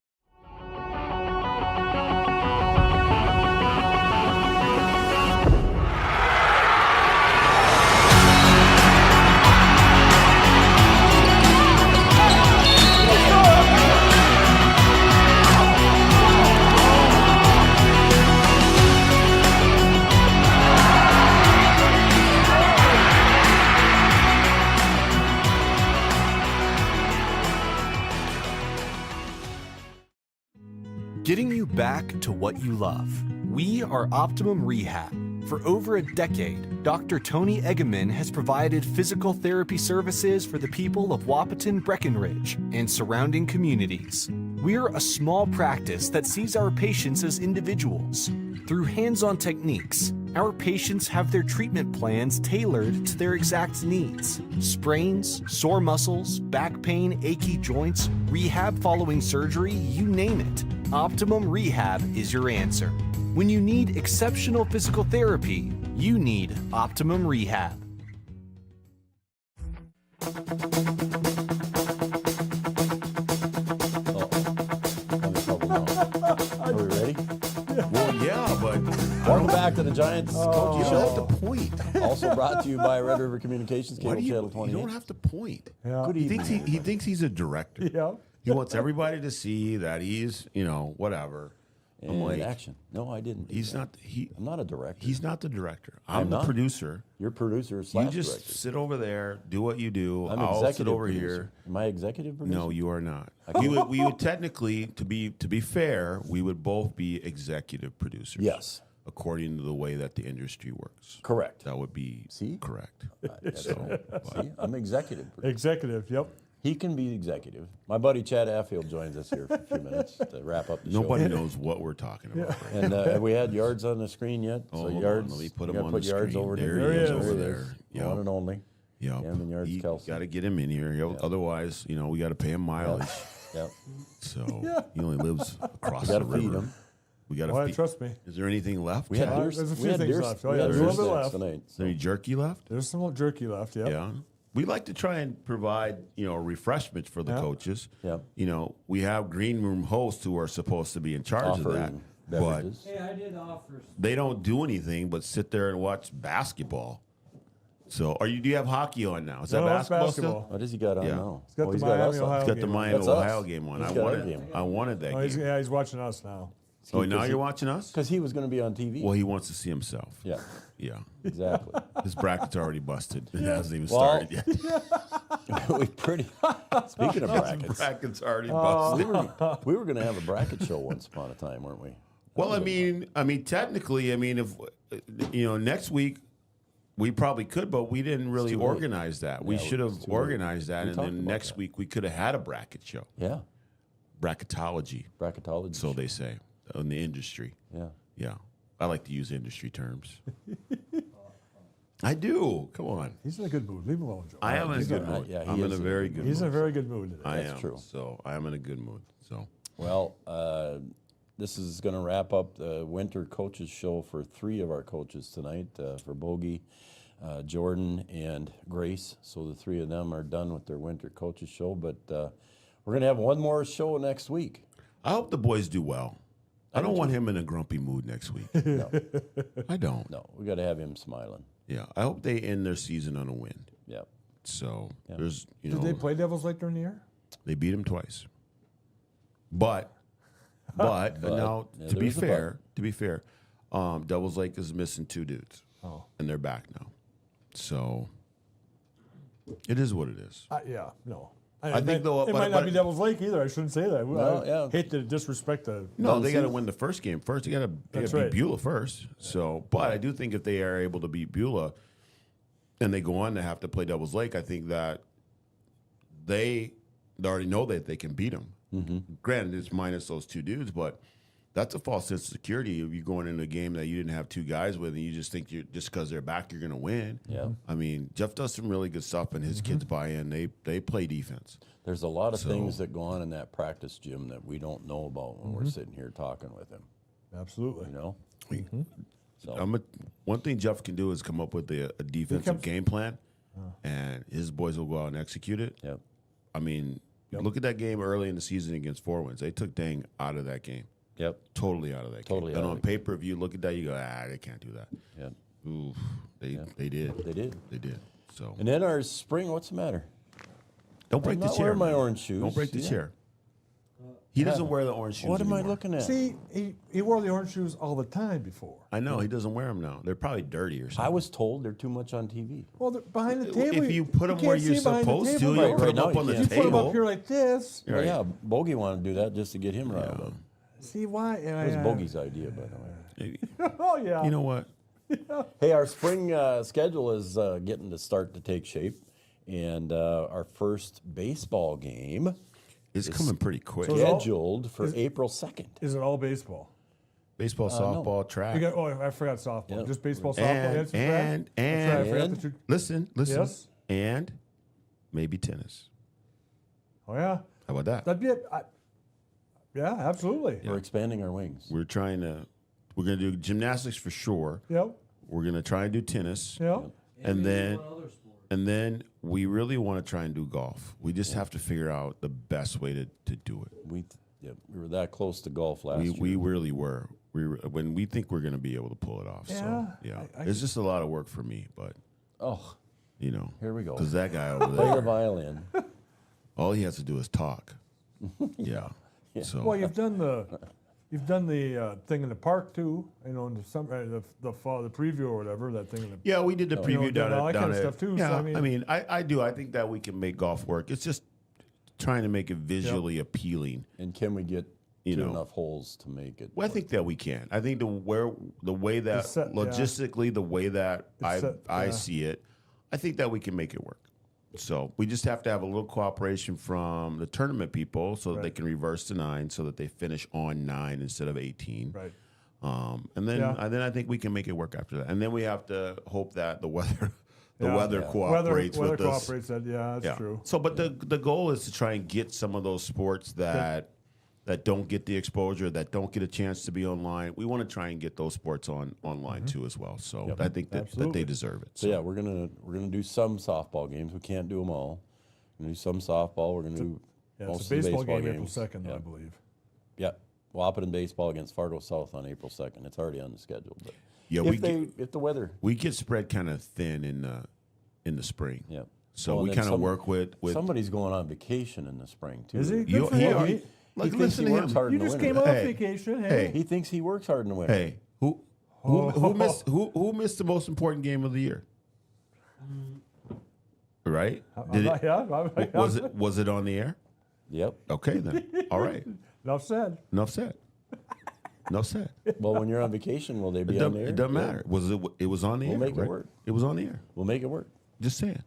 Getting you back to what you love. We are Optimum Rehab. For over a decade, Dr. Tony Egeman has provided physical therapy services for the people of Wahpeton, Breckenridge, and surrounding communities. We're a small practice that sees our patients as individuals. Through hands-on techniques, our patients have their treatment plans tailored to their exact needs. Sprains, sore muscles, back pain, achy joints, rehab following surgery, you name it. Optimum Rehab is your answer. When you need exceptional physical therapy, you need Optimum Rehab. Are we ready? Well, yeah, but welcome back to the Giants Coaching you Show. don't have to point. Also brought to you by Red River Communications, Cable Channel 28. You don't have to point. Good He evening, thinks he thinks he's a director. Yeah. He wants everybody to see that he's, whatever. I'm And like, action. No, I didn't. He's not. I'm not a director. He's not the director. I'm I'm the not. producer. You're producer You slash just director. sit over there, do what you do. I'm I'll executive sit over producer. here. Am I executive producer? No, you are not. I We would technically, to be fair, we would both be executive producers. Yes. According to the way that the industry works. Correct. That would be correct. See, I'm executive producer. Executive, yep. He can be executive. My buddy Chad Affield joins us here for a few minutes to wrap up the show. Nobody knows what we're talking about. Right And now. have we had Yards on the screen yet? Oh, so hold Yards, on. Let me put you him gotta on put the Yards screen. over There to he me. is There over he there. is. Yep. One and only. Yep. Camden Yards You Kelsey. got to get him in here. Otherwise, we got to pay him mileage. Yep. So he only lives across We the gotta feed river. him. We got to Well, feed. trust me. Is there anything left? We had Chad? deer, There's a we few had things deer, left. Oh, we yeah, had there's a deer little bit snacks left. tonight. Is there any jerky left? There's some jerky left, yep. Yeah. We like to try and provide, refreshments for the coaches. Yep. We have green room hosts who are supposed to be in charge of that, Offering but beverages. Hey, I did offer. they don't do anything but sit there and watch basketball. So, do you have hockey on now? Is that No, it's basketball basketball. still? What does he got on Yeah. now? He's got Oh, the got Miami, us on. Ohio He's got the game. Miami That's us. Ohio game on. He's I got our wanted. game. I wanted that Oh, game. he's watching us now. Oh, now you're watching us? Because he was going to be on TV. Well, he wants to see himself. Yeah. Yeah. Exactly. His bracket's already busted. It hasn't even Well, started yet. we pretty. Speaking of brackets, bracket's already busted. we were going to have a bracket show once upon a time, weren't we? Well, I mean, technically, if next week we probably could, but we didn't really too late. organize that. We Yeah, should it's have too organized late. that, We and talked then about next that. week we could have had a bracket show. Yeah. Bracketology. So they say in the industry. Yeah. Yeah. I like to use industry terms. I do. Come on. He's in a good mood. Leave him alone, Joe. I am in a He's good all right. mood. Yeah, he I'm in is a very good mood. He's in a very good mood today. I That's am. true. So I am in a good mood. So Well, this is going to wrap up the winter coaches show for 3 of our coaches tonight, for Bogey, Jordan, and Grace. So the 3 of them are done with their winter coaches show. But we're going to have one more show next week. I hope the boys do well. I do don't want too. him in a grumpy mood next week. No, I don't. no, we got to have him smiling. Yeah, I hope they end their season on a win. Yeah. So Yeah. there's, Did they play Devils Lake during the year? They beat him twice. But now yeah, to there be is a fair, Devils Lake is missing 2 dudes. Oh. And they're back now. So it is what it is. Yeah, no. I think though, it might not be Devils Lake either. I shouldn't say that. No, I yeah. hate to disrespect the. No, they got to win the first game first. They got to That's beat right. Beulah first. So, but I do think if they are able to beat Beulah, and they go on to have to play Devils Lake, I think that they already know that they can beat them. Mm-hmm. Granted, it's minus those 2 dudes, but that's a false sense of security if you're going into a game that you didn't have 2 guys with, and you just think just because they're back, you're going to win. Yeah. I mean, Jeff does some really good stuff, and his kids buy in. They play defense. There's a lot of things that go on in that practice gym that we don't know about when we're sitting here talking with him. Absolutely. You know? So one thing Jeff can do is come up with a defensive game plan, and his boys will go out and execute it. Yep. I mean, look at that game early in the season against Four Winds. They took Dang out of that game. Yep. Totally out of that Totally game. out And of on the paper, if you look at that, you go, they can't do that. Yep. Oof. They did. They did. They did. So And then our spring, what's the matter? don't break I'm the not chair. wearing my man. orange shoes. Don't break the Yeah. chair. He doesn't wear the orange shoes What am I anymore. looking at? See, he wore the orange shoes all the time before. I know. He doesn't wear them now. They're probably dirty or something. I was told they're too much on TV. Well, they're behind the table. If you put them can't where see you're behind the supposed to, table, you Joe. put them now up on you the can't. Put them table. up here like this. Well, yeah, Bogey wanted to do that just to get him riled up. See why? It was Bogey's idea, by the way. Oh yeah. You know what? Hey, our spring schedule is getting to start to take shape, and our first baseball game It's coming pretty quick. scheduled for April 2nd. Is it all baseball? Baseball, softball, track. I forgot softball. Yep. Just baseball, softball. And- That's right. That's right, I forgot that you- Listen. Yes. And maybe tennis. Oh yeah. How about that? That'd be it. Yeah, absolutely. We're expanding our wings. We're going to do gymnastics for sure. Yep. We're going to try and do tennis. Yep. And then we really want to try and do golf. We just have to figure out the best way to do it. We were that close to golf last year. We really were. When we think we're going to be able to pull it off. So, Yeah, it's just a lot of work for me, but, Here we go. because that guy over Play the there, violin. all he has to do is talk. Yeah. So, Well, you've done the thing in the park too. You know, in the summer, the fall, the preview or whatever. That thing in the yeah, we did the preview down all that at kind of down stuff too. Yeah, So, I mean, I do. I think that we can make golf work. It's just trying to make it visually appealing. And can we get enough holes to make it? Well, I think that we can. I think the way that It's set, yeah. logistically, the way that It's set, I yeah. see it, I think that we can make it work. So we just have to have a little cooperation from the tournament people so that they can reverse to 9, so that they finish on 9 instead of 18. Right. And then I think we can make it work after that. And then we have to hope that the weather Weather cooperates with us. cooperates. That's true. So, but the goal is to try and get some of those sports that don't get the exposure, that don't get a chance to be online. We want to try and get those sports online too as well. So I think that they deserve it. So yeah, we're gonna do some softball games. We can't do them all. We're gonna do some softball. We're gonna do most it's a of the baseball baseball game games. April 2nd, Yeah. I believe. Yeah, Wahpeton baseball against Fargo South on April 2nd. It's already on the schedule. But Yeah, if the weather, we get spread kind of thin in the spring. Yep. So Well, we and then kind of work with somebody's going on vacation in the spring too. Is he? Good You- for he him. are- He- Like, he thinks listen he to works him. hard You in the just winter. came off Hey. vacation. Hey. He thinks he works hard in the winter. Hey, who missed the most important game of the year? Right? Did it, Yeah. was it on the air? Yep. Okay then. All right. Enough said. Enough said. Enough said. Well, when you're on vacation, will they be It on the air? doesn't, it doesn't Yeah. matter. Was it? It was on the We'll air. make it right? work. It was on the air. We'll make it work. Just saying.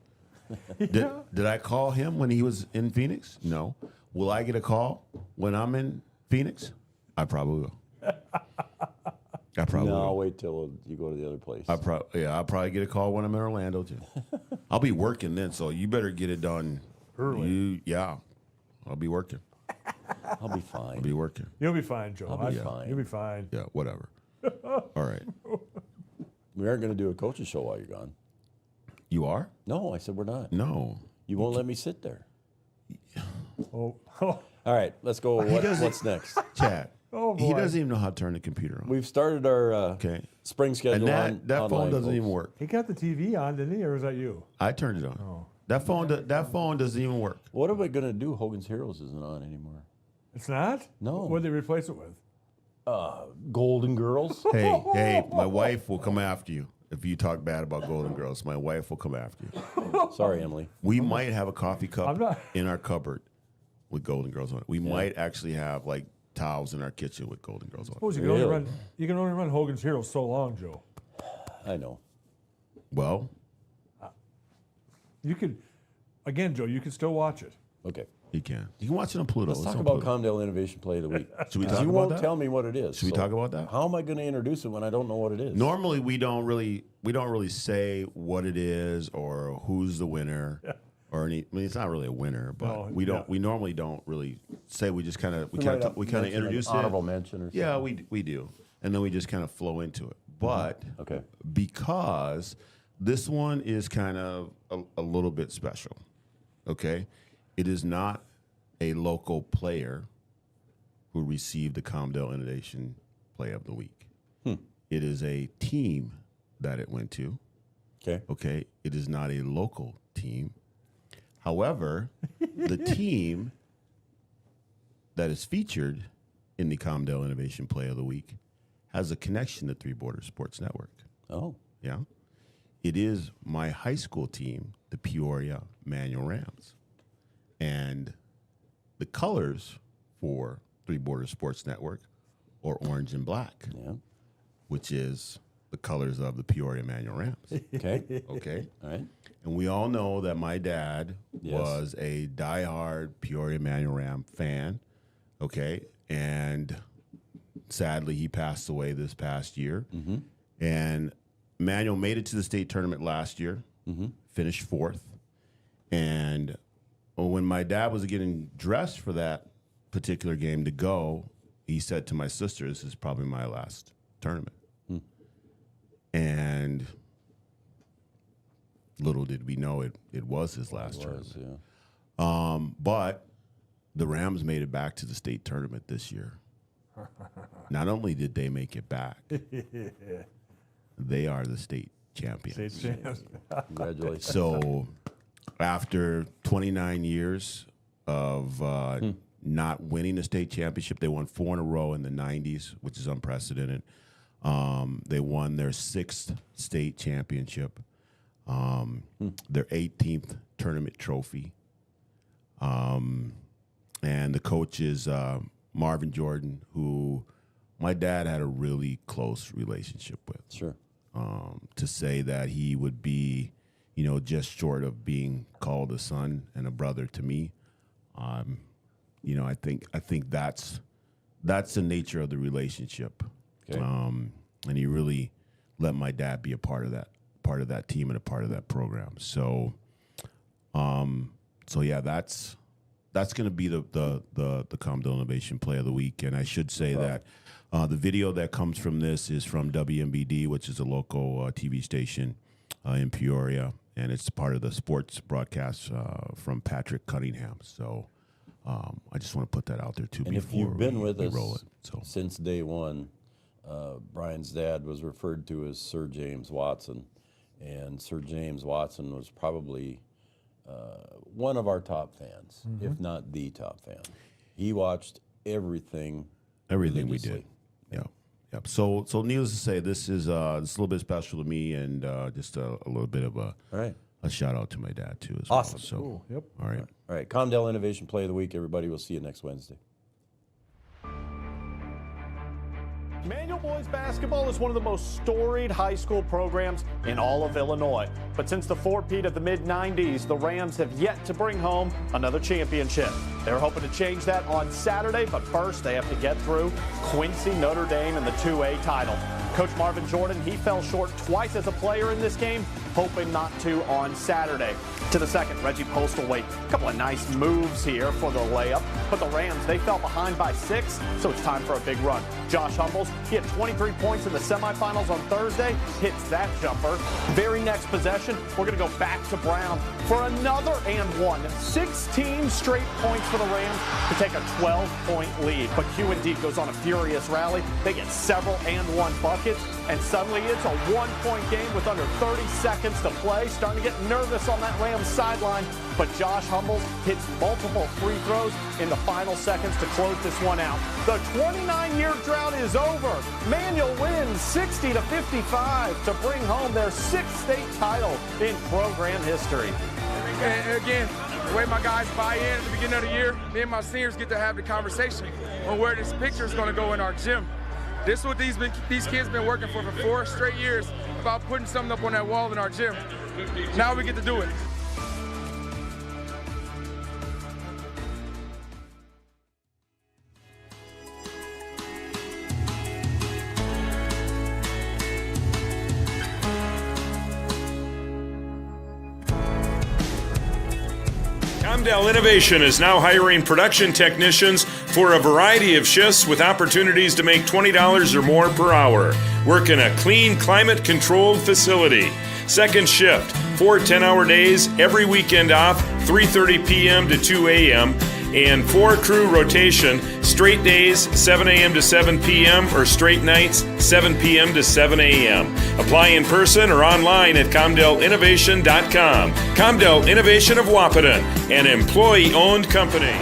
Did I call him when he was in Phoenix? No. Will I get a call when I'm in Phoenix? I probably will. I probably No, will. I'll wait till you go to the other place. I'll probably get a call when I'm in Orlando too. I'll be working then, so you better get it done early. I'll be working. I'll be fine. I'll be working. You'll be fine, Joe. I'll be fine. You'll be fine. Yeah, whatever. All right. We aren't going to do a coach's show while you're gone. You are? No, I said we're not. No. You won't let me sit there. Oh. All right, let's go. What's next? Chad. Oh, He boy. doesn't even know how to turn the computer on. We've started our spring schedule And that phone online, doesn't folks. even work. He got the TV on, didn't he, or was that you? I turned it on. Oh. That phone doesn't even work. What are we going to do? Hogan's Heroes isn't on anymore. It's not? No. What did they replace it with? Golden Girls. Hey, my wife will come after you if you talk bad about Golden Girls. My wife will come after you. Sorry, Emily. We might have a coffee I'm cup not- in our cupboard with Golden Girls on it. We might actually have like towels in our kitchen with Golden Girls on it. Suppose you can only run Hogan's Heroes so long, Joe. I know. Well, You could, again, Joe. You can still watch it. Okay. you can. You can watch it on Pluto. Let's It's talk on about Pluto. Comdale Innovation Play of the Week. Should we 'Cause talk you about won't that? tell me what it is. Should we talk about that? How am I going to introduce it when I don't know what it is? Normally, we don't really say what it is or who's the winner. Or any, I mean, it's not really a winner, but No, we don't. yeah. We normally don't really say. We just kind of We might we kind of mention an introduce honorable it. mention or Yeah, something. we do, and then we just kind of flow into it. But Okay. because this one is kind of a little bit special. Okay, it is not a local player who received the Comdale Innovation Play of the Week. It is a team that it went to. Okay. Okay, it is not a local team. However, the team that is featured in the Comdale Innovation Play of the Week has a connection to Three Borders Sports Network. Oh. Yeah. It is my high school team, the Peoria Manual Rams. And the colors for Three Borders Sports Network are orange and black, which is the colors of the Peoria Manual Rams. Okay. Okay. All right. And we all know that my dad Yes. was a diehard Peoria Manual Ram fan. Okay. And sadly, he passed away this past year. Mm-hmm. And Manuel made it to the state tournament last year, finished fourth. And when my dad was getting dressed for that particular game to go, he said to my sister, "This is probably my last tournament." And little did we know it was his last tournament. Yeah. But the Rams made it back to the state tournament this year. Not only did they make it back, they are the state champions. State champs. Congratulations. So after 29 years of not winning the state championship, they won 4 in a row in the 90s, which is unprecedented. They won their 6th state championship, their 18th tournament trophy. And the coach is Marvin Jordan, who my dad had a really close relationship with. Sure. To say that he would be, just short of being called a son and a brother to me, I think that's the nature of the relationship. Okay. And he really let my dad be a part of that team and a part of that program. So yeah, that's going to be the Comdale Innovation Play of the Week. And I should say that the video that comes from this is from WMBD, which is a local TV station in Peoria, and it's part of the sports broadcast from Patrick Cunningham. So I just want to put that out there too. And before if you've been with we us roll it. So. since day one, Brian's dad was referred to as Sir James Watson, And Sir James Watson was probably one of our top fans, if not the top fan. He watched everything we did. Yeah. Yep. So needless to say, this is a little bit special to me, and just a little bit of a shout out to my dad too as well. Awesome. So, cool. Yep. All right. All right. Comdale Innovation Play of the Week, everybody. We'll see you next Wednesday. Manual boys basketball is one of the most storied high school programs in all of Illinois. But since the four-peat of the mid-90s, the Rams have yet to bring home another championship. They're hoping to change that on Saturday, but first they have to get through Quincy, Notre Dame, and the 2A title. Coach Marvin Jordan, he fell short twice as a player in this game, hoping not to on Saturday. To the second, Reggie Postlethwaite. A couple of nice moves here for the layup, but the Rams, they fell behind by 6, so it's time for a big run. Josh Humbles, he had 23 points in the semifinals on Thursday, hits that jumper. Very next possession, we're going to go back to Brown for another and one. 16 straight points for the Rams to take a 12-point lead. But QND goes on a furious rally. They get several and one buckets, and suddenly it's a one-point game with under 30 seconds to play. Starting to get nervous on that Rams sideline, but Josh Humbles hits multiple free throws in the final seconds to close this one out. The 29-year drought is over. Manual wins 60-55 to bring home their 6th state title in program history. And again, the way my guys buy in at the beginning of the year, me and my seniors get to have the conversation on where this picture is going to go in our gym. This is what these kids been working for 4 straight years, about putting something up on that wall in our gym. Now we get to do it. Comdale Innovation is now hiring production technicians for a variety of shifts with opportunities to make $20 or more per hour. Work in a clean, climate-controlled facility. Second shift, 4 10-hour days, every weekend off, 3:30 p.m. to 2 a.m., and 4-crew rotation, straight days, 7 a.m. to 7 p.m., or straight nights, 7 p.m. to 7 a.m. Apply in person or online at ComdaleInnovation.com. Comdale Innovation of Wahpeton, an employee-owned company.